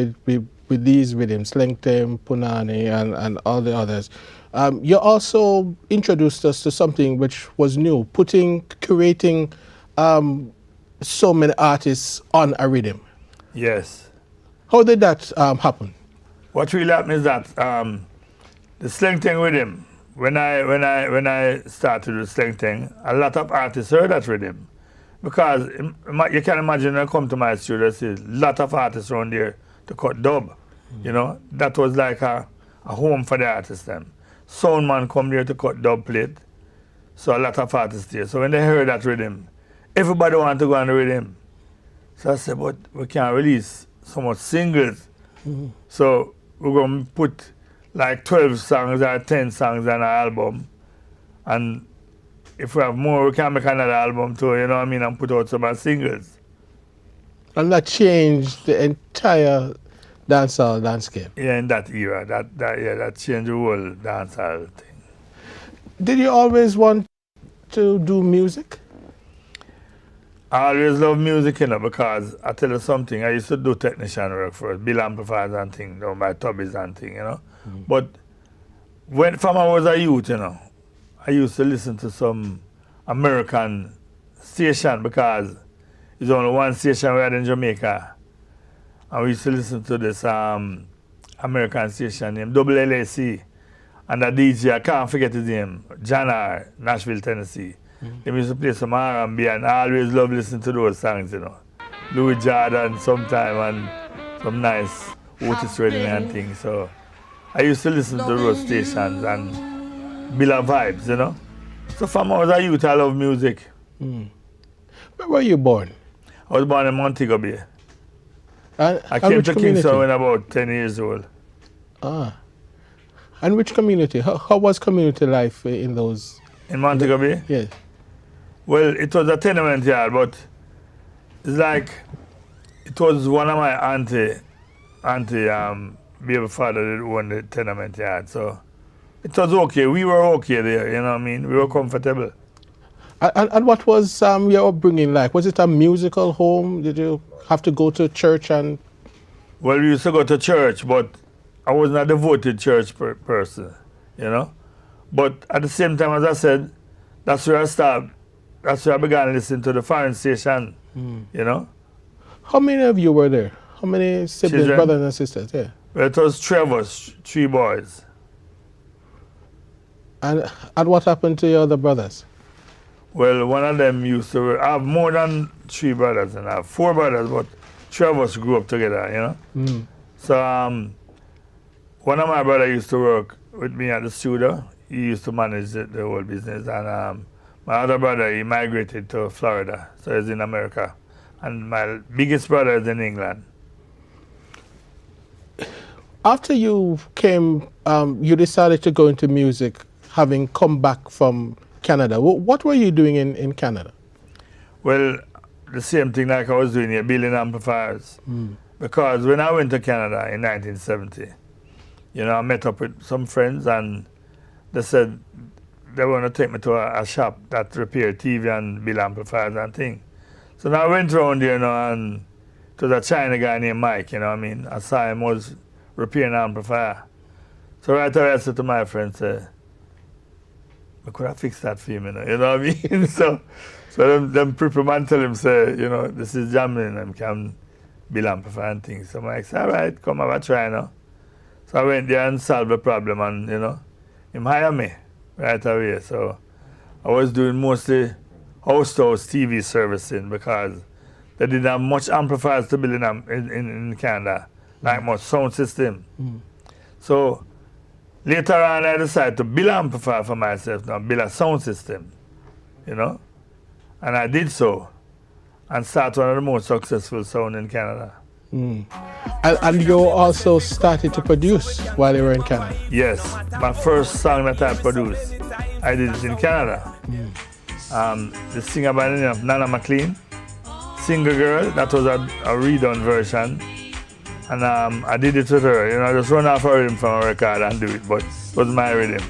with these rhythms, Sling Ting, Punani and all the others, you also introduced us to something which was new, curating so many artists on a rhythm. Yes. How did that happen? What really happened is that the Sling Ting rhythm, when I started with Sling Ting, a lot of artists heard that rhythm. Because you can imagine when I come to my studio, there's a lot of artists around there to cut dub. You know, that was like a home for the artists then. Soundman come there to cut dub plate. So a lot of artists there. So when they heard that rhythm, everybody wanted to go on the rhythm. So I said, but we can't release so much singles. So we're going to put like 12 songs or 10 songs on an album. And if we have more, we can make another album too, you know what I mean, and put out some singles. And that changed the entire dancehall landscape. Yeah, in that era, that changed the whole dancehall thing. Did you always want to do music? I always love music, you know, because I tell you something, I used to do technician work first, bill amplifiers and things, down by tubbies and things, you know. But from I was a youth, you know, I used to listen to some American station because it's only one station we had in Jamaica. And we used to listen to this American station named WLAC. And the DJ, I can't forget his name, John R., Nashville, Tennessee. They used to play some R&B, and I always love listening to those songs, you know. Louis Jordan sometime, and some nice Otis Redding and things. So I used to listen to those stations and build up vibes, you know. So from I was a youth, I love music. Where were you born? I was born in Montego Bay. I came which to community? Kingston when I was about 10 years old. Ah. And which community? How was community life in those? In Montego Bay? Yes. Well, it was a tenement yard, but it's like it was one of my auntie baby father that owned the tenement yard. So it was okay. We were okay there, you know what I mean? We were comfortable. And what was your upbringing like? Was it a musical home? Did you have to go to church and? Well, we used to go to church, but I wasn't a devoted church person, you know. But at the same time, as I said, that's where I started. That's where I began listening to the foreign station, you know. How many of you were there? How many siblings, Children? brothers and sisters? Yeah. Well, it was 3 of us, 3 boys. And what happened to your other brothers? Well, one of them used to, I have more than 3 brothers, and I have 4 brothers, but 3 of us grew up together, you know. So one of my brothers used to work with me at the studio. He used to manage the whole business, and my other brother, he migrated to Florida, so he's in America. And my biggest brother is in England. After you came, you decided to go into music, having come back from Canada. What were you doing in Canada? Well, the same thing like I was doing here, building amplifiers. Because when I went to Canada in 1970, you know, I met up with some friends, and they said they want to take me to a shop that repaired TV and build amplifiers and things. So now I went around there, you know, and it was a China guy named Mike, you know what I mean? I saw him was repairing an amplifier. So right away I said to my friend, I could have fixed that for him, you know what I mean? so them people man tell him, say, you know, this is Jammy, and can build amplifier and things. So Mike said, all right, come have a try now. So I went there and solved the problem, and, you know, him hire me right away. So I was doing mostly house-to-house TV servicing because they didn't have much amplifiers to build in Canada, like much sound system. So later on I decided to build an amplifier for myself now, build a sound system, you know. And I did so and started one of the most successful sound in Canada. And you also started to produce while you were in Canada? Yes, my first song that I produced, I did it in Canada. The singer by the name of Nana McLean, Single Girl, that was a redone version. And I did it with her, you know, just run off a rhythm from a record and do it, but it was my rhythm.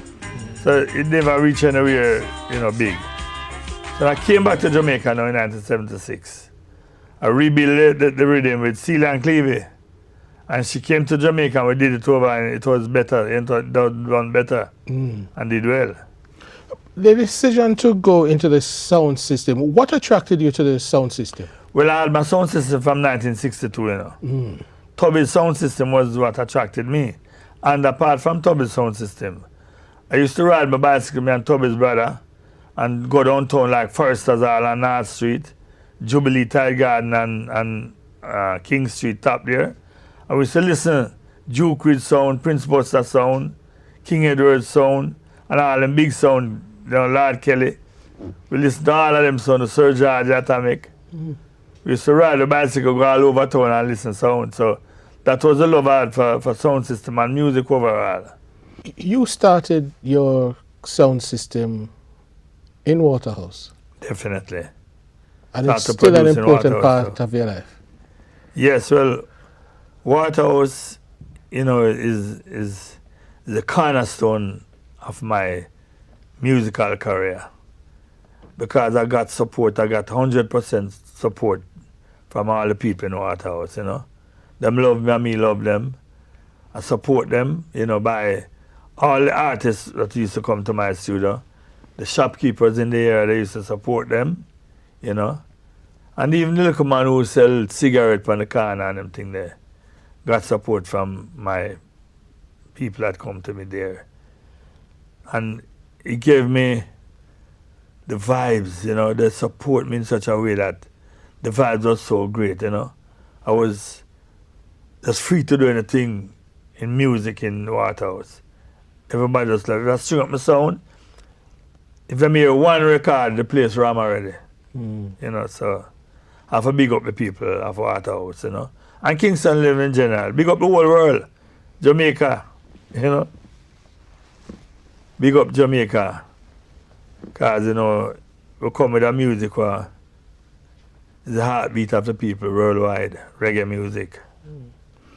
So it never reached anywhere, you know, big. So I came back to Jamaica now in 1976. I rebuilt the rhythm with Celia and Clevie. And she came to Jamaica and we did it over, and it was better, it was done better and did well. The decision to go into the sound system, what attracted you to the sound system? Well, I had my sound system from 1962, you know. Tubby's sound system was what attracted me. And apart from Tubby's sound system, I used to ride my bicycle, me and Tubby's brother, and go downtown like Forester's Hall and North Street, Jubilee Tide Garden and King Street top there. And we used to listen Duke Ridge sound, Prince Buster sound, King Edward sound, and all them big sound, you know, Lord Kelly. We listened to all of them sound, the Sir George Atomic. We used to ride the bicycle, go all over town and listen sound. So that was the love I had for sound system and music overall. You started your sound system in Waterhouse. Definitely. And it's still an important part of your life. Yes, well, Waterhouse, is the cornerstone of my musical career. Because I got support, I got 100% support from all the people in Waterhouse, Them love me and me love them. I support them, by all the artists that used to come to my studio. The shopkeepers in the area, they used to support them, And even the little man who sell cigarette on the corner and them thing there got support from my people that come to me there. And it gave me the vibes, they support me in such a way that the vibes was so great, I was just free to do anything in music in Waterhouse. Everybody just like, if I string up my sound, if I hear one record, the place ram already. So I have to big up the people of Waterhouse, And Kingston live in general. Big up the whole world. Jamaica, Big up Jamaica. Because, we come with a music where it's the heartbeat of the people worldwide, reggae music.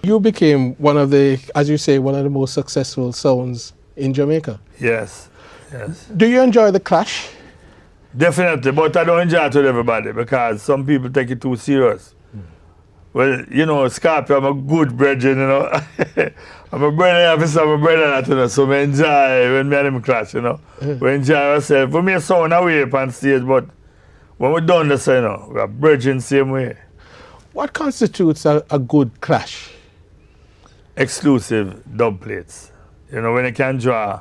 You became one of the, as you say, one of the most successful sounds in Jamaica. Yes. Do you enjoy the clash? Definitely, but I don't enjoy it with everybody because some people take it too serious. Well, Scorpio, I'm a good brethren, I'm a brother officer, I'm a brother that, so we enjoy when me and him clash, We enjoy ourselves. We may sound away on stage, but when we're done this, we are brethren same way. What constitutes a good clash? Exclusive dub plates. When you can draw,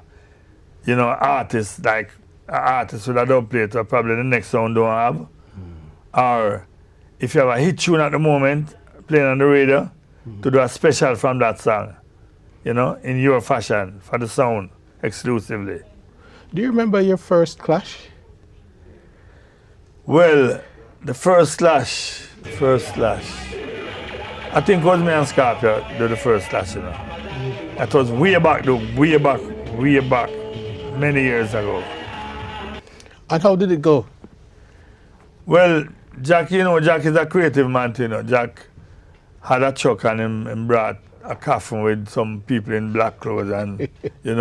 artists like an artist with a dub plate that probably the next sound don't have. Or if you have a hit tune at the moment, playing on the radio, to do a special from that song, in your fashion, for the sound, exclusively. Do you remember your first clash? Well, the first clash, I think it was me and Scorpio did the first clash, That was way back, many years ago. And how did it go? Well, Jack, Jack is a creative man, Jack had a truck and him brought a coffin with some people in black clothes and, we ain't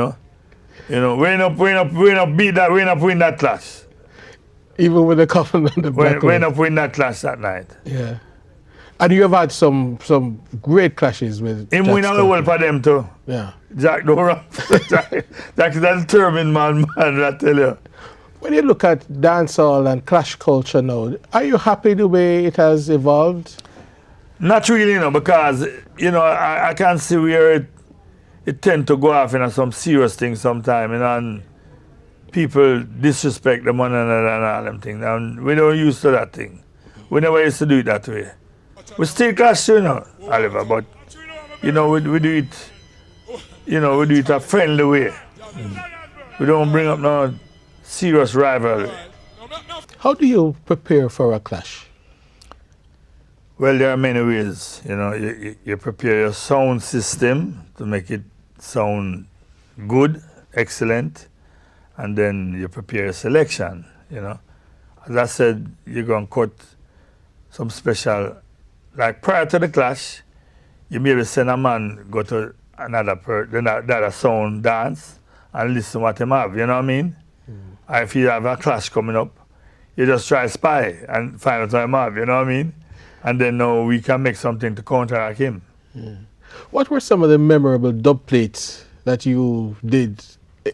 up win that clash. Even with the coffin and the black clothes? We ain't up win that clash that night. Yeah. And you have had some great clashes with him. Win all the world for them too. Yeah. Jack don't run. Jack is a determined man, I tell you. When you look at dancehall and clash culture now, are you happy the way it has evolved? Not really, because, I can see where it tend to go off in some serious things sometimes, and people disrespect the one another and all them things. And we don't used to that thing. We never used to do it that way. We still clash, Oliver, but, we do it, we do it a friendly way. We don't bring up no serious rivalry. How do you prepare for a clash? Well, there are many ways. You prepare your sound system to make it sound good, excellent, and then you prepare your selection. As I said, you're going to cut some special, like prior to the clash, you maybe send a man go to another sound dance and listen what him have. You know what I mean? Or if you have a clash coming up, you just try spy and find out what him have. You know what I mean? And then now we can make something to counteract him. What were some of the memorable dub plates that you did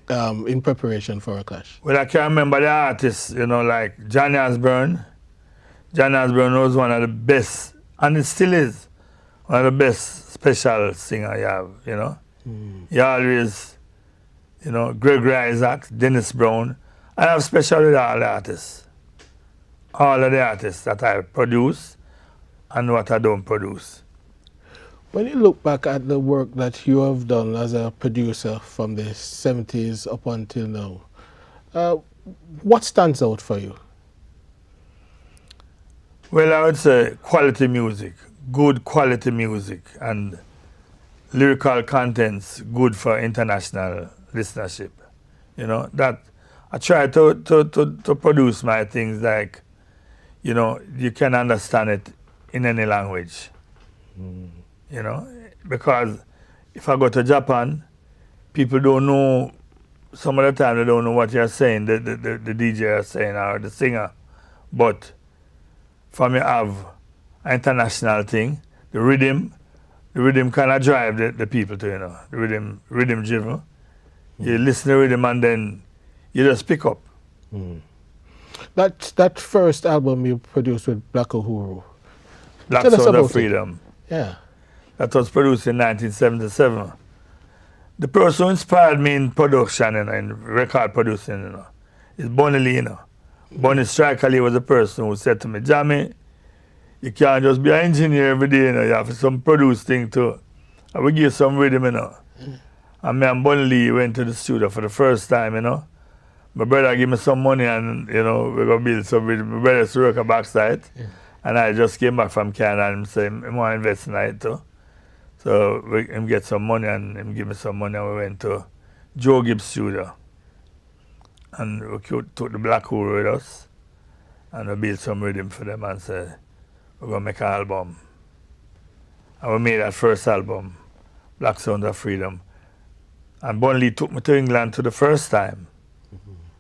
in preparation for a clash? Well, I can remember the artists, like Johnny Osborne. Johnny Osborne was one of the best, and it still is, one of the best special singers you have, He always, Gregory Isaacs, Dennis Brown. I have special with all the artists. All of the artists that I produce and what I don't produce. When you look back at the work that you have done as a producer from the 70s up until now, what stands out for you? Well, I would say quality music, good quality music, and lyrical contents good for international listenership. That I try to produce my things like, you can understand it in any language. You know, because if I go to Japan, people don't know, some of the time they don't know what you're saying, the DJ is saying or the singer. But from you have an international thing, the rhythm kind of drive the people to, you know, the rhythm driven. You listen to the rhythm and then you just pick up. That first album you produced with Black Uhuru. Black Tell us Sound about of Freedom. Yeah. That was produced in 1977. The person who inspired me in production, you know, in record producing, you know, is Bunny Lee, you know. Bunny Striker Lee was the person who said to me, Jammy, you can't just be an engineer every day, you know, you have to some produce thing too. I will give you some rhythm, you know. And me and Bunny Lee went to the studio for the first time, you know. My brother gave me some money and, you know, we're going to build some rhythm. My brother used to work a backside. And I just came back from Canada and said, I want to invest in it too. So him get some money and him give me some money and we went to Joe Gibbs' studio. And we took the Black Hole with us and we built some rhythm for them and said, we're going to make an album. And we made that first album, Black Sound of Freedom. And Bunny Lee took me to England to the first time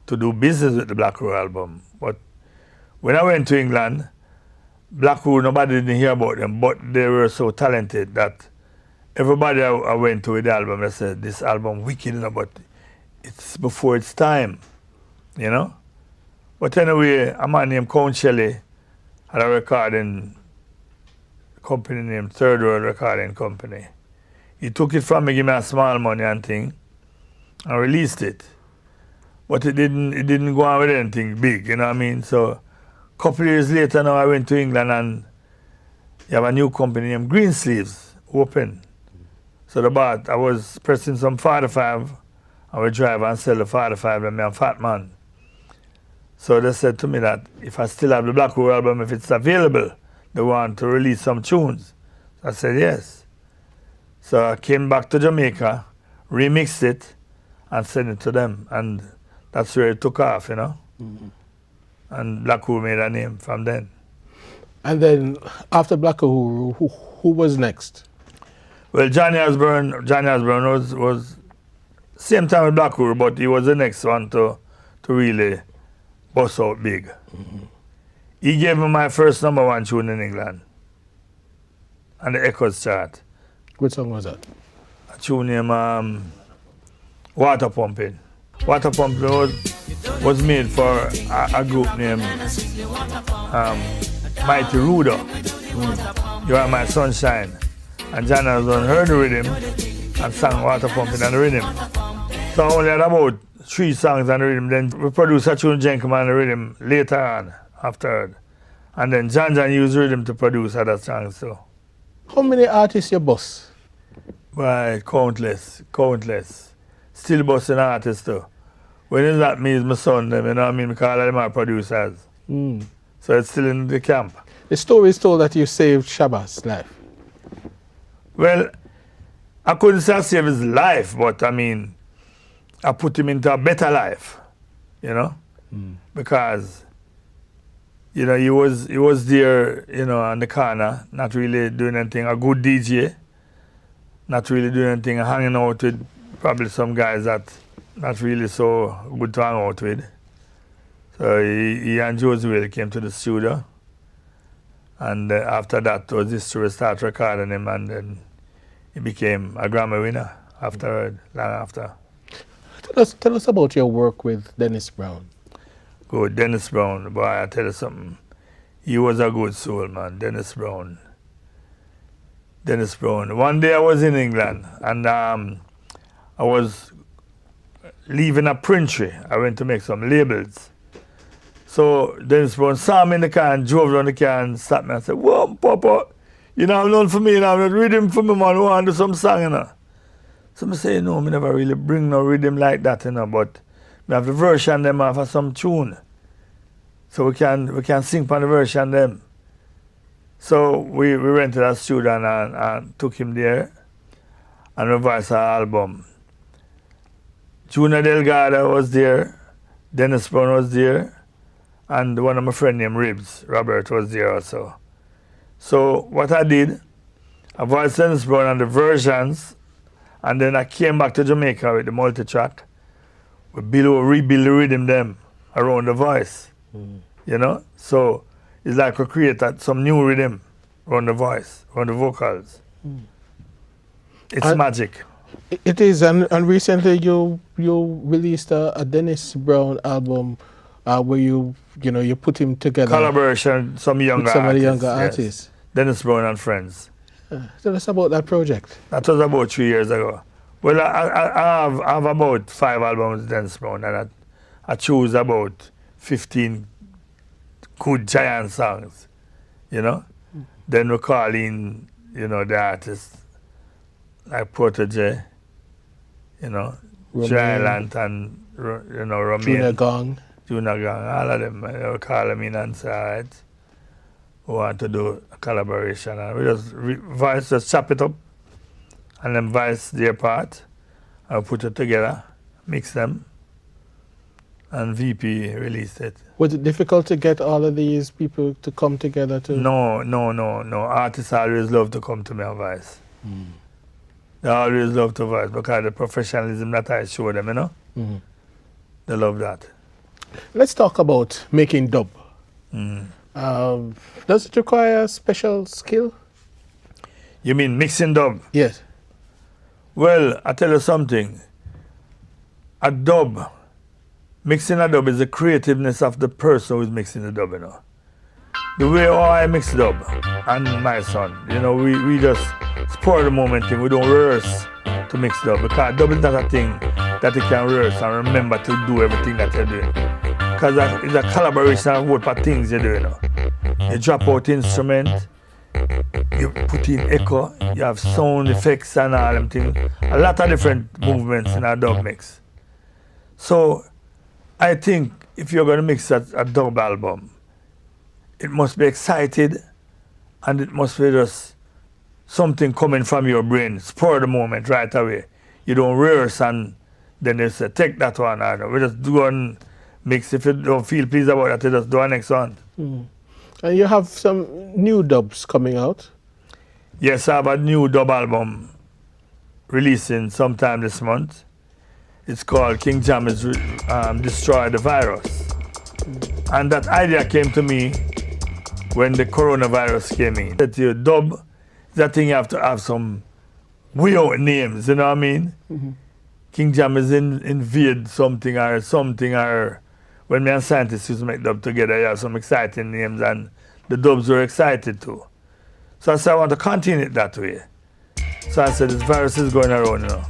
to do business with the Black Hole album. But when I went to England, Black Hole, nobody didn't hear about them, but they were so talented that everybody I went to with the album, they said, this album wicked, you know, but it's before its time, you know? But anyway, a man named Count Shelley had a recording company named Third World Recording Company. He took it from me, gave me a small money and thing, and released it. But it didn't go on with anything big, you know what I mean? So couple years later now I went to England and you have a new company named Greensleeves open. So I was pressing some 45 I would drive and sell the 45 and me a fat man. So they said to me that if I still have the Black Hole album, if it's available, they want to release some tunes. So I said yes. So I came back to Jamaica, remixed it and sent it to them, and that's where it took off, you know. And Black Uhuru made a name from then. And then after Black Uhuru, who was next? Well, Johnny Osbourne was same time with Black Uhuru, but he was the next one to really bust out big. He gave me my first #1 tune in England on the Echoes chart. What song was that? A tune named Water Pumping. Water Pumping was made for a group named Mighty Ruder. You Are My Sunshine. And John Osbourne heard the rhythm and sang Water Pumping on the rhythm. So I only had about 3 songs on the rhythm. Then we produced a tune Jenkem on the rhythm later on, after. And then John used rhythm to produce other songs too. How many artists you boss? Right, countless. Still bossing artists too. When it's not me, it's my son, them, you know what I mean? Because all of them are producers. So it's still in the camp. The story is told that you saved Shabba's life. Well, I couldn't say I saved his life, but I mean, I put him into a better life, you know? Because, you know, he was there, you know, on the corner, not really doing anything, a good DJ, not really doing anything, hanging out with probably some guys that not really so good to hang out with. So he and Josie came to the studio, and after that was history. We started recording him, and then he became a Grammy winner long after. Tell us about your work with Dennis Brown. Good, Dennis Brown, boy, I tell you something. He was a good soul, man, Dennis Brown. One day I was in England, and I was leaving a printery. I went to make some labels. So Dennis Brown saw me in the car and drove around the car and stopped me and said, "Whoa, Papa, you know, I'm none for me, you know, I'm not rhythm for me, man, I want to do some song, you know." So I say, no, I never really bring no rhythm like that, you know, but we have the version them off of some tune. So we can sing on the version them. So we rented a studio and took him there and revised our album. Junior Delgado was there, Dennis Brown was there, and one of my friends named Ribs, Robert, was there also. So what I did, I voiced Dennis Brown on the versions, and then I came back to Jamaica with the multi-track. We rebuild the rhythm them around the voice, you know? So it's like we created some new rhythm around the voice, around the vocals. It's magic. It is, and recently you released a Dennis Brown album where you put him together. Collaboration, some of the younger artists. Yes. Dennis Brown and friends. Tell us about that project. That was about 3 years ago. Well, I have about 5 albums with Dennis Brown, and I choose about 15 good giant songs, you know. Then we call in, you know, the artists like Protege, you know, Giant and, you know, Romain. Junior Gong, all of them. We call them in and say, all right, we want to do a collaboration. And we just chop it up, and then voice their part, and put it together, mix them, and VP released it. Was it difficult to get all of these people to come together to? No. Artists always love to come to me and voice. They always love to voice because the professionalism that I show them, you know, they love that. Let's talk about making dub. Does it require special skill? You mean mixing dub? Yes. Well, I tell you something. A dub, mixing a dub is the creativeness of the person who is mixing the dub, you know. The way I mix dub and my son, you know, we just spur the moment thing. We don't rehearse to mix dub because dub is not a thing that you can rehearse and remember to do everything that you're doing. Because it's a collaboration of what things you're doing, you know. You drop out instrument, you put in echo, you have sound effects and all them things. A lot of different movements in a dub mix. So I think if you're going to mix a dub album, it must be excited and it must be just something coming from your brain, spur the moment right away. You don't rehearse and then they say, take that one. We just do one mix. If you don't feel pleased about that, you just do a next one. And you have some new dubs coming out? Yes, I have a new dub album releasing sometime this month. It's called King Jammy's Destroy the Virus. And that idea came to me when the coronavirus came in. That your dub, that thing you have to have some weird names, you know what I mean? King Jammy's invade something, or when me and scientists used to make dub together, you have some exciting names and the dubs were excited too. So I said I want to continue it that way. So I said this virus is going around, you know.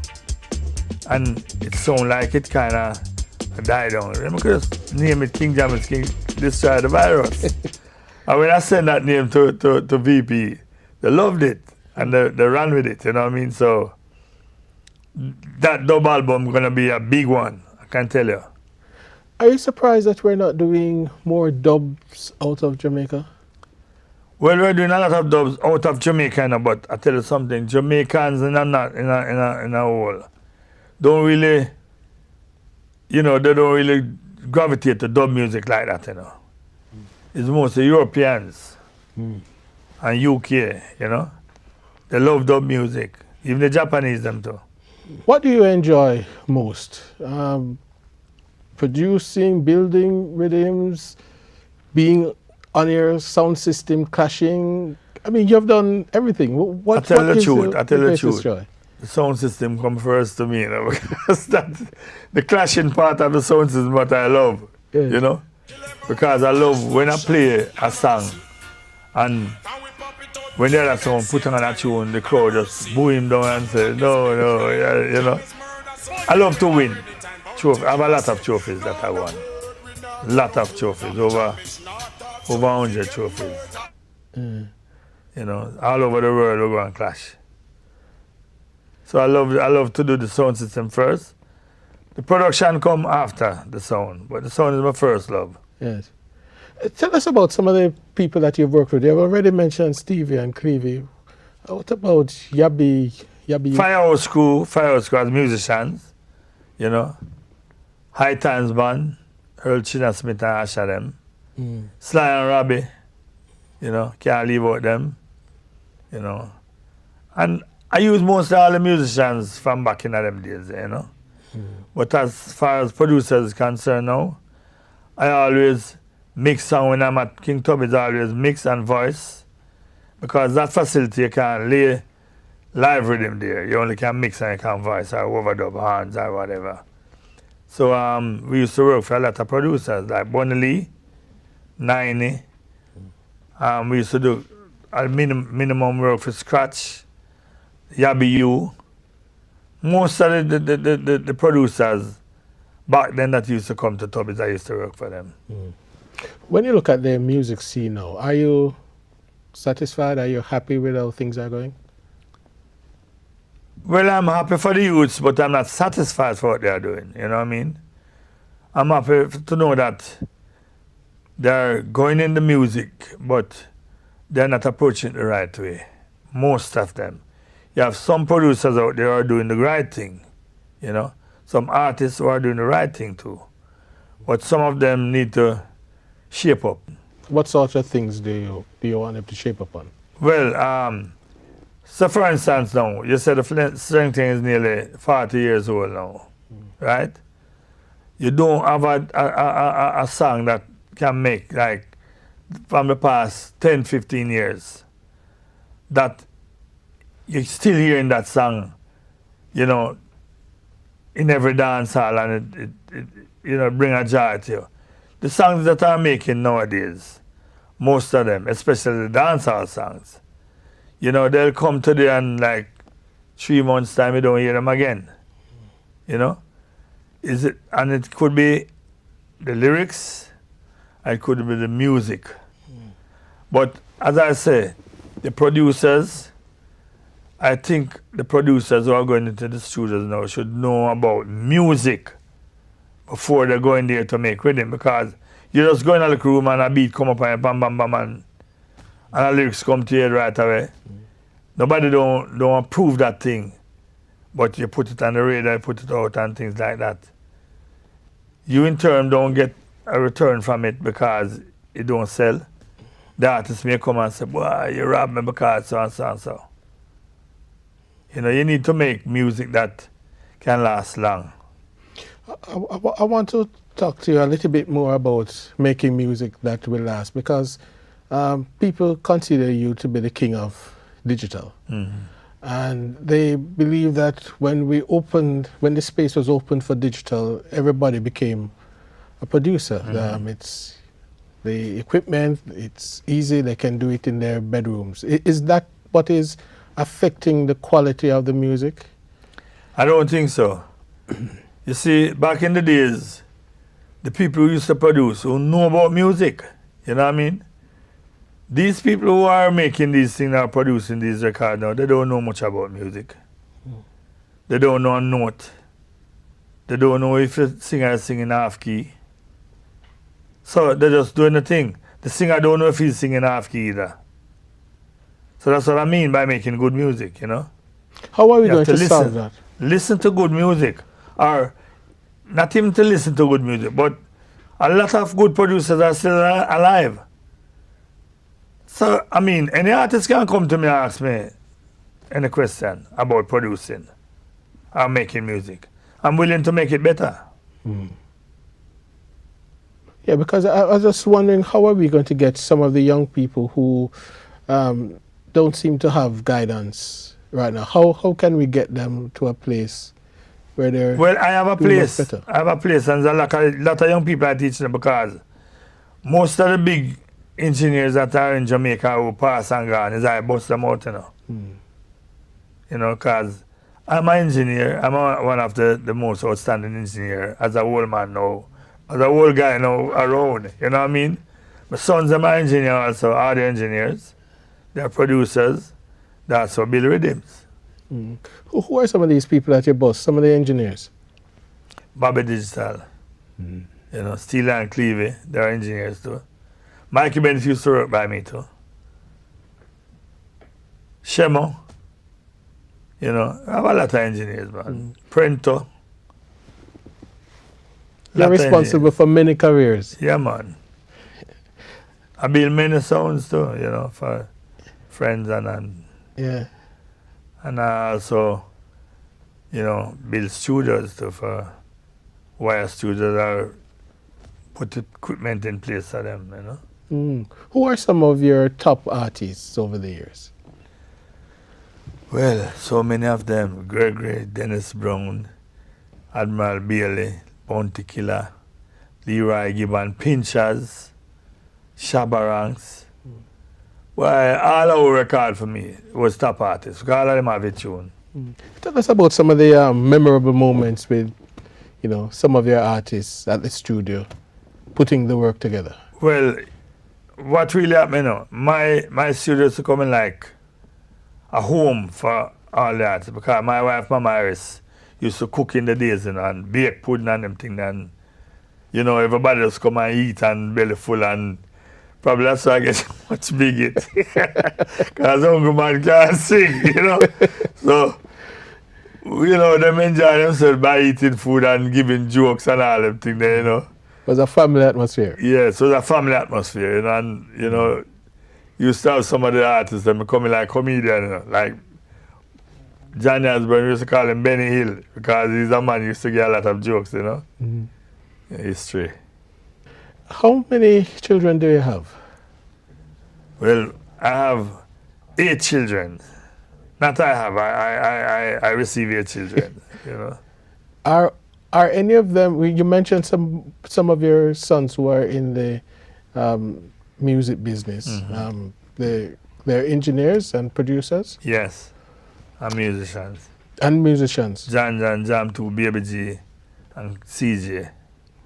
And it sounds like it kind of died down. We could just name it King Jammy's King Destroy the Virus. And when I sent that name to VP, they loved it and they ran with it, you know what I mean? So that dub album is going to be a big one, I can tell you. Are you surprised that we're not doing more dubs out of Jamaica? Well, we're doing a lot of dubs out of Jamaica, but I tell you something, Jamaicans in a whole don't really, you know, they don't really gravitate to dub music like that, you know. It's mostly Europeans and UK, you know. They love dub music, even the Japanese them too. What do you enjoy most? Producing, building rhythms, being on your sound system, clashing. I mean, you've done everything. I tell you the truth. Joy? The sound system comes first to me, you know, because that's the clashing part of the sound system what I love, you know. Because I love when I play a song and when the other song put on a tune, the crowd just boo him down and say, no, you know. I love to win. I have a lot of trophies that I won. Lot of trophies, over 100 trophies. You know, all over the world we go and clash. So I love to do the sound system first. The production come after the sound, but the sound is my first love. Yes. Tell us about some of the people that you've worked with. You've already mentioned Stevie and Clevie. What about Yabby? Firehouse Crew as musicians, you know. High Times Band, Earl China Smith and Asha them. Sly and Robbie, you know, can't leave out them, you know. And I use most all the musicians from back in them days, you know. But as far as producers is concerned now, I always mix sound when I'm at King Tubby's, always mix and voice, because that facility you can't lay live rhythm there. You only can mix and you can voice or overdub hands or whatever. So we used to work for a lot of producers like Bonnie Lee, 90. We used to do a minimum work for Scratch, Yabby U. Most of the producers back then that used to come to Tubby's, I used to work for them. When you look at the music scene now, are you satisfied? Are you happy with how things are going? Well, I'm happy for the youths, but I'm not satisfied for what they are doing. You know what I mean? I'm happy to know that they're going in the music, but they're not approaching it the right way. Most of them. You have some producers out there who are doing the right thing, you know. Some artists who are doing the right thing too. But some of them need to shape up. What sort of things do you want them to shape up on? Well, so for instance now, you said the string thing is nearly 40 years old now, right? You don't have a song that can make, like, from the past 10, 15 years, that you're still hearing that song, you know, in every dance hall, and it you know, bring a joy to you. The songs that are making nowadays, most of them, especially the dancehall songs, you know, they'll come today and like 3 months' time you don't hear them again. You know? And it could be the lyrics, and it could be the music. But as I say, the producers, I think the producers who are going into the studios now should know about music before they go in there to make rhythm, because you just go in the room and a beat come up and bam bam bam and the lyrics come to you right away. Nobody don't approve that thing, but you put it on the radar, put it out and things like that. You in turn don't get a return from it because it don't sell. The artist may come and say, boy, you robbed me because so and so and so. You know, you need to make music that can last long. I want to talk to you a little bit more about making music that will last, because people consider you to be the king of digital. And they believe that when the space was opened for digital, everybody became a producer. It's the equipment, it's easy, they can do it in their bedrooms. Is that what is affecting the quality of the music? I don't think so. You see, back in the days, the people who used to produce, who know about music, you know what I mean? These people who are making these things, are producing these records now, they don't know much about music. They don't know a note. They don't know if the singer is singing half key. So they're just doing the thing. The singer don't know if he's singing half key either. So that's what I mean by making good music, you know? How are we going to solve that? Listen to good music. Or not even to listen to good music, but a lot of good producers are still alive. So, I mean, any artist can come to me and ask me any question about producing or making music. I'm willing to make it better. Yeah, because I was just wondering, how are we going to get some of the young people who don't seem to have guidance right now? How can we get them to a place where they're Well, I have a doing much place. better? I have a place, and there's a lot of young people I teach them, because most of the big engineers that are in Jamaica who pass and gone is I bust them out, you know. You know, because I'm an engineer. I'm one of the most outstanding engineer as a whole man now, as a whole guy now around, you know what I mean? My sons are my engineer also, are the engineers. They're producers. They also build rhythms. Who are some of these people at your boss, some of the engineers? Bobby Digital, you know, Steele and Clevey, they're engineers too. Mikey Bennett used to work by me too. Shemo, you know, I have a lot of engineers, man. Prento. You're responsible for many careers. Yeah, man. I build many sounds too, you know, for friends and yeah. And I also, you know, build studios for wire studios or put equipment in place for them, you know. Who are some of your top artists over the years? Well, so many of them. Gregory, Dennis Brown, Admiral Bailey, Bounty Killer, Leroy Gibbon, Pinchers, Shabaranks. Well, all our record for me was top artists. All of them have a tune. Tell us about some of the memorable moments with, you know, some of your artists at the studio, putting the work together. Well, what really happened, you know, my studio is becoming like a home for all the artists, because my wife, Mama Harris, used to cook in the days, you know, and bake pudding and them things, and, you know, everybody just come and eat and belly full, and probably that's why I get so much big it. Because hungry man can't sing, you know. So, you know, them enjoy themselves by eating food and giving jokes and all them things there, you know. It was a family atmosphere. Yes, it was a family atmosphere, you know, and, you know, you used to have some of the artists that becoming like comedian, you know, like Johnny Osborne, we used to call him Benny Hill, because he's a man who used to get a lot of jokes, you know. History. How many children do you have? Well, I have 8 children. Not I have, I receive 8 children, you know. Are any of them, you mentioned some of your sons who are in the music business. They're engineers and producers? Yes, and musicians. And musicians. Jam 2, Baby G, and CJ.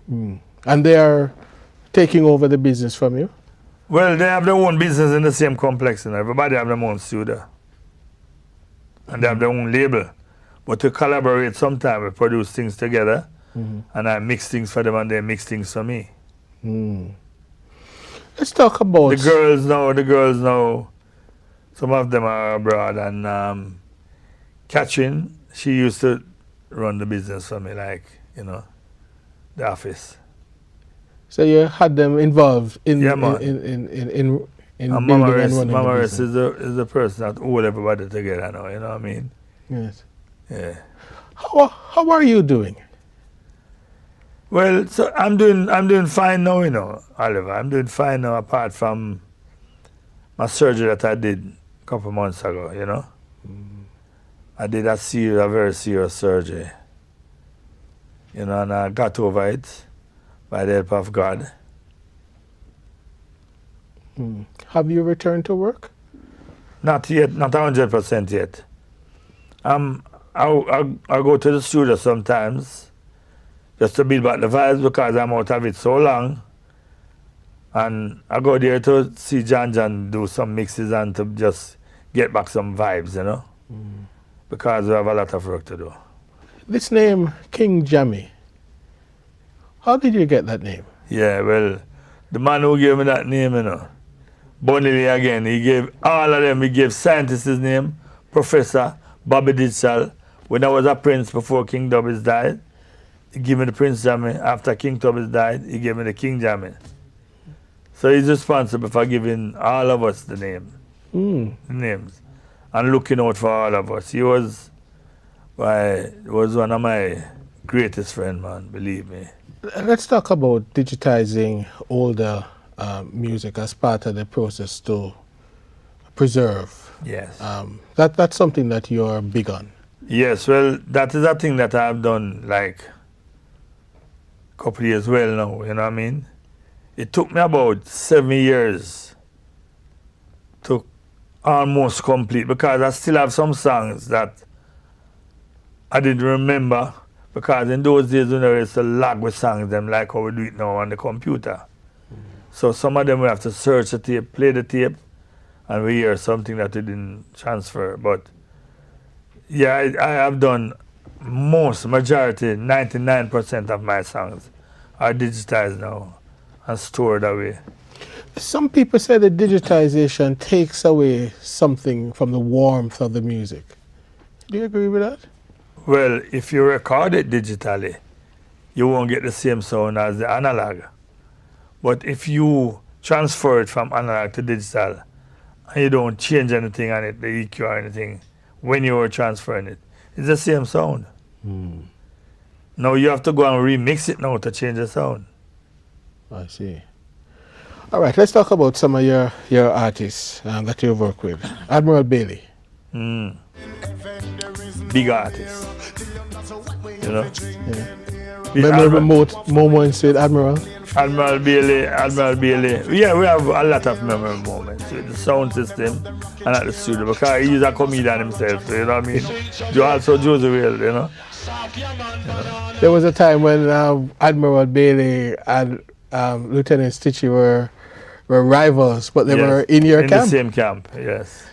And they are taking over the business from you? Well, they have their own business in the same complex, you know. Everybody have their own studio. And they have their own label. But to collaborate sometimes, we produce things together, and I mix things for them and they mix things for me. Let's talk about... The girls now, some of them are abroad, and Catherine, she used to run the business for me, like, you know, the office. So you had them involved in Mama building and running Mama the Rest business. is the person that hold everybody together now, you know what I mean? Yes. Yeah. How are you doing? Well, so I'm doing fine now, you know, Oliver. I'm doing fine now, apart from my surgery that I did a couple months ago, you know. I did a very serious surgery, you know, and I got over it by the help of God. Have you returned to work? Not yet, not 100% yet. I go to the studio sometimes just to build back the vibes, because I'm out of it so long. And I go there to see John do some mixes and to just get back some vibes, you know, because we have a lot of work to do. This name, King Jammy, how did you get that name? Yeah, well, the man who gave me that name, you know, Bonnie again, he gave all of them, he gave scientists his name, Professor Bobby Digital. When I was a prince before King Dubbies died, he gave me the Prince Jammy. After King Dubbies died, he gave me the King Jammy. So he's responsible for giving all of us the names, and looking out for all of us. He was one of my greatest friends, man, believe me. Let's talk about digitizing older music as part of the process to preserve. Yes. That's something that you're big on. Yes, well, that is a thing that I've done like a couple of years well now, you know what I mean? It took me about 7 years to almost complete, because I still have some songs that I didn't remember, because in those days, you know, it's a lag with songs, them like how we do it now on the computer. So some of them we have to search the tape, play the tape, and we hear something that we didn't transfer. But yeah, I have done majority, 99% of my songs are digitized now and stored away. Some people say that digitization takes away something from the warmth of the music. Do you agree with that? Well, if you record it digitally, you won't get the same sound as the analog. But if you transfer it from analog to digital, and you don't change anything on it, the EQ or anything, when you were transferring it. It's the same sound. Now you have to go and remix it now to change the sound. I see. All right, let's talk about some of your artists that you work with. Admiral Bailey. Big artist. You know? Memorable moments with Admiral? Admiral Bailey. Yeah, we have a lot of memorable moments with the sound system and at the studio because he's a comedian himself, so you know what I mean? Also Joseph Will, you know? There was a time when Admiral Bailey and Lieutenant Stitchy were rivals, but they were in your camp? In the same camp, yes.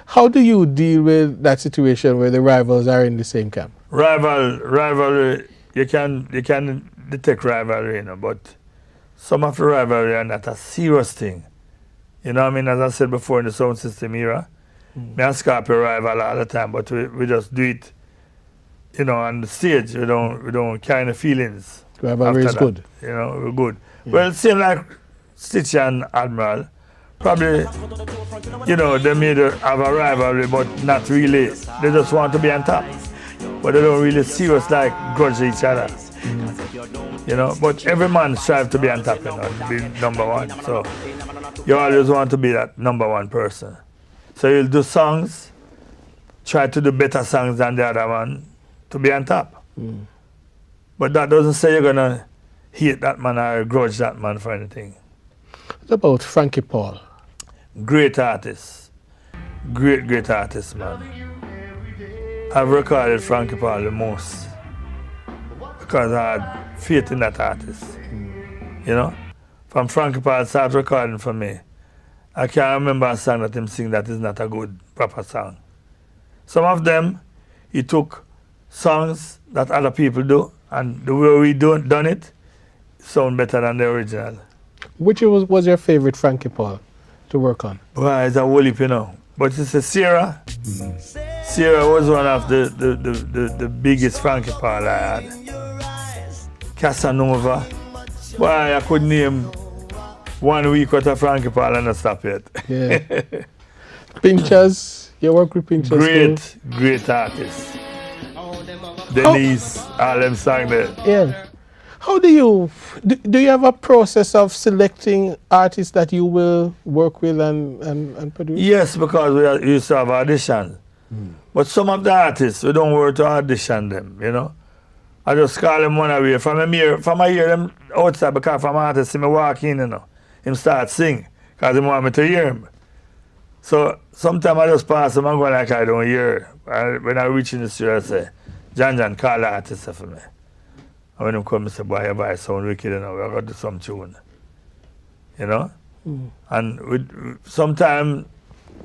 How do you deal with that situation where the rivals are in the same camp? Rivalry, you can detect rivalry, you know, but some of the rivalry are not a serious thing. You know what I mean? As I said before, in the sound system era, me and Scorpio rival all the time, but we just do it, you know, on the stage. We don't carry the feelings. Rivalry is good. You know, we're good. Yeah. Well, same like Stitch and Admiral, probably, you know, they may have a rivalry, but not really. They just want to be on top. But they don't really serious like grudge each other. You know, but every man strives to be on top, you know, to be number one. So you always want to be that number one person. So you'll do songs, try to do better songs than the other one to be on top. But that doesn't say you're gonna hate that man or grudge that man for anything. What about Frankie Paul? Great artist. Great artist, man. I've recorded Frankie Paul the most because I had faith in that artist. You know? From Frankie Paul started recording for me, I can't remember a song that him sing that is not a good, proper song. Some of them, he took songs that other people do, and the way we done it sound better than the original. Which was your favorite Frankie Paul to work on? Well, it's a whole heap, you know. But it's a Sierra. Sierra was one of the biggest Frankie Paul I had. Casanova. Why, I could name 1 week with a Frankie Paul and not stop yet. Yeah. Pinchers, you work with Pinchers Great artists. Denise, all them sang there. Yeah. How do you have a process of selecting artists that you will work with and produce? Yes, because we used to have auditions. But some of the artists, we don't work to audition them, you know. I just call them one away. From I hear them outside, because from artists, see me walk in, you know, him start sing, because he want me to hear him. So sometimes I just pass them and go like I don't hear. When I reach in the studio, I say, John, call the artist for me. And when he come, I say, boy, your voice sound wicked, you know, we got to do some tune. You know? And sometimes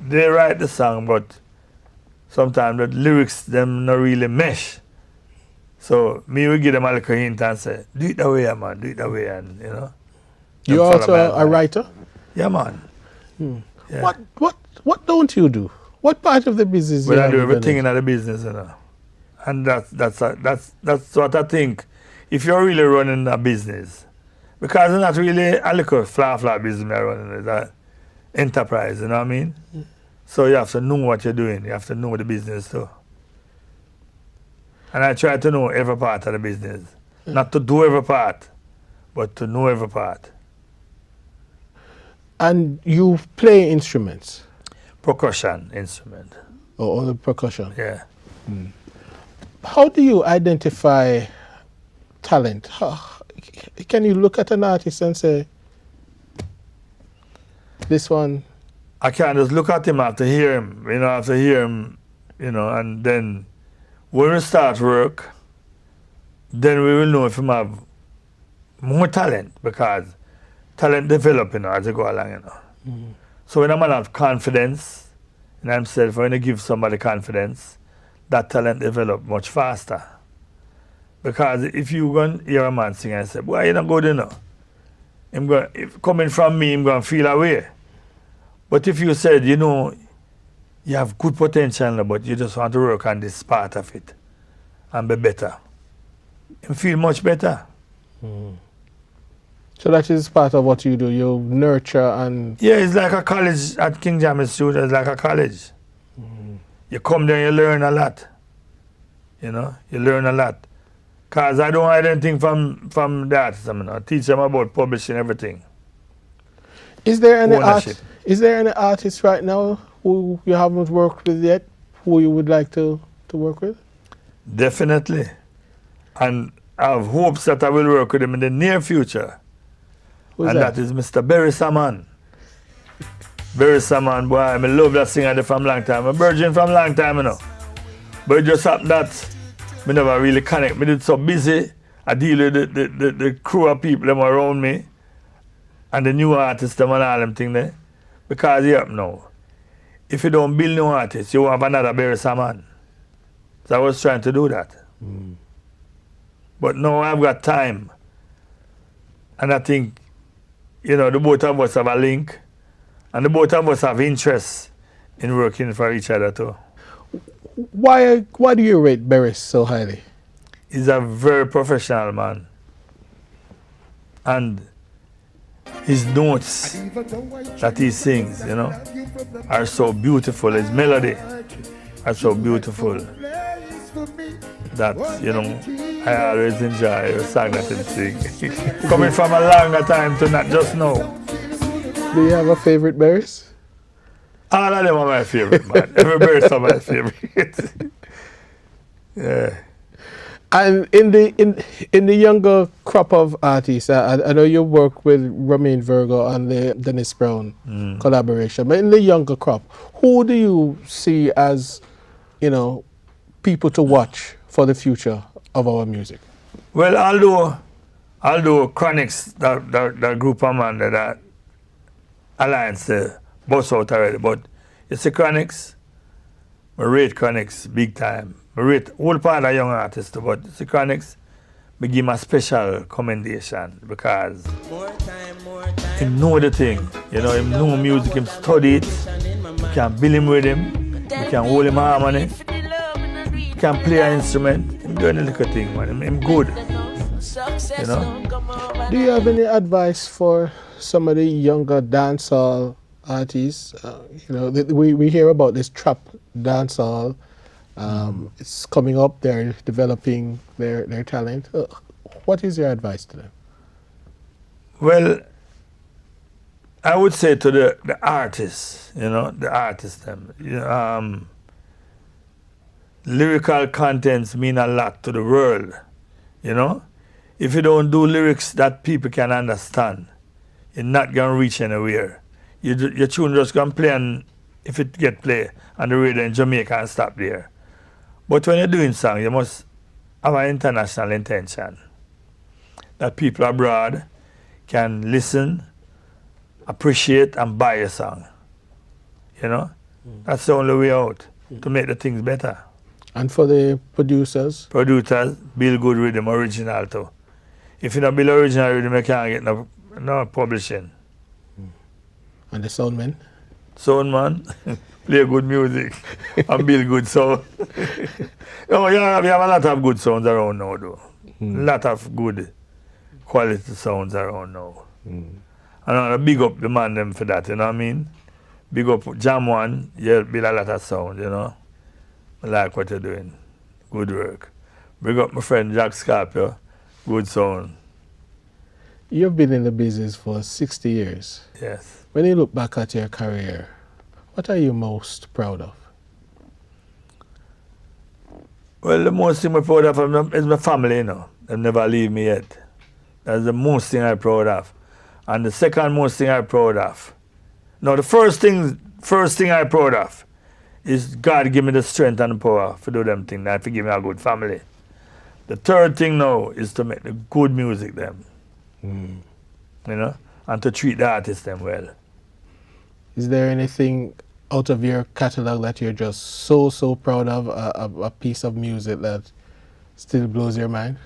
they write the song, but sometimes the lyrics, them not really mesh. So me will give them a little hint and say, do it that way, man, do it that way, and you know. You also a writer? Yeah, man. Yeah. What don't you do? What part of the business? Well, I do everything in the business, you know. And that's what I think. If you're really running a business, because it's not really a little flat business you're running, it's an enterprise, you know what I mean? So you have to know what you're doing. You have to know the business too. And I try to know every part of the business. Not to do every part, but to know every part. And you play instruments? Percussion instrument. Oh, the percussion? Yeah. How do you identify talent? Can you look at an artist and say, this one? I can't just look at him after hear him, you know, and then when we start work, then we will know if he have more talent, because talent develop, you know, as you go along, you know. So when a man have confidence in himself, when you give somebody confidence, that talent develop much faster. Because if you go and hear a man sing and say, boy, you're not good enough. If coming from me, I'm going to feel away. But if you said, you know, you have good potential, but you just want to work on this part of it and be better, you feel much better. So that is part of what you do, you nurture and... Yeah, it's like a college at King Jammy Studio, it's like a college. You come there, you learn a lot. You know, you learn a lot. Because I don't hide anything from the artists. I teach them about publishing everything. Is there any artist right now who you haven't worked with yet, who you would like to work with? Definitely. And I have hopes that I will work with him in the near future. Who's and that is Mr. Barry Saman. Barry Saman, boy, I love that singer from long time. I'm a virgin from long time, you know. But it just happened that I never really connect. I did so busy. I deal with the crew of people them around me and the new artists them and all them things there. Because here now, if you don't build new artists, you have another Barry Saman. So I was trying to do that. But now I've got time. And I think, you know, the both of us have a link. And the both of us have interest in working for each other too. Why do you rate Barry so highly? He's a very professional man. And his notes that he sings, you know, are so beautiful. His melody are so beautiful that, you know, I always enjoy a song that he sings. Coming from a longer time to not just now. Do you have a favorite Barry's? All of them are my favorite, man. Every Barry's are my favorite. Yeah. And in the younger crop of artists, I know you work with Romain Virgo and the Dennis Brown collaboration, but in the younger crop, who do you see as, you know, people to watch for the future of our music? Well, although Chronics, that group of man that alliance bust out already, but you see Chronics, I rate Chronics big time. I rate all part of young artists, but you see Chronics, I give him a special commendation because he know the thing, you know, him know music, him study it, you can build him with him, you can hold him harmony, you can play an instrument, him doing a little thing, man, him good, you know. Do you have any advice for some of the younger dancehall artists? You know, we hear about this trap dancehall. It's coming up. They're developing their talent. What is your advice to them? Well, I would say to the artists, you know, the artists them. You know, lyrical contents mean a lot to the world. You know, if you don't do lyrics that people can understand, you're not gonna reach anywhere. Your tune just gonna play, and if it get play on the radio in Jamaica and stop there. But when you're doing song, you must have an international intention that people abroad can listen, appreciate, and buy your song. You know, that's the only way out to make the things better. And for the producers? Producers, build good rhythm, original too. If you don't build original rhythm, you can't get no publishing. And the soundman? Soundman, play good music and build good sound. No, yeah, we have a lot of good sounds around now, though. A lot of good quality sounds around now. And I want to big up the man them for that, you know what I mean? Big up Jam One, you build a lot of sound, you know? I like what you're doing. Good work. Big up my friend Jack Scarpio, good sound. You've been in the business for 60 years. Yes. When you look back at your career, what are you most proud of? Well, the most thing I'm proud of is my family, you know. They never leave me yet. That's the most thing I'm proud of. And the second most thing I'm proud of. Now, the first thing I'm proud of is God give me the strength and the power to do them things, and to give me a good family. The third thing now is to make the good music them. You know, and to treat the artists them well. Is there anything out of your catalog that you're just so proud of, a piece of music that still blows your mind?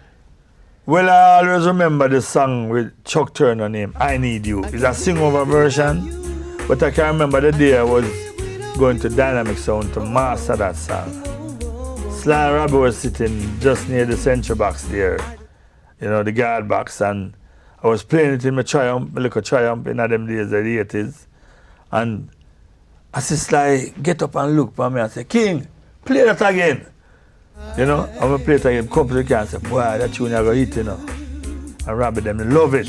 Well, I always remember the song with Chuck Turner name, I Need You. It's a sing-over version, but I can remember the day I was going to Dynamic Sound to master that song. Sly Robbie was sitting just near the central box there, you know, the guard box, and I was playing it in my Triumph, my little Triumph in them days, the 80s, and Assist like get up and look for me and say, King, play that again. You know, I'm gonna play it again, come to the car and say, boy, that tune you're gonna hit, you know. And Rabbit them, they love it.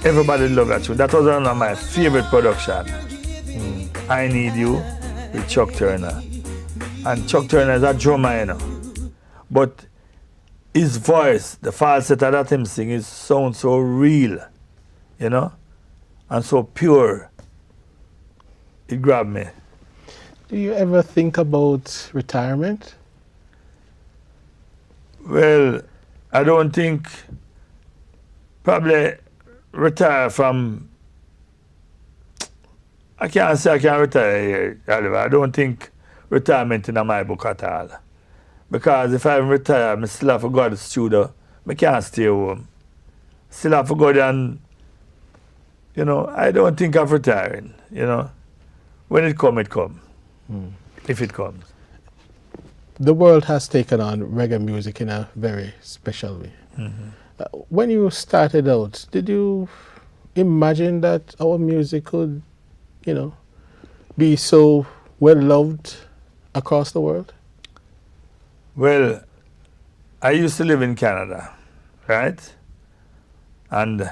Everybody love that tune. That was one of my favorite production. I Need You with Chuck Turner. And Chuck Turner is a drummer, you know. But his voice, the falsetto that him sing, sounds so real, you know, and so pure. It grabbed me. Do you ever think about retirement? Well, I don't think probably retire from. I can't say I can retire, Oliver. I don't think retirement in my book at all. Because if I retire, I still have to go to the studio. I can't stay home. Still have to go there and, you know, I don't think of retiring, you know. When it comes, it comes. If it comes. The world has taken on reggae music in a very special way. When you started out, did you imagine that our music could, you know, be so well loved across the world? Well, I used to live in Canada, right? And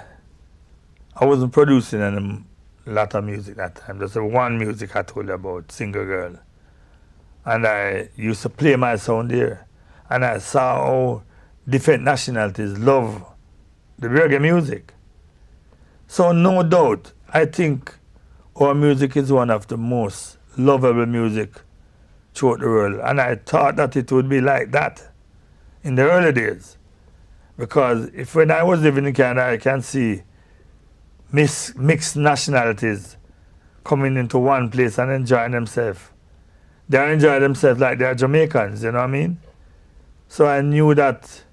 I wasn't producing a lot of music that time. There's one music I told you about, Single Girl. And I used to play my sound there. And I saw how different nationalities love the reggae music. So no doubt, I think our music is one of the most lovable music throughout the world. And I thought that it would be like that in the early days. Because if when I was living in Canada, I can see mixed nationalities coming into one place and enjoying themselves. They enjoy themselves like they're Jamaicans, you know what I mean? So I knew that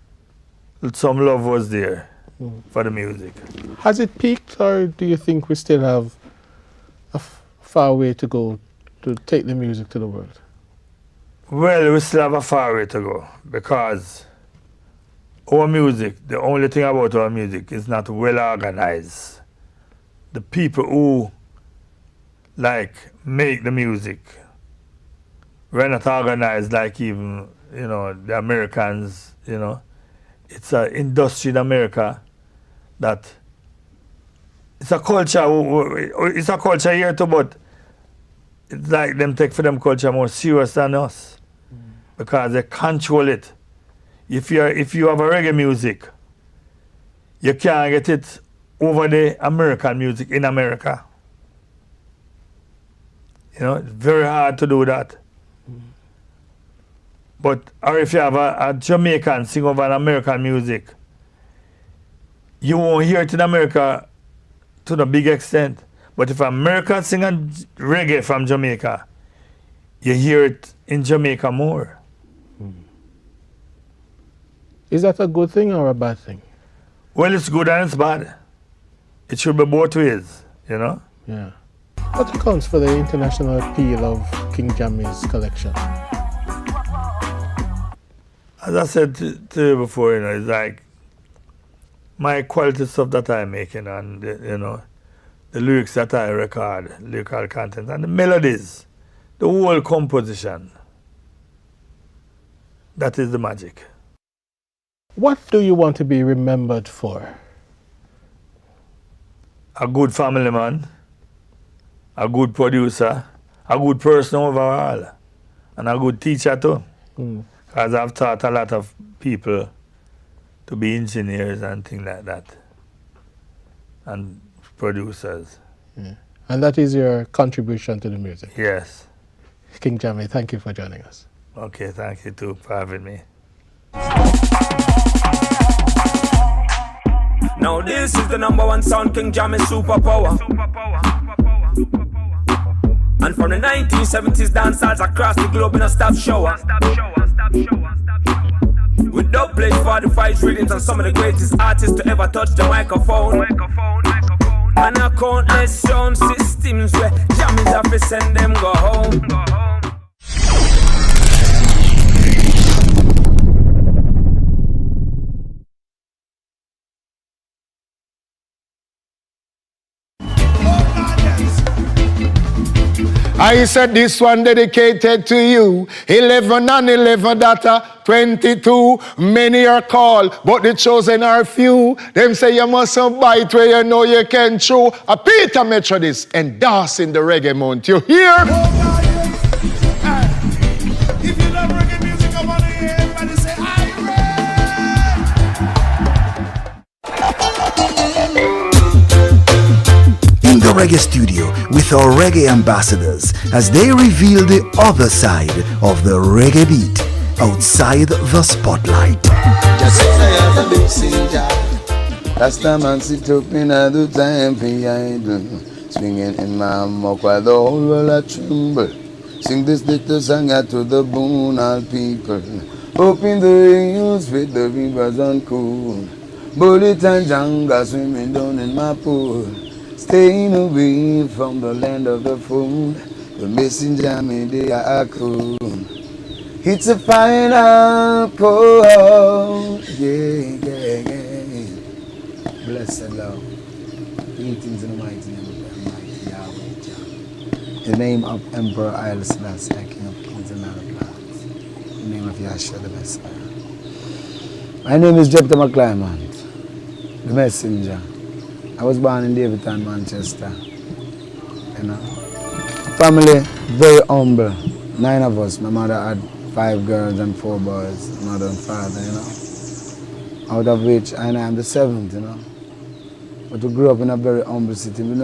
some love was there for the music. Has it peaked, or do you think we still have a far way to go to take the music to the world? Well, we still have a far way to go, because our music, the only thing about our music is not well organized. The people who like make the music, we're not organized like even, you know, the Americans, you know. It's an industry in America that it's a culture here too, but it's like them take for them culture more serious than us because they control it. If you have a reggae music, you can't get it over the American music in America. You know, it's very hard to do that. But, or if you have a Jamaican sing over an American music, you won't hear it in America to the big extent. But if Americans sing a reggae from Jamaica, you hear it in Jamaica more. Is that a good thing or a bad thing? Well, it's good and it's bad. It should be both ways, you know? Yeah. What accounts for the international appeal of King Jammy's collection? As I said to you before, you know, it's like my quality stuff that I'm making and, you know, the lyrics that I record, lyrical content, and the melodies, the whole composition. That is the magic. What do you want to be remembered for? A good family man, a good producer, a good person overall, and a good teacher too. Because I've taught a lot of people to be engineers and things like that, and producers. Yeah. And that is your contribution to the music? Yes. King Jammy, thank you for joining us. Okay, thank you too for having me. Now this is the #1 sound, King Jammy superpower. And from the 1970s, dancehalls across the globe in a stop shower. With dub plate 45 rhythms and some of the greatest artists to ever touch the microphone. And a countless sound systems where Jammys have to send them go home. I said this one dedicated to you. 11 and 11 daughter, 22. Many are called, but the chosen are few. Them say you mustn't bite where you know you can chew. A Peter Methodist endorsing the reggae month. You hear? If you love reggae music, I want to hear everybody say In the reggae studio with our reggae ambassadors as they reveal the other side of the reggae beat outside the spotlight. Last time I sit up in a do time for idle, swinging in my muck while the whole world a tremble. Sing this little song out to the bone all people, hoping the hills with the rivers uncool. Bullet and Janga swimming down in my pool, staying away from the land of the fool. The missing Jammy, they are cool. It's a final call, yeah, yeah, yeah. Blessed Lord, greetings in the mighty name of the Almighty Yahweh Jah. In the name of Emperor Haile Selassie, King of Kings and Lord of Lords. In the name of Yahshua the Messiah. My name is Jephthah McClymont, the messenger. I was born in Davidton, Manchester. You know, family very humble. 9 of us. My mother had 5 girls and 4 boys. Mother and father, you know. Out of which I am the 7th, you know. But we grew up in a very humble city. We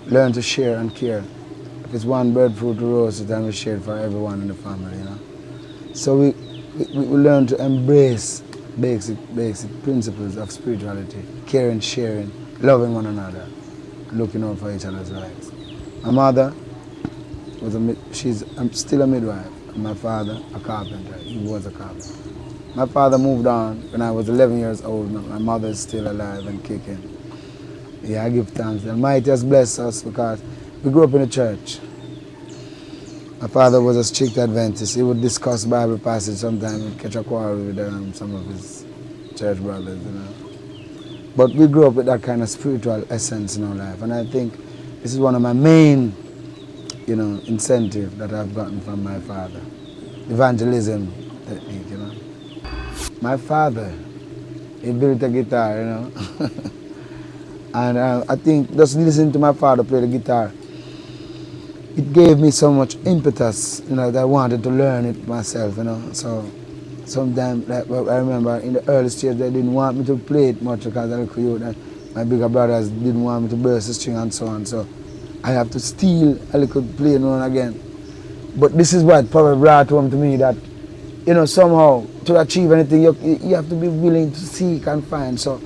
learn to share and care. If it's one breadfruit to roast it, and we share it for everyone in the family, you know. So we learn to embrace basic principles of spirituality, caring, sharing, loving one another, looking out for each other's lives. My mother was she's still a midwife. And my father, a carpenter. He was a carpenter. My father moved on when I was 11 years old. My mother is still alive and kicking. Yeah, I give thanks. The Almighty has blessed us because we grew up in a church. My father was a strict Adventist. He would discuss Bible passage sometimes and catch a quarrel with some of his church brothers, you know. But we grew up with that kind of spiritual essence in our life. And I think this is one of my main, you know, incentive that I've gotten from my father. Evangelism technique, you know. My father, he built a guitar, you know. And I think just listening to my father play the guitar, it gave me so much impetus, you know, that I wanted to learn it myself, you know. So sometimes, like, I remember in the early stage, they didn't want me to play it much because I was a youth, and my bigger brothers didn't want me to burst the string and so on. So I have to steal a little play now and again. But this is what probably brought home to me that, you know, somehow to achieve anything, you have to be willing to seek and find. So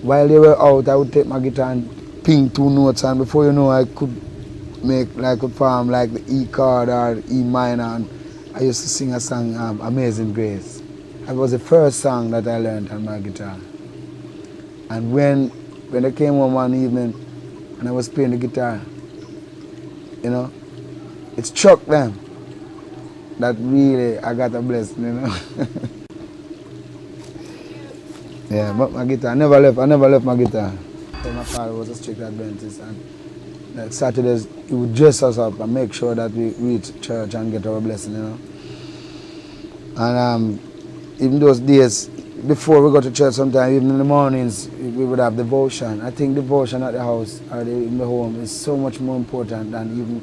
while they were out, I would take my guitar and ping 2 notes, and before you know, I could form like the E chord or E minor, and I used to sing a song, Amazing Grace. That was the first song that I learned on my guitar. And when I came home one evening and I was playing the guitar, you know, it struck them that really I got a blessing, you know. Yeah, but my guitar, I never left my guitar. So my father was a strict Adventist, and like Saturdays he would dress us up and make sure that we reach church and get our blessing, you know. And even those days, before we go to church sometimes, even in the mornings, we would have devotion. I think devotion at the house or in the home is so much more important than even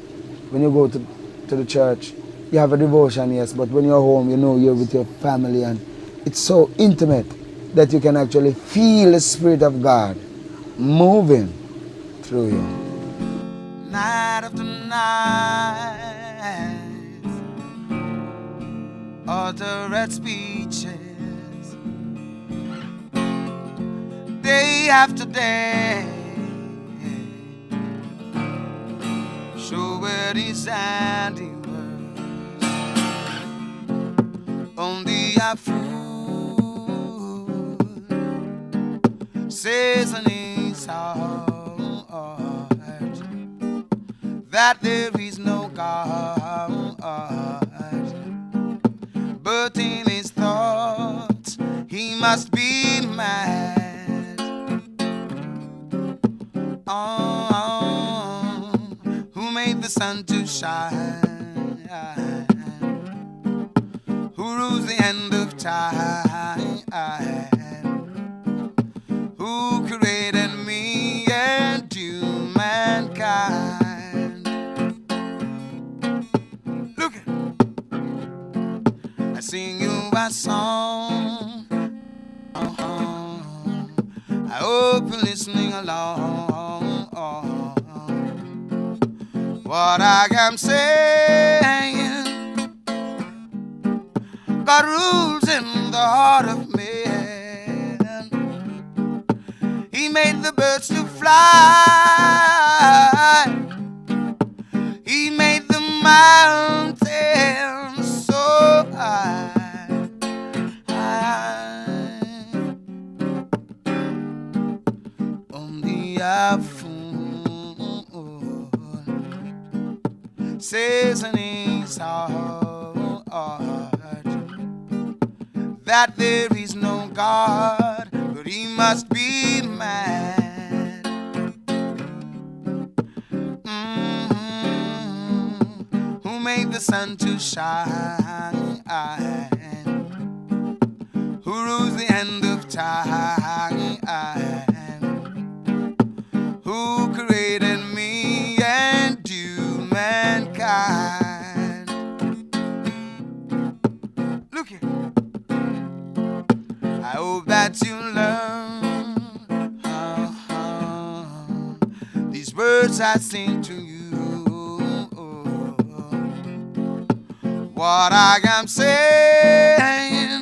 when you go to the church. You have a devotion, yes, but when you're home, you know you're with your family, and it's so intimate that you can actually feel the Spirit of God moving through you. Night after night, uttered speeches, day after day, show where these handiworks on the food says in his heart that there is no God, but in his thoughts he must be mad. Who made the sun to shine? Who rules the end of time? Who created me and you, mankind? Look it. I sing you a song. I hope you're listening along. What I am saying, God rules in the heart of man. He made the birds to fly. He made the mountains so high. Only a fool says in his heart that there is no God, but he must be mad. Who made the sun to shine? Who rules the end of time? Who created me and you, mankind? Look here. I hope that you learn these words I sing to you. What I am saying,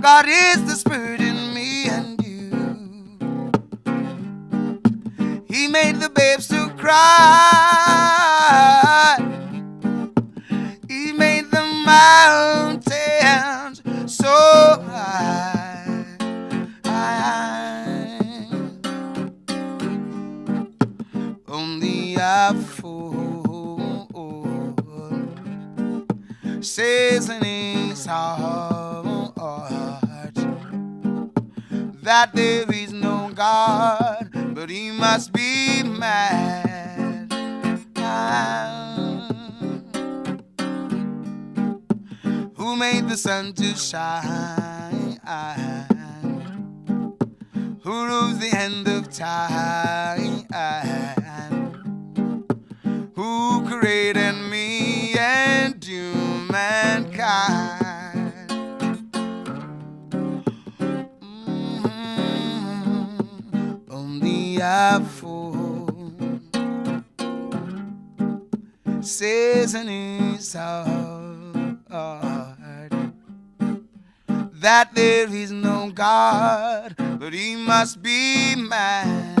God is the spirit in me and you. He made the babes to cry. He made the mountains so high. Only a fool says in his heart that there is no God, but he must be mad. Who made the sun to shine? Who rules the end of time? Who created me and you, mankind? Only a fool says in his heart that there is no God, but he must be mad.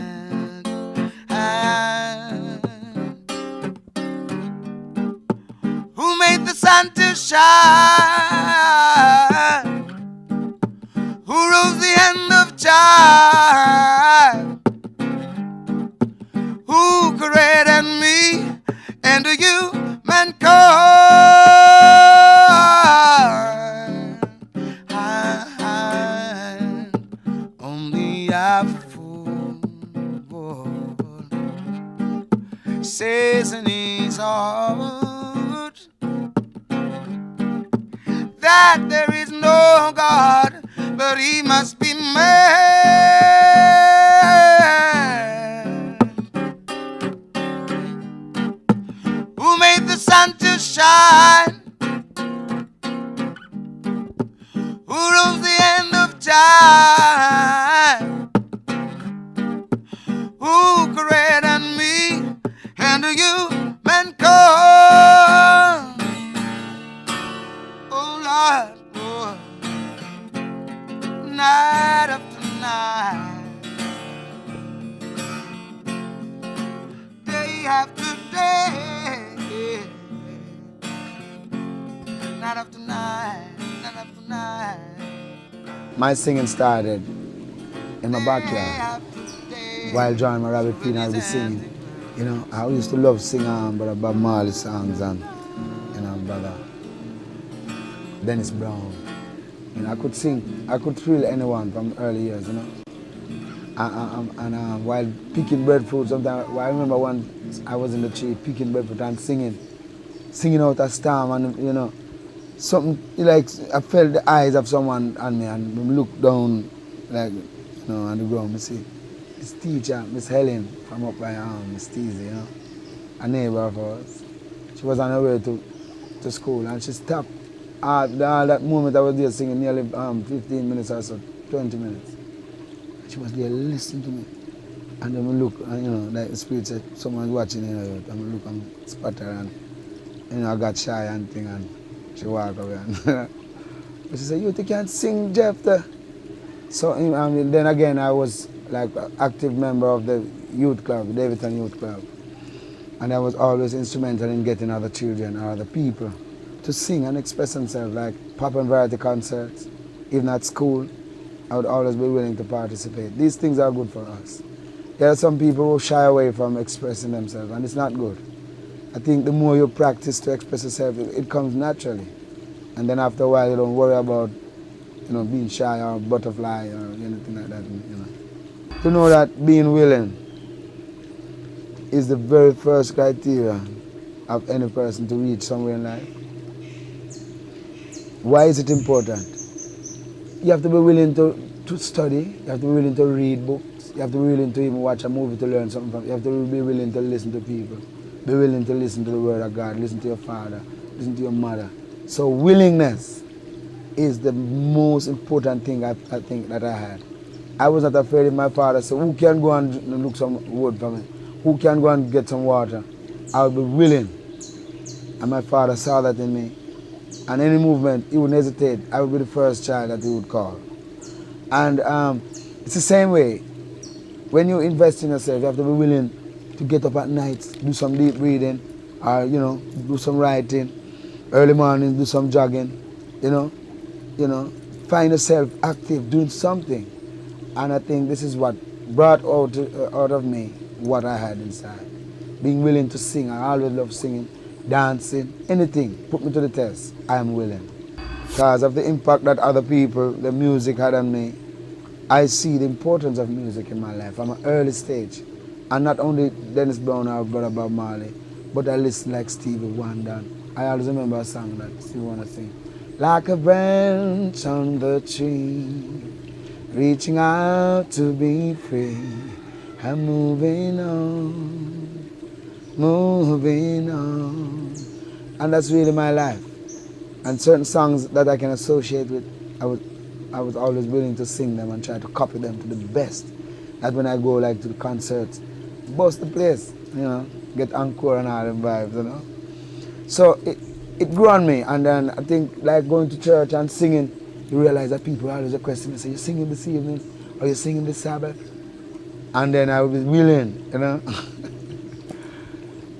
Who made the sun to shine? Who rules the end of time? Who created me and you, mankind? Only a fool says in his heart that there is no God, but he must be mad. Who made the sun to shine? Who rules the end of time? Who created me and you, mankind? Oh Lord, oh. Night after night, day after day, night after night, night after night. My singing started in my backyard while John and Rabbit Queen I was singing. You know, I used to love singing Brother Bob Marley songs and, you know, Brother Dennis Brown. You know, I could sing, I could thrill anyone from early years, you know. And while picking breadfruit, sometimes I remember once I was in the tree picking breadfruit and singing out a storm, and you know, something like I felt the eyes of someone on me, and I looked down, like, you know, on the ground. I see this teacher, Miss Helen, from up by Miss Teasy, you know, a neighbor of ours. She was on her way to school, and she stopped. All that moment I was there singing nearly 15 minutes or so, 20 minutes. She was there listening to me. And then we look, and you know, like the spirit said, someone's watching, you know, and we look and spot her, and you know, I got shy and thing, and she walked away. And but she said, "You can't sing, Jeff." So then again, I was like an active member of the youth club, Davidson Youth Club. And I was always instrumental in getting other children or other people to sing and express themselves, like pop and variety concerts. Even at school, I would always be willing to participate. These things are good for us. There are some people who shy away from expressing themselves, and it's not good. I think the more you practice to express yourself, it comes naturally. And then after a while, you don't worry about, you know, being shy or butterfly or anything like that, you know. To know that being willing is the very first criteria of any person to reach somewhere in life. Why is it important? You have to be willing to study, you have to be willing to read books, you have to be willing to even watch a movie to learn something from it. You have to be willing to listen to people, be willing to listen to the word of God, listen to your father, listen to your mother. So willingness is the most important thing I think that I had. I was not afraid if my father said, "Who can go and look some wood for me? Who can go and get some water?" I would be willing. And my father saw that in me. And any movement, he wouldn't hesitate. I would be the first child that he would call. And it's the same way. When you invest in yourself, you have to be willing to get up at night, do some deep breathing, or, you know, do some writing. Early morning, do some jogging, you know, find yourself active, doing something. And I think this is what brought out of me what I had inside. Being willing to sing. I always love singing, dancing, anything. Put me to the test. I am willing. Because of the impact that other people, the music had on me, I see the importance of music in my life from an early stage. And not only Dennis Brown or Brother Bob Marley, but I listen like Stevie Wonder. I always remember a song that Stevie Wonder sing. Like a branch on the tree, reaching out to be free. I'm moving on, moving on. And that's really my life. And certain songs that I can associate with, I was always willing to sing them and try to copy them to the best. That when I go like to the concerts, bust the place, you know, get encore and all them vibes, you know. So it grew on me, and then I think like going to church and singing, you realize that people always question me, say, "You singing this evening? Or you singing this Sabbath?" And then I was willing, you know.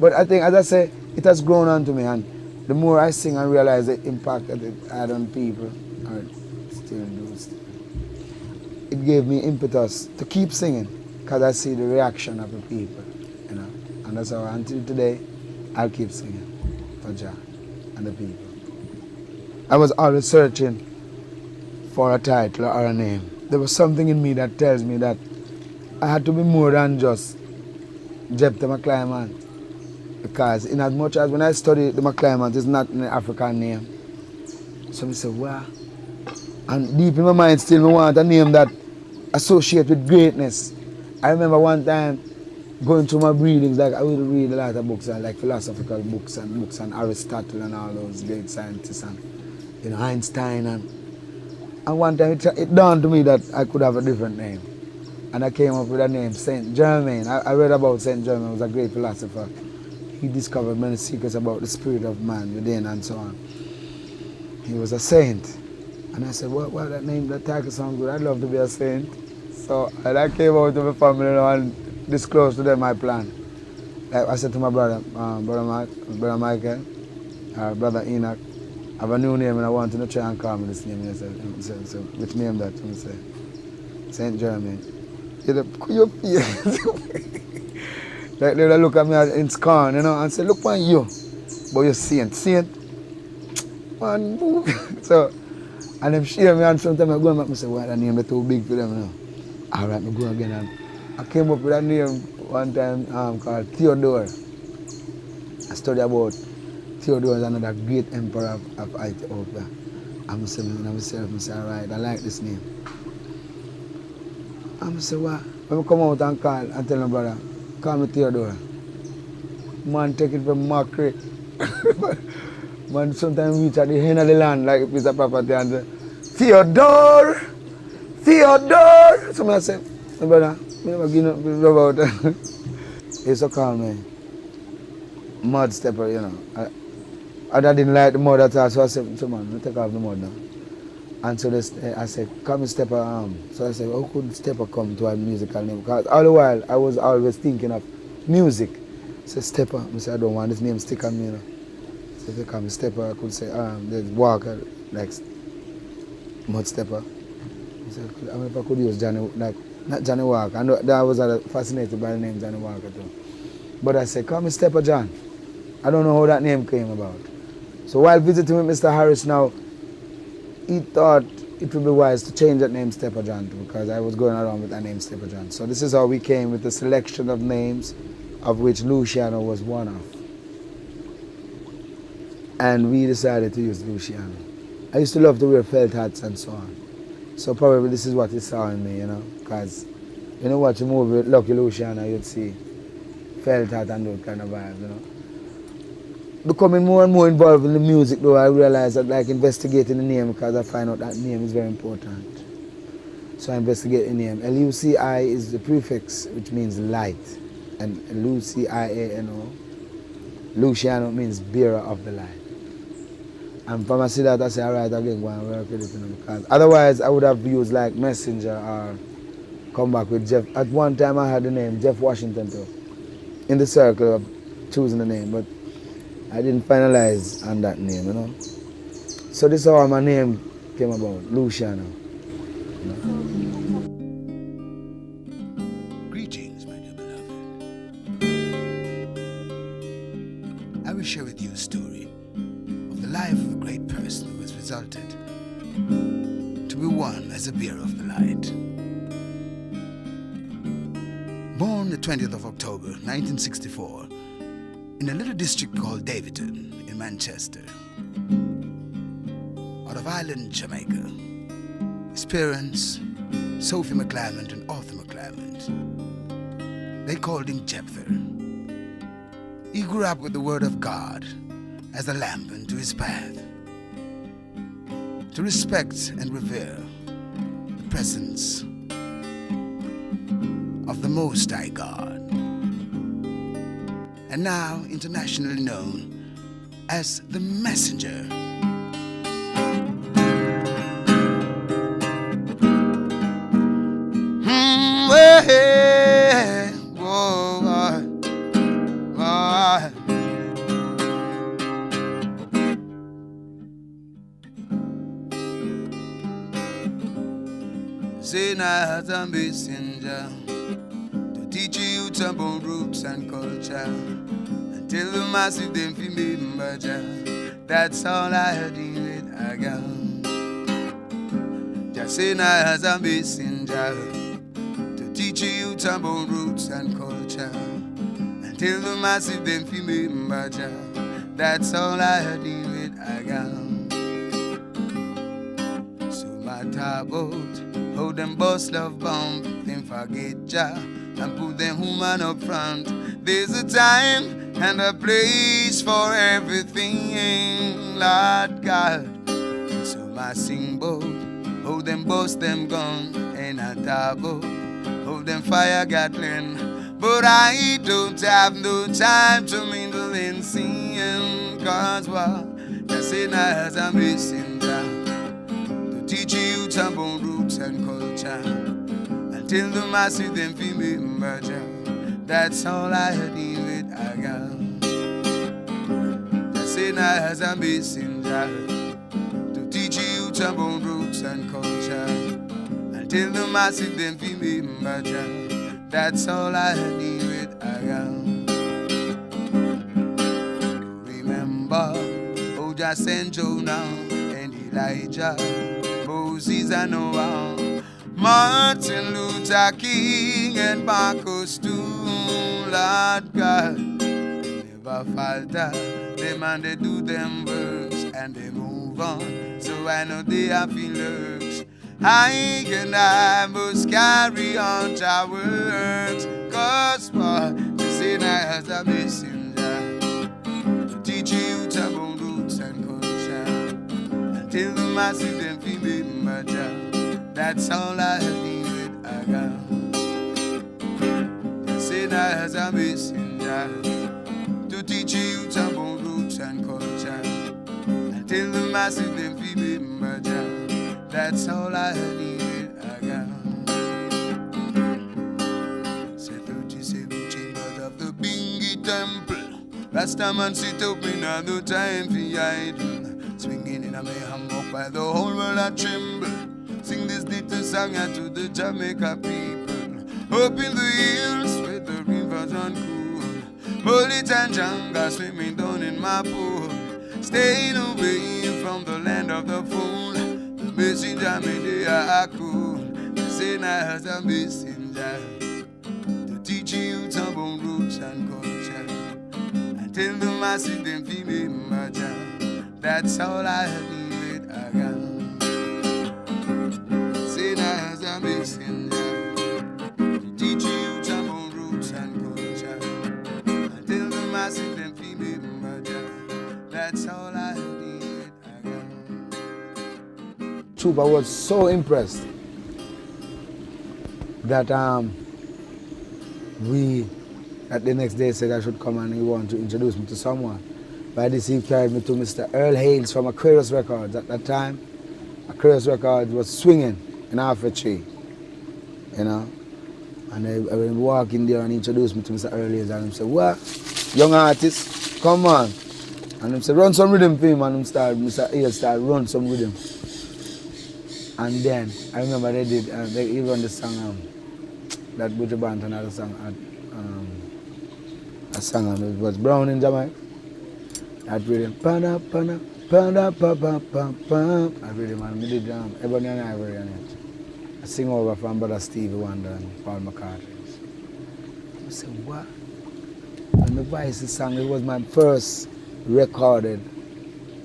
But I think, as I say, it has grown on to me, and the more I sing and realize the impact that it had on people, or still do, it gave me impetus to keep singing, because I see the reaction of the people, you know. And that's how until today, I'll keep singing for Jah and the people. I was always searching for a title or a name. There was something in me that tells me that I had to be more than just Jephthah McClymont. Because in as much as when I study the McClymont, it's not an African name. So I say, wow. And deep in my mind still, I want a name that associates with greatness. I remember one time going through my readings, like I would read a lot of books, like philosophical books on Aristotle and all those great scientists, and you know, Einstein, and one time it dawned to me that I could have a different name. And I came up with a name, Saint Germain. I read about Saint Germain. He was a great philosopher. He discovered many secrets about the spirit of man within and so on. He was a saint. And I said, well, that name, that title sounds good. I'd love to be a saint. So I came out to my family and disclosed to them my plan. Like I said to my brother, Brother Michael, Brother Enoch, I have a new name and I want to try and call me this name. He said, so which name that? I said, Saint Germain. You like they look at me in scorn, you know, and say, "Look on you, but you're saint, man." So, and them share me, and sometimes I go back and say, "Why that name is too big for them, you know?" All right, me go again. And I came up with a name one time called Theodore. I studied about Theodore is another great emperor of Ethiopia. I'm saying to myself, all right, I like this name. I'm saying, what? When I come out and call and tell my brother, call me Theodore. Man, take it from mockery. Man, sometimes reach at the end of the land like a piece of property and say, Theodore! Theodore! Somebody say, my brother, I never give up about that. He used to call me mud stepper, you know. I didn't like the mud at all, so I said, so man, take off the mud now. And so I said, come Stepper. So I said, how could Stepper come to a musical name? Because all the while, I was always thinking of music. I said, Stepper. I said, I don't want this name stick on me, you know. So if they call me Stepper, I could say, there's Walker, like Mud Stepper. I said, I mean, if I could use Johnny, like, not Johnny Walker. I know that I was fascinated by the name Johnny Walker too. But I said, call me Stepper John. I don't know how that name came about. So while visiting with Mr. Harris now, he thought it would be wise to change that name Stepper John too, because I was going around with that name Stepper John. So this is how we came with a selection of names, of which Luciano was one of. And we decided to use Luciano. I used to love to wear felt hats and so on. So probably this is what he saw in me, you know, because you know watch a movie with Lucky Luciano, you'd see felt hat and those kind of vibes, you know. Becoming more and more involved in the music though, I realized that like investigating the name, because I find out that name is very important. So I investigate the name. L-U-C-I is the prefix which means light, and Luciano, Luciano means bearer of the light. And from I see that I say, alright, again go and work with it, you know, because otherwise I would have used like Messenger or come back with Jeff. At one time I had the name Jeff Washington too, in the circle of choosing the name, but I didn't finalize on that name, you know. So this is how my name came about, Luciano. You know? Greetings, my dear beloved. I will share with you a story of the life of a great person who has resulted to be one as a bearer of the light. Born the 20th of October, 1964, in a little district called Davidton in Manchester, out of Island, Jamaica. His parents, Sophie McClymont and Arthur McClymont, they called him Jephthah. He grew up with the word of God as a lamp unto his path, to respect and revere the presence of the Most High God, and now internationally known as the Messenger. Say now as a messenger to teach you about roots and culture. Tell the massive them fi remember Jah. That's all I deal with again. Just say now as a messenger to teach you about roots and culture. And tell the massive them fi remember Jah. That's all I deal with again. So my talk about how them boss love bomb, them forget Jah and put them woman up front. There's a time and a place for everything, Lord God. So my sing boat, how them bust them gun, and I talk about how them fire Gatling. But I don't have no time to mingle and sing, cause what? Just say now as a messenger to teach you about roots and culture, and tell the masses them fi remember Jah. That's all I deal with again. Just say now as a messenger to teach you about roots and culture, and tell the masses them fi remember Jah. That's all I deal with again. Remember how Jah sent Jonah and Elijah, Moses and Noah. Martin Luther King and Marcus too, Lord God, never falter. Them and they do them works and they move on. So I know they have been lurks. I and I must carry on our works. Cause what the sinner has a messenger to teach you about roots and culture. Until the masses them feel remember. That's all I need with I got. The sinner has a messenger to teach you about roots and culture. Until the masses them feel remember. That's all I need, I got. Say 37 chambers of the Bingy Temple. Last time I sit up in another time for idle. Swinging in a mayhem walk by the whole world I tremble. Sing this little song to the Jamaica people. Up in the hills where the rivers run cool. Bullet and Janga swimming down in my pool. Staying away from the land of the fool. Messenger me they are cool. The sinner has a messenger to teach you about roots and culture. Until the masses them feel me merger. That's all I need, I got. The sinner has a messenger to teach you about roots and culture. Until the masses them feel me merger. That's all I need. I was so impressed that at the next day said I should come and he wanted to introduce me to someone. By this he carried me to Mr. Earl Hales from Aquarius Records. At that time, Aquarius Records was swinging in Afterparty, you know. And I went walking there and he introduced me to Mr. Earl Hales and he said, "What? Young artist, come on." And he said, "Run some rhythm for him." And Mr. Hales started run some rhythm. And then I remember they did, they even the song that Buju Banton had a song, it was Brown in Jamaica. That rhythm, pana pana pana pa pa pa pa. That rhythm, and we did Ebony and Ivory on it. I sing over from Brother Stevie Wonder and Paul McCartney. I said, what? And the voice song, it was my first recorded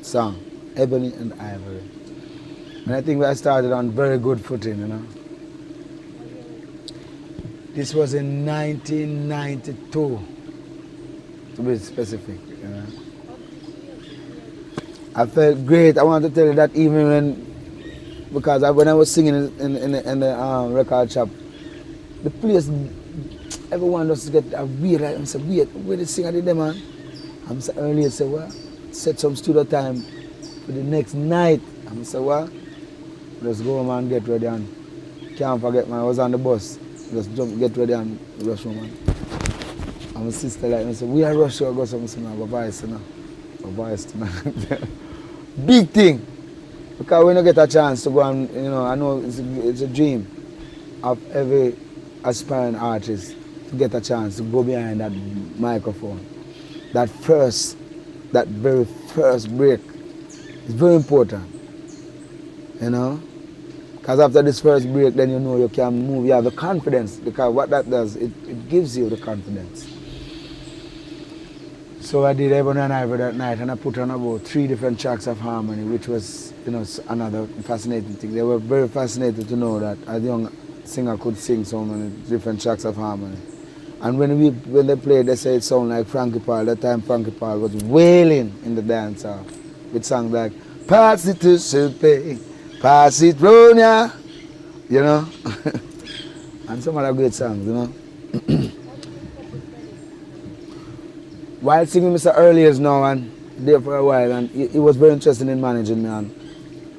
song, Ebony and Ivory. And I think I started on very good footing, you know. This was in 1992, to be specific, you know. I felt great. I want to tell you that even when I was singing in the record shop, the place, everyone just get a weird, I said, where the singer did them, man? I'm saying earlier, say, what? Set some studio time for the next night. I'm saying, what? Just go home and get ready and can't forget, man. I was on the bus. Just jump, get ready and rush home, man. And my sister like me said, we are rushing to go something, man. Go voice, you know. Go voice tonight. Big thing. Because when you get a chance to go and, you know, I know it's a dream of every aspiring artist to get a chance to go behind that microphone. That very first break is very important. You know? Because after this first break, then you know you can move, you have the confidence, because what that does, it gives you the confidence. So I did Ebony and Ivory that night, and I put on about 3 different tracks of harmony, which was, you know, another fascinating thing. They were very fascinated to know that a young singer could sing so many different tracks of harmony. And when they played, they said it sounded like Frankie Paul. That time Frankie Paul was wailing in the dance hall with songs like "Pass it to Silpe, pass it round ya," you know, and some other great songs, you know. While singing Mr. Earliers now and there for a while, and he was very interested in managing me, and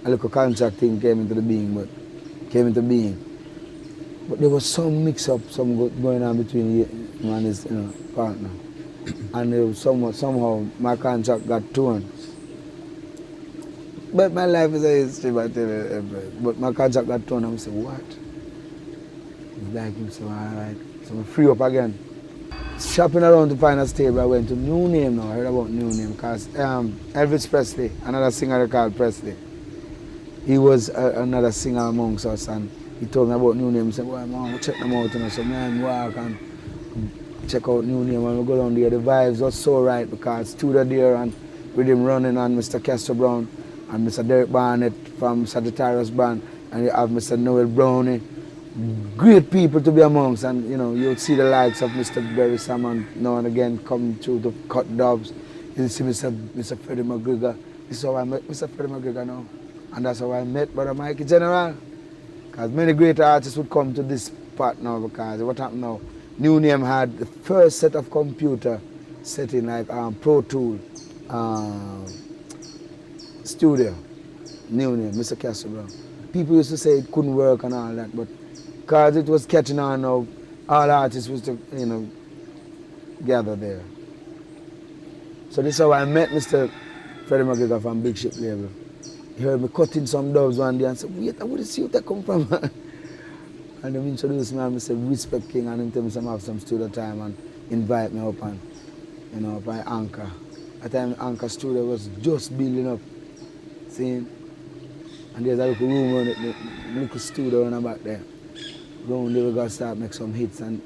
a little contract thing came into being. But there was some mix-up, going on between him and his partner, and somehow my contract got torn. But my life is a history, but my contract got torn. I said, what? It's like him, so all right. So I'm free up again. Shopping around to find a stable, I went to New Name now. I heard about New Name because Elvis Presley, another singer called Presley, he was another singer amongst us, and he told me about New Name. He said, well, man, check them out. And so man, walk and check out New Name. And we go down there. The vibes was so right because Tudor there and with him running on Mr. Castor Brown and Mr. Derek Barnett from Sagittarius Band. And you have Mr. Noel Brownie. Great people to be amongst. And, you know, you'll see the likes of Mr. Barry Salmon now and again come through to cut dubs. You see Mr. Freddie McGregor. This is how I met Mr. Freddie McGregor now. And that's how I met Brother Mikey General. Because many great artists would come to this part now because what happened now, New Name had the first set of computer setting like Pro Tool studio. New Name, Mr. Castor Brown. People used to say it couldn't work and all that, but because it was catching on now, all artists was to, you know, gather there. So this is how I met Mr. Freddie McGregor from Big Ship Label. He heard me cutting some dubs one day and said, wait, I want to see where that come from. And he introduced me and I said, Respect King, and he told me some have some studio time and invite me up and, you know, up at Anchor. At the time Anchor studio was just building up. See? And there's a little room on it, the little studio in the back there. Round there we got to start make some hits and,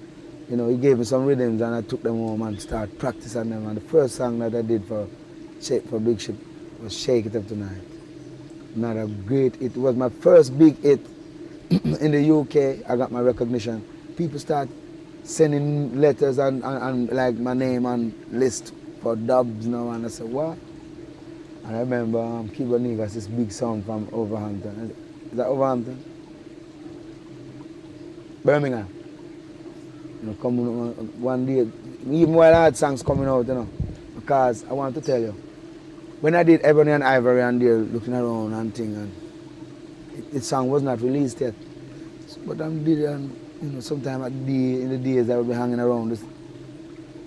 you know, he gave me some rhythms and I took them home and started practicing them. And the first song that I did for Big Ship was Shake It Up Tonight. Not a great hit. It was my first big hit in the UK. I got my recognition. People start sending letters and like my name on list for dubs now, and I said, what? And I remember Kiba Niggas, this big sound from Overhampton. Is that Overhampton? Birmingham. You know, come one day, even while I had songs coming out, you know, because I want to tell you, when I did Ebony and Ivory and they're looking around and thing, and the song was not released yet. But I did it, and you know, sometime in the days I would be hanging around this,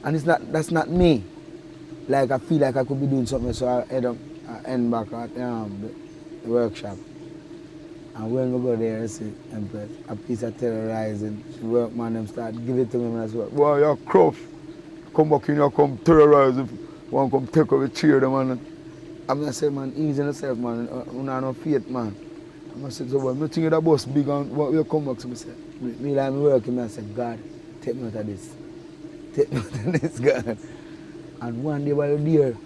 and that's not me. Like I feel like I could be doing something, so I end back at the workshop. And when we go there, I see Empress, a piece of terrorizing. The workman them start give it to me and I say, boy, you're cross. Come back in here, come terrorize. If one come take over cheer them, man. I'm gonna say, man, easy on yourself, man. You have no faith, man. I'm gonna say, so boy, me think that bus big and what will come back. So I say, me like me working, I say, God, take me out of this. Take me out of this, God. And one day while you're there,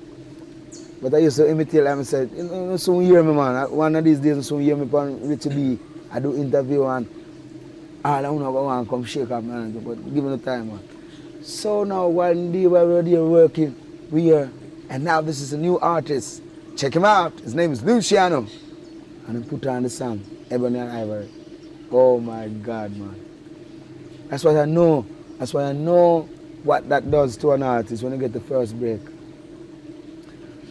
but I used to imitate, like I said, you know, soon hear me, man. One of these days, soon hear me on Richie B. I do interview and all I want to come shake up, man. But give me the time, man. So now, one day while we're there working, we here, and now this is a new artist. Check him out. His name is Luciano. And he put on the song, Ebony and Ivory. Oh my God, man. That's what I know. That's why I know what that does to an artist when you get the first break.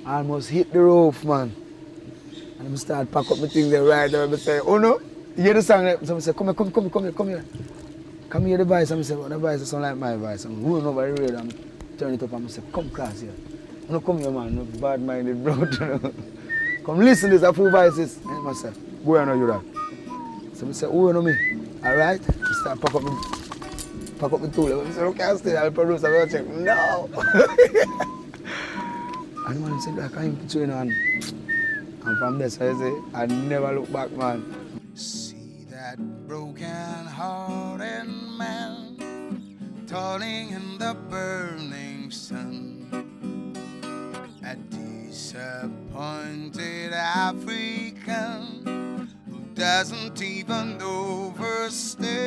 I almost hit the roof, man. And I start pack up my things there right there. I say, oh no, you hear the song? So I say, come here. Come here, the voice. I say, well, the voice sound like my voice. I'm rolling over the radio and turn it up and I say, come class here. No, come here, man. No bad-minded bro. Come listen to this, a few voices. And I say, boy, I know you that. So I say, oh, you know me. All right? I start pack up the tool. I say, okay, I'll stay. I'll produce. I'll check. No. And the man said, I can't put you in on. And from there, so I say, I never look back, man. See that broken-hearted man toiling in the burning sun. A disappointed African who doesn't even overstand.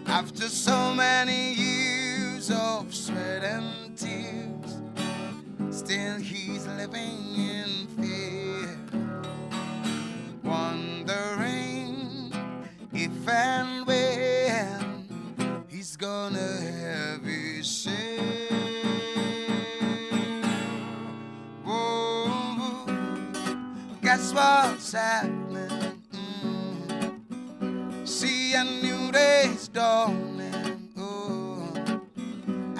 After so many years of sweat and tears, still he's living in fear, wondering if and when he's gonna have his share. Whoa, guess what's happening? See a new day's dawning.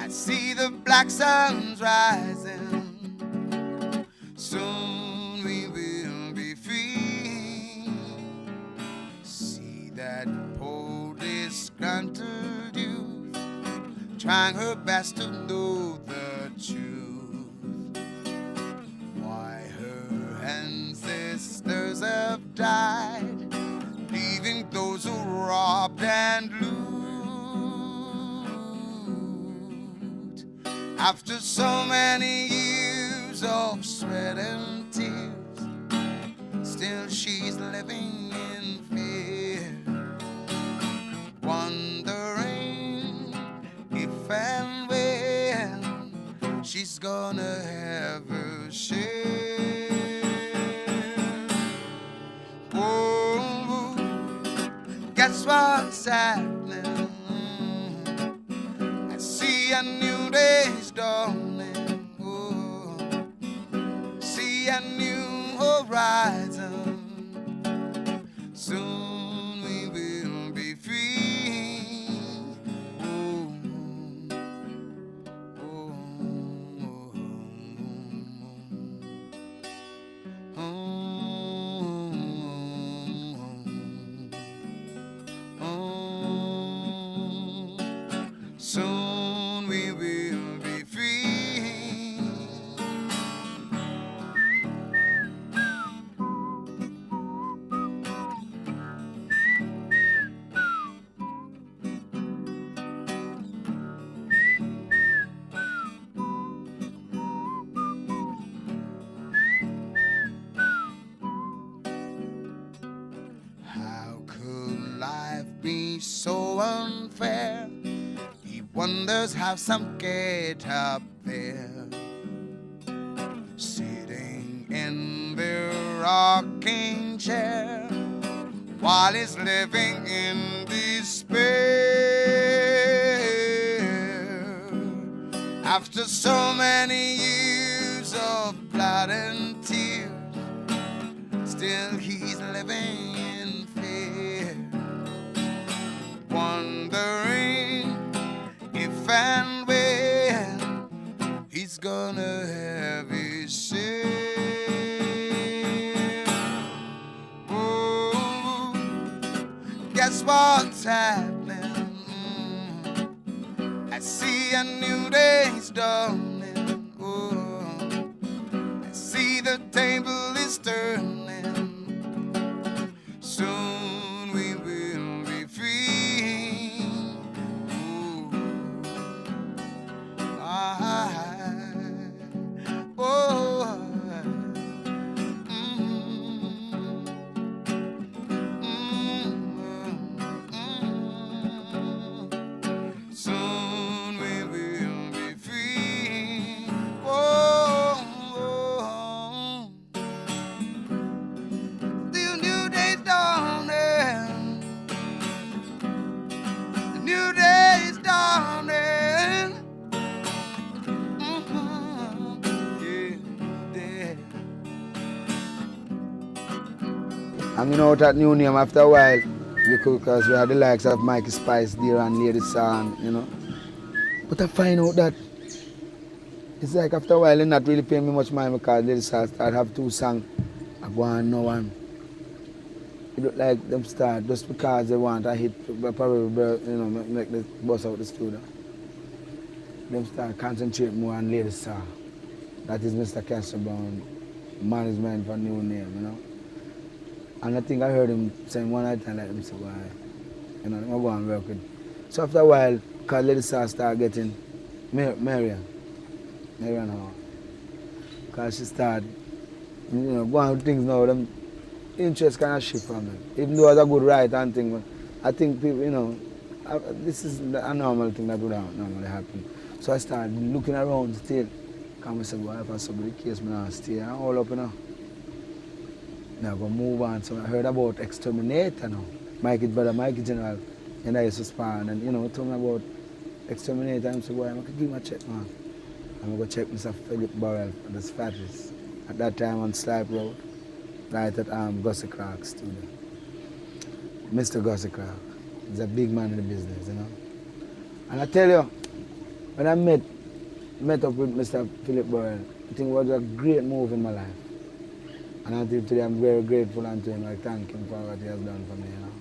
See the black sun's rising. Soon we will be free. See that poor disgruntled youth trying her best to know the truth. Why her ancestors have After so many years of sweat and tears, still she's living in fear, wondering if and when she's gonna have her share. Oh, guess what's happening? I see a new day's dawning. Oh, see a new horizon. Soon we will be free. Oh, oh, oh, oh, oh. Soon we will be free. How could life be so unfair? He wonders how some get up there, sitting in their rocking chair, while he's living in despair. After so many years of blood and tears, still he's living in fear, wondering if and when he's gonna have his share. Oh, guess what's happening? I see a new day's dawning. Oh, I see the table is turning. Soon we will be free. Ooh. Oh, soon we will be free. Oh, the new day's dawning. The new day's dawning. Hanging out at New Name after a while, because we had the likes of Mikey Spice there and Lady San, you know. But I find out that it's like after a while they're not really paying me much money because Lady San start have 2 songs. I go on no one. It look like them start just because they want a hit, probably, you know, make the bus out the studio. Them start concentrate more on Lady San. That is Mr. Castor Brown, management for New Name, you know. And I think I heard him saying one night and let him say, why, you know, I'm going to go and work with. So after a while, because Lady Sa started getting Marian Hall. Because she started, you know, going with things now, them interest kind of shift from them. Even though it's a good write and thing, but I think people, you know, this is a normal thing that would normally happen. So I started looking around still. Because I said, well, if I somebody case, I'm going to stay and all up, you know. Now I'm going to move on. So I heard about Exterminator now. Mikey's brother, Mikey General, and I used to spawn. And, you know, told me about Exterminator. I said, well, I'm going to give him a check, man. I'm going to check Mr. Philip Burrell for the fattest. At that time on Slipe Road, right at Gussie Clark's studio. Mr. Gussie Clark is a big man in the business, you know. And I tell you, when I met up with Mr. Philip Burrell, I think it was a great move in my life. And until today, I'm very grateful unto him. I thank him for what he has done for me, you know.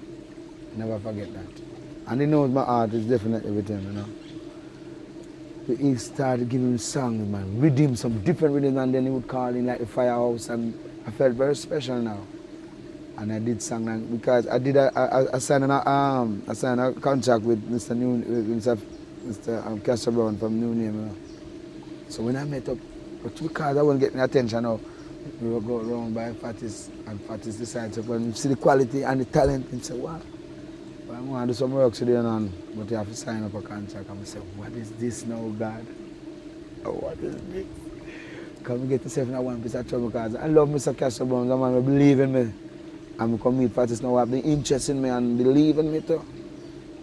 Never forget that. And he knows my heart is definitely with him, you know. He started giving me songs, man, rhythms, some different rhythms, and then he would call in like the Firehouse, and I felt very special now. And I did song because I signed a contract with Mr. Castor Brown from New Name, you know. So when I met up, but because I wasn't getting attention now, we were going around by Fatis, and Fatis decided to when see the quality and the talent, and say, what? Well, I want to do some work today, but you have to sign up a contract. And I say, what is this now, God? Oh, what is this? Can we get yourself in one piece of trouble? Because I love Mr. Castro Brown, the man who believe in me. And I come meet Fatis now, have the interest in me and believe in me too.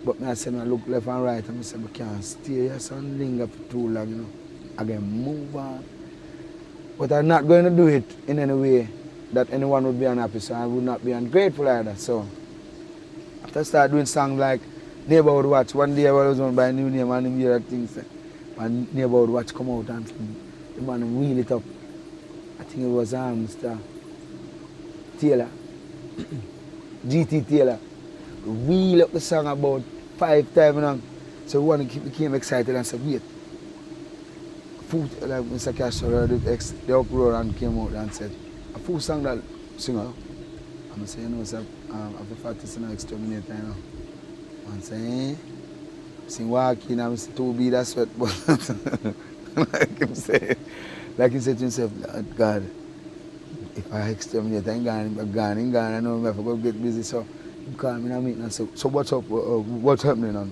But I said, I look left and right, and I said, I can't stay here and linger for too long, you know. I can move on. But I'm not going to do it in any way that anyone would be unhappy, so I would not be ungrateful either. So after I started doing songs like Neighborhood Watch, one day I was going to buy a new name and hear things, and Neighborhood Watch come out and the man wheel it up. I think it was Mr. Taylor, GT Taylor. Wheel up the song about 5 times, you know. So one became excited and said, wait. Food, like Mr. Castro, the uproar and came out and said, a full song that singer. I'm saying, you know, sir, after 40 an exterminator, you know. And say, sing walking, I'm to be that sweat, but like he said to himself, God, if I exterminate, I'm gone, I know if I go get busy, so he called me and meet and said, so what's up, what's happening now?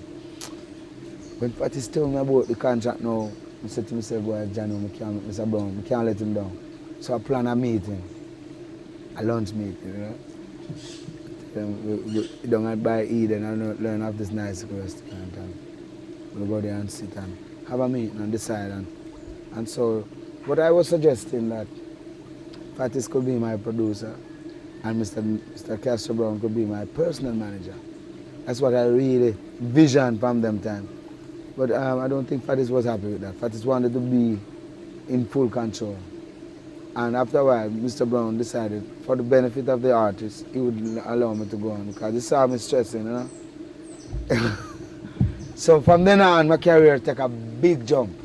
When Fatty's telling me about the contract now, I said to myself, boy, Johnny, Mr. Brown, we can't let him down. So I plan a meeting, a lunch meeting, you know. We don't buy Eden and learn off this nice restaurant. And we'll go there and sit and have a meeting and decide. And so, what I was suggesting that Fatis could be my producer and Mr. Castro Brown could be my personal manager. That's what I really visioned from them time. But I don't think Fatis was happy with that. Fatis wanted to be in full control. And after a while, Mr. Brown decided, for the benefit of the artist, he would allow me to go on because he saw me stressing, you know. So from then on, my career took a big jump.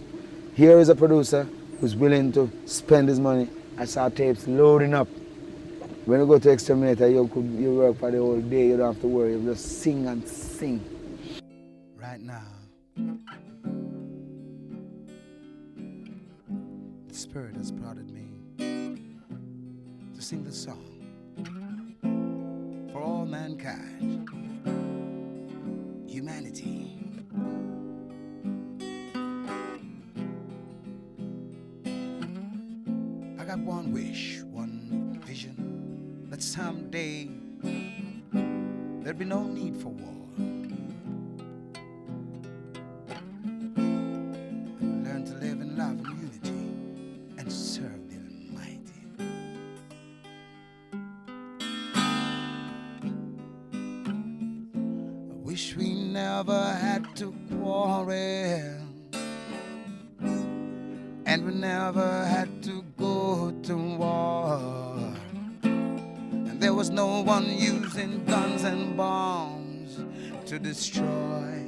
Here is a producer who's willing to spend his money. I saw tapes loading up. When you go to Exterminator, you work for the whole day, you don't have to worry, you just sing and sing. Right now, the Spirit has prodded me to sing the song for all mankind, humanity. I got one wish, one vision, that someday there'd be no need for war. Learn to live in love and unity and serve the Almighty. I wish we never had to quarrel, and we never had to go to war, and there was no one using guns and bombs to destroy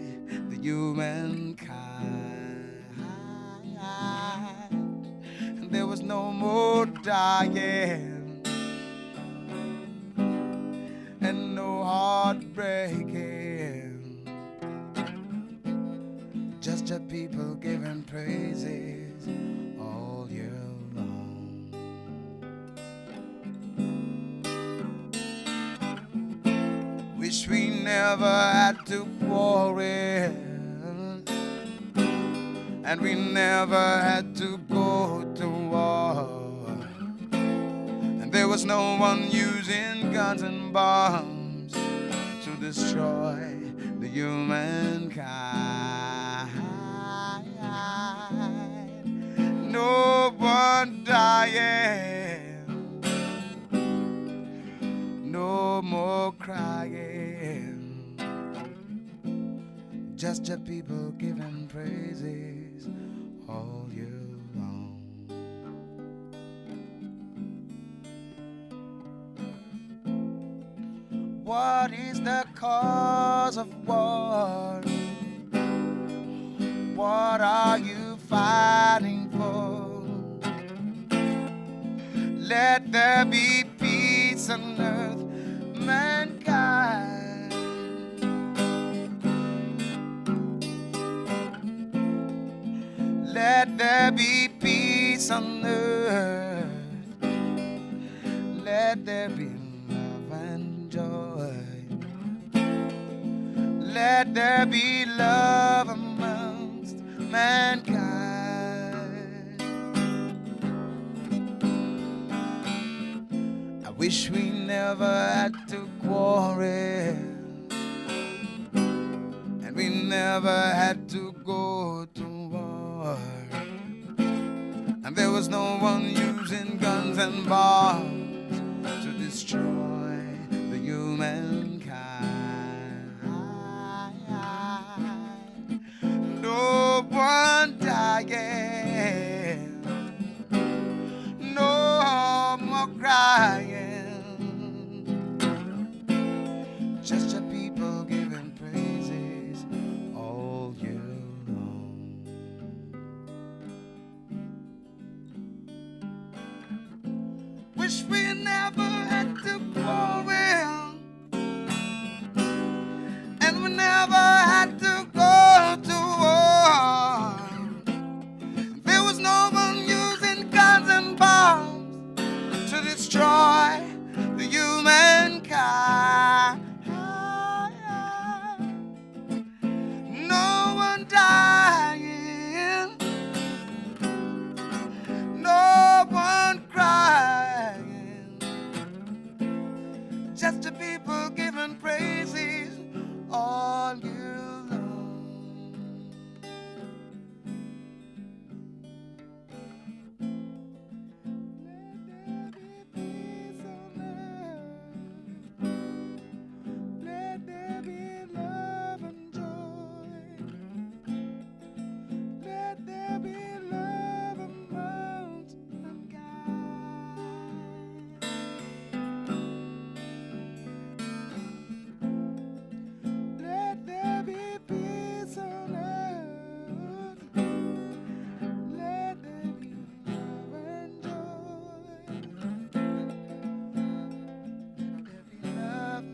the humankind, and there was no more dying and no heartbreaking, just your people giving praises all year long. Wish we never had to quarrel, and we never had to go to war, and there was no one using guns and bombs to destroy the humankind. No one dying, no more crying, just your people giving praises all year long. What is the cause of war? What are you fighting for? Let there be peace on earth, mankind. Let there be peace on earth. Let there be love and joy. Let there be love amongst mankind. I wish we never had to quarrel, and we never had to go to war, and there was no one using guns and bombs to destroy the humankind. No one dying, no more crying, just your people giving praises all year long. Wish we never had to quarrel, and we never had to go to war. There was no one using guns and bombs to destroy the humankind. No one dying, no one crying, just the people giving praises all year long. Let there be love and joy. Let there be love amongst mankind. Let there be peace on earth. Let there be love and joy. Let there be love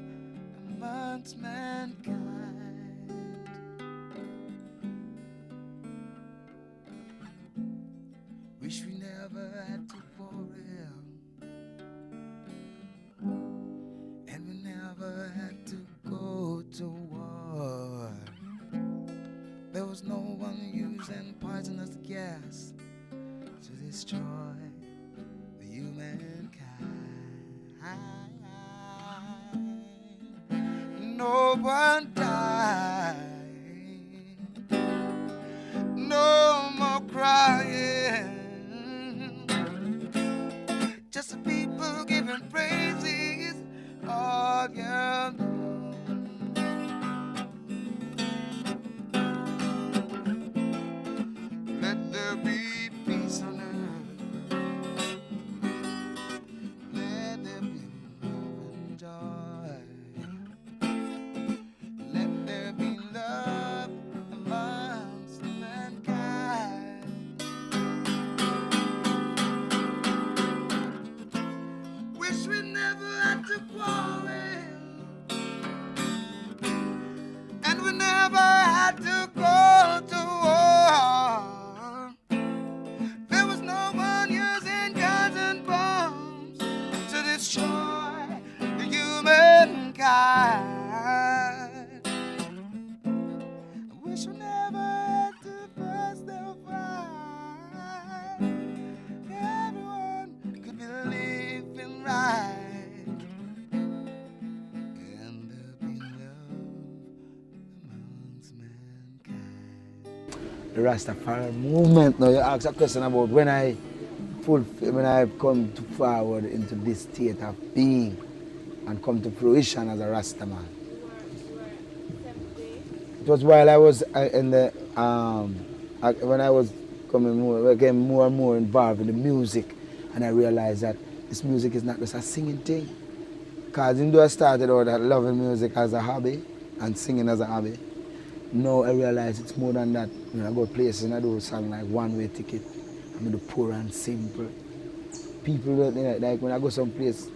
amongst mankind. Wish we never had to quarrel, and we never had to go to war. There was no one using poisonous gas to destroy the humankind. No one died, no more crying, just the people giving praises all year long. Let there be peace on earth. Let there be love and joy. Let there be love amongst mankind. Wish we never had to quarrel, and we never had to go to war. There was no one using guns and bombs to destroy the humankind. I wish we never had to fuss or fight. Everyone could be living right, and there'll be love amongst mankind. The Rastafari movement. Now you ask a question about when I come to forward into this state of being and come to fruition as a Rastaman. It was while I was in the when I was getting more and more involved in the music, and I realized that this music is not just a singing thing. Because even though I started out loving music as a hobby and singing as a hobby, now I realize it's more than that. You know, I go places and I do a song like One Way Ticket. I'm do poor and simple. People, like when I go someplace,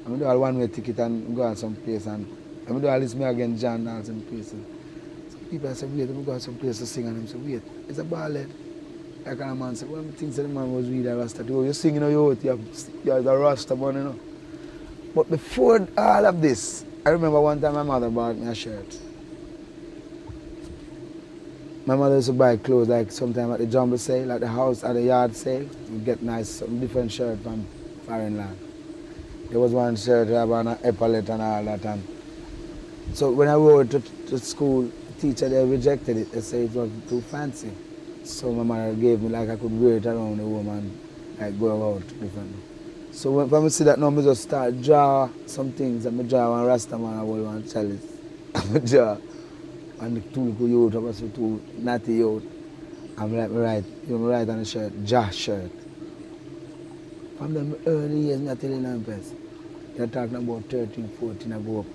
I'm do a one way ticket and go on some place, and I'm do all this me again John and some places. Some people say, wait, I'm going some place to sing, and I'm say, wait, it's a ballad. Like a man said, one thing said the man was really a Rasta too. You sing in your youth, you're a Rasta man, you know. But before all of this, I remember one time my mother bought me a shirt. My mother used to buy clothes like sometime at the jumbo sale, at the house, at the yard sale. You get nice, some different shirt from foreign land. There was one shirt I bought an epaulet and all that. And so when I wore it to school, the teacher they rejected it. They said it was too fancy. So my mother gave me like I could wear it around the room and like go out differently. So when I see that now, I just start draw some things. I draw one Rasta man, I hold one chalice. I draw. And the two little youth, I was two natty youth. I'm like, right on the shirt, Josh shirt. From the early years, I'm telling you, they're talking about 13, 14, I go up.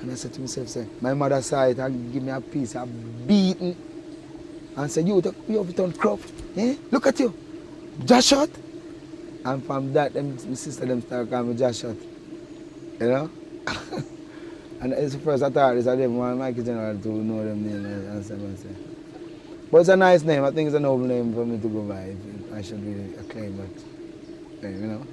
And I said to myself, say, my mother saw it and give me a piece of beating. And said, you have it on crop. Eh? Look at you. Josh shirt. And from that, my sister them started calling me Josh shirt. You know? And it's the first I thought it's them one Mikey General to know them name and stuff. But it's a nice name. I think it's a noble name for me to go by. If I should really acclaim it, you know.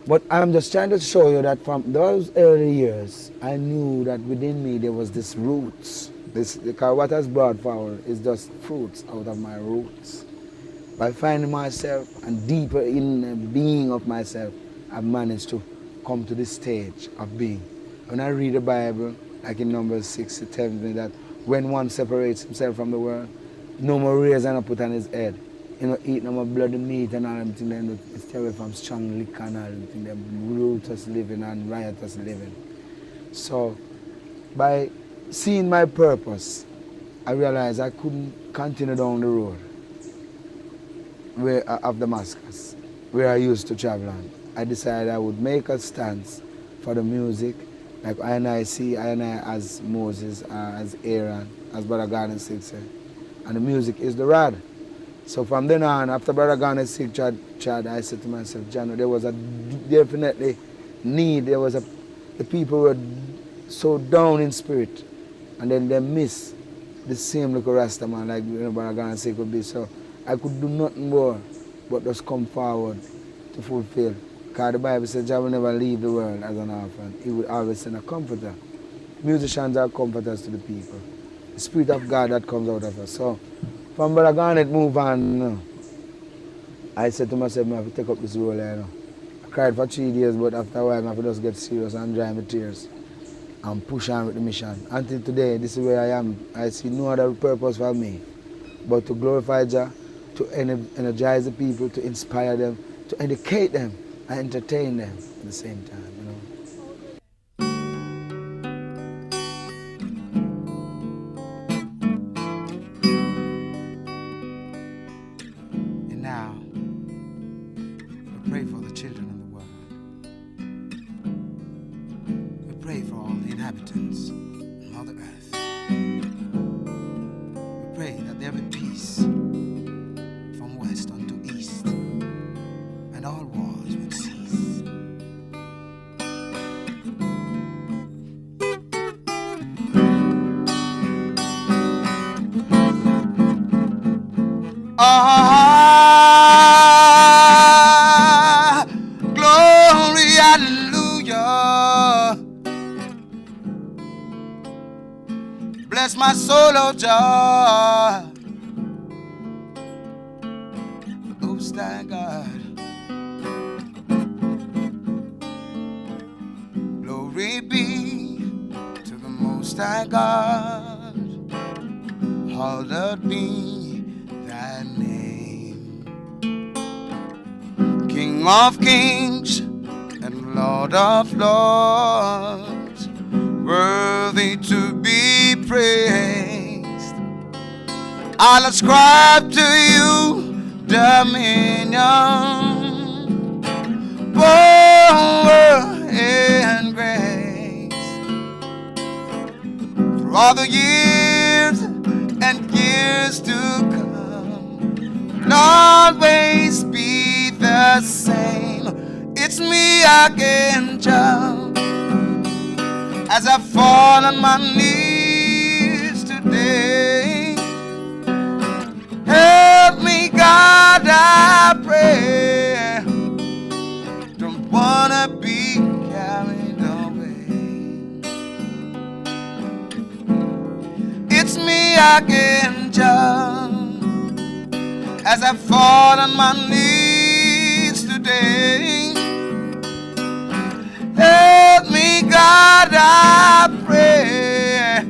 But I'm just trying to show you that from those early years, I knew that within me there was this roots. Because what has brought forward is just fruits out of my roots. By finding myself and deeper in the being of myself, I've managed to come to this stage of being. When I read the Bible, like in Numbers 6, it tells me that when one separates himself from the world, no more razor and put on his head. You know, eat no more bloody meat and all them things, then stay away from strong liquor and all them things, them riotous living and riotous living. So, by seeing my purpose, I realized I couldn't continue down the road of Damascus, where I used to travel on. I decided I would make a stance for the music. Like I as Moses, as Aaron, as Brother Garner Sig said. And the music is the rod. So from then on, after Brother Garner Sig tried, I said to myself, John, there was a definitely need. The people were so down in spirit. And then they miss the same little Rasta man like Brother Garner Sig could be. So I could do nothing more but just come forward to fulfill. Because the Bible says, God will never leave the world as an orphan. He will always send a comforter. Musicians are comforters to the people. The Spirit of God that comes out of us. So, from Brother Garnet move on, you know, I said to myself, I have to take up this role, you know. I cried for 3 days, but after a while, I have to just get serious and dry my tears and push on with the mission. Until today, this is where I am. I see no other purpose for me but to glorify Jah, to energize the people, to inspire them, to educate them, and entertain them at the same time, you know. And now, we pray for the children of the world. We pray for all the inhabitants of Mother Earth. We pray that there be peace from west unto east, and all wars would cease. Glory, hallelujah. Bless my soul, oh Jah. Most High God. Glory be to the Most High God. Hallowed be thy name. King of kings and Lord of lords, worthy to be praised. I'll ascribe to you dominion, power, and grace. Through all the years and years to come, will always be the same. It's me again, Jah, as I fall on my knees today. Help me, God, I pray. Don't wanna be carried away. It's me again, John, as I fall on my knees today. Help me, God, I pray.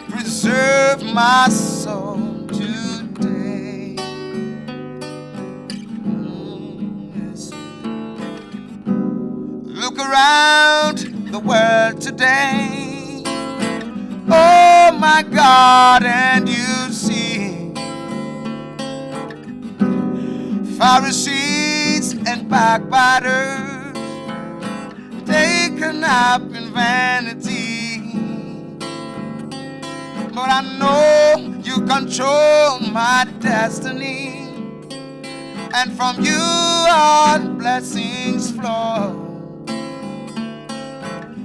Preserve my soul today. Yes. Look around the world today. Oh my God, and you see Pharisees and backbiters taken up in vanity. But I know you control my destiny, and from you all blessings flow.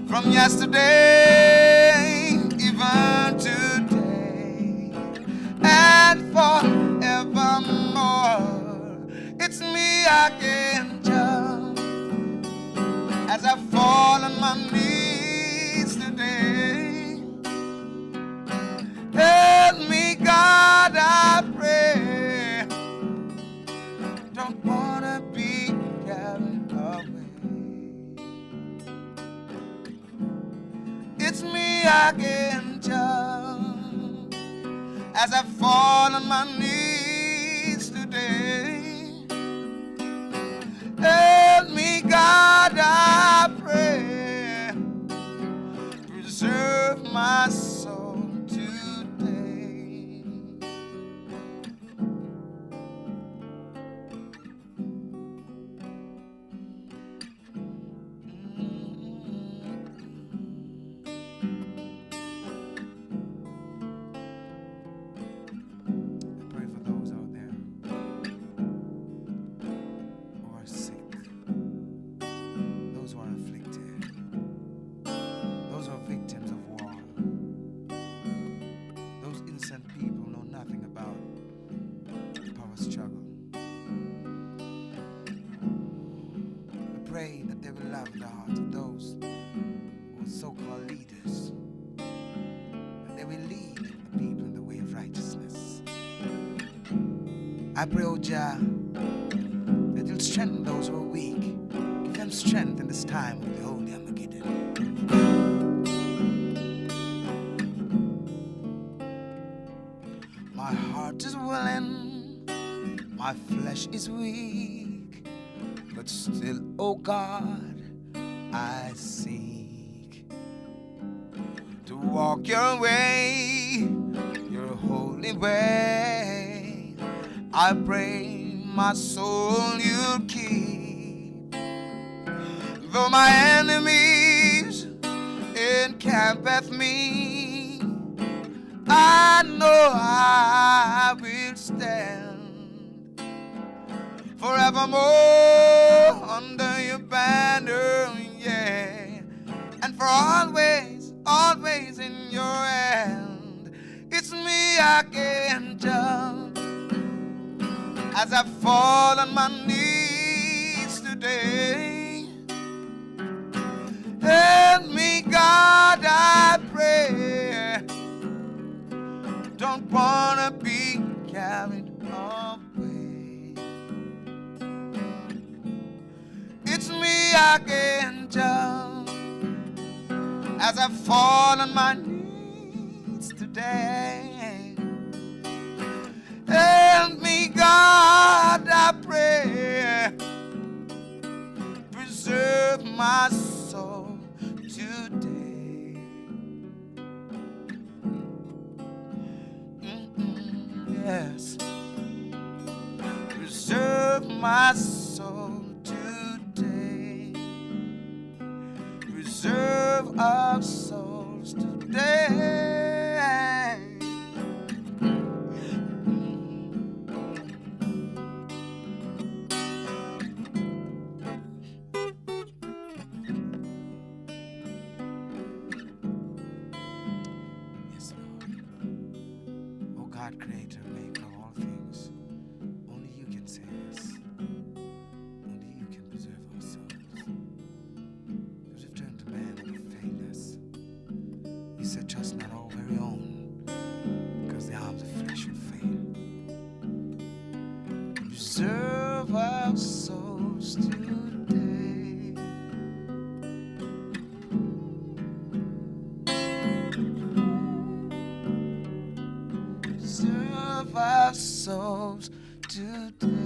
From yesterday, even today, and forevermore. It's me again, John, as I fall on my knees today. Help me, God, I pray. Don't wanna be carried away. It's me again, John, as I fall on my knees today. Help me, God, I pray. Preserve my soul today. I pray for those out there who are sick, those who are afflicted, those who are victims of war. Those innocent people know nothing about power struggle. I pray that they will love the heart of those who are so-called leaders, and they will lead the people in the way of righteousness. I pray, O Jah, that you'll strengthen those who are weak. Give them strength in this time of the holy Armageddon. My heart is willing, my flesh is weak, but still, oh God, I seek to walk your way, your holy way. I pray my soul you'll keep. Though my enemies encampeth me, I know I will stand forevermore under your banner, yeah, and for always, always in your hand. It's me again, John, as I fall on my knees today. Help me, God, I pray. Don't wanna be carried away. It's me again, John, as I fall on my knees today. Help me, God, I pray. Preserve my soul today. Yes. Preserve my soul today. Preserve our souls today. Yes, Lord. Oh God, creator, maker of all things, said, trust not our very own, because the arms of flesh will fail. Preserve our souls today. Preserve our souls today.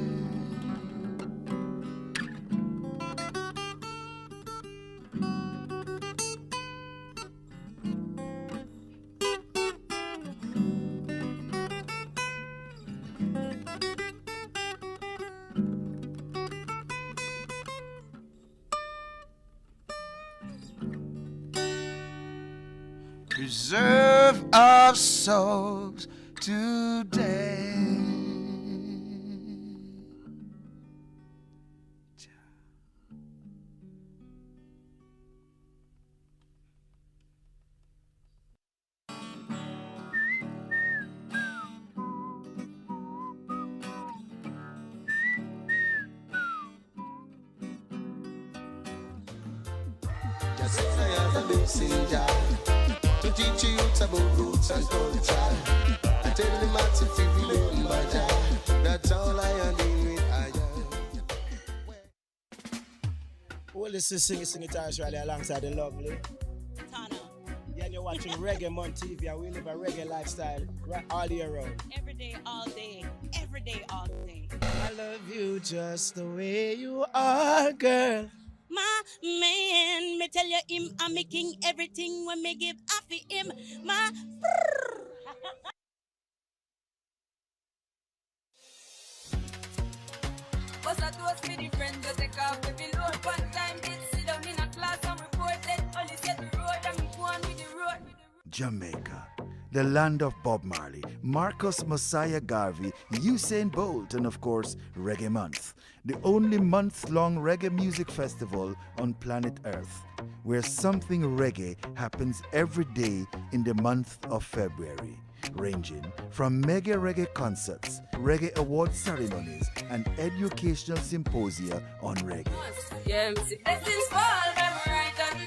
Preserve our souls today. Just as I am a messenger to teach you about roots and culture. I tell them how to remember Jah. That's all I am doing with Well, this is Sing It Australia alongside the lovely Tana. Yeah, and you're watching Reggae Month TV, and we live a reggae lifestyle right all year round. Every day, all day. Every day, all day. I love you just the way you are, girl. My man, me tell you him, I'm making everything when me give half of him. My What's that toast for the friends that take off the below? One time did sit down in a class and report that only set the road and me go on with the road. Jamaica, the land of Bob Marley, Marcus Messiah Garvey, Usain Bolt, and of course, Reggae Month, the only month-long reggae music festival on planet Earth, where something reggae happens every day in the month of February, ranging from mega reggae concerts, reggae award ceremonies, and educational symposia on reggae. Yeah, blessings fall, right on.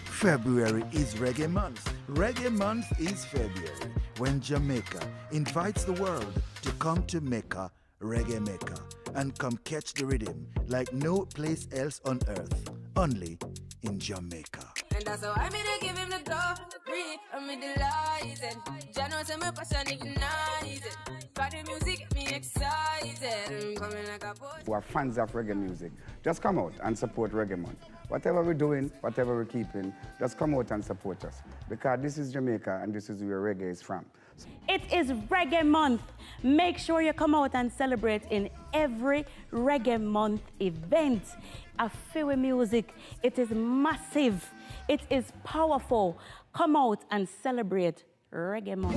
February is Reggae Month. Reggae Month is February, when Jamaica invites the world to come to Mecca, Reggae Mecca, and come catch the rhythm like no place else on earth, only in Jamaica. And that's how I made to give him the door, breathe, I'm delighted. Jano say my passion ignited. Party music get me excited. I'm coming like a boy. Who are fans of reggae music, just come out and support Reggae Month. Whatever we're doing, whatever we're keeping, just come out and support us. Because this is Jamaica and this is where reggae is from. It is Reggae Month. Make sure you come out and celebrate in every Reggae Month event. A Fiwi music, it is massive. It is powerful. Come out and celebrate Reggae Month.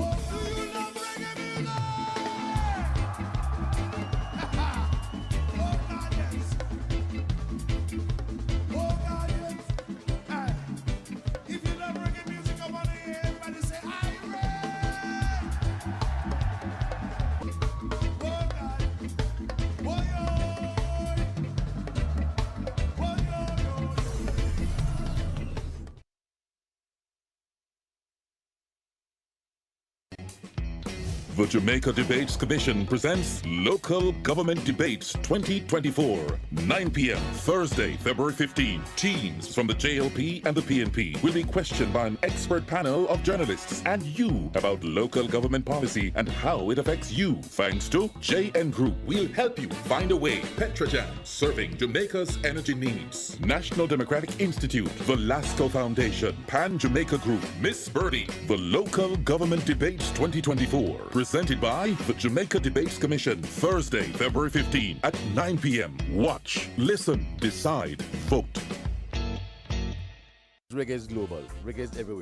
The Jamaica Debates Commission presents Local Government Debates 2024, 9 p.m. Thursday, February 15. Teams from the JLP and the PNP will be questioned by an expert panel of journalists and you about local government policy and how it affects you. Thanks to JN Group, we'll help you find a way. Petrojam, serving Jamaica's energy needs. National Democratic Institute, the Lasco Foundation, Pan Jamaica Group, Miss Birdie, the Local Government Debates 2024. Presented by the Jamaica Debates Commission, Thursday, February 15 at 9 p.m. Watch, listen, decide, vote. Reggae is global. Reggae is everywhere.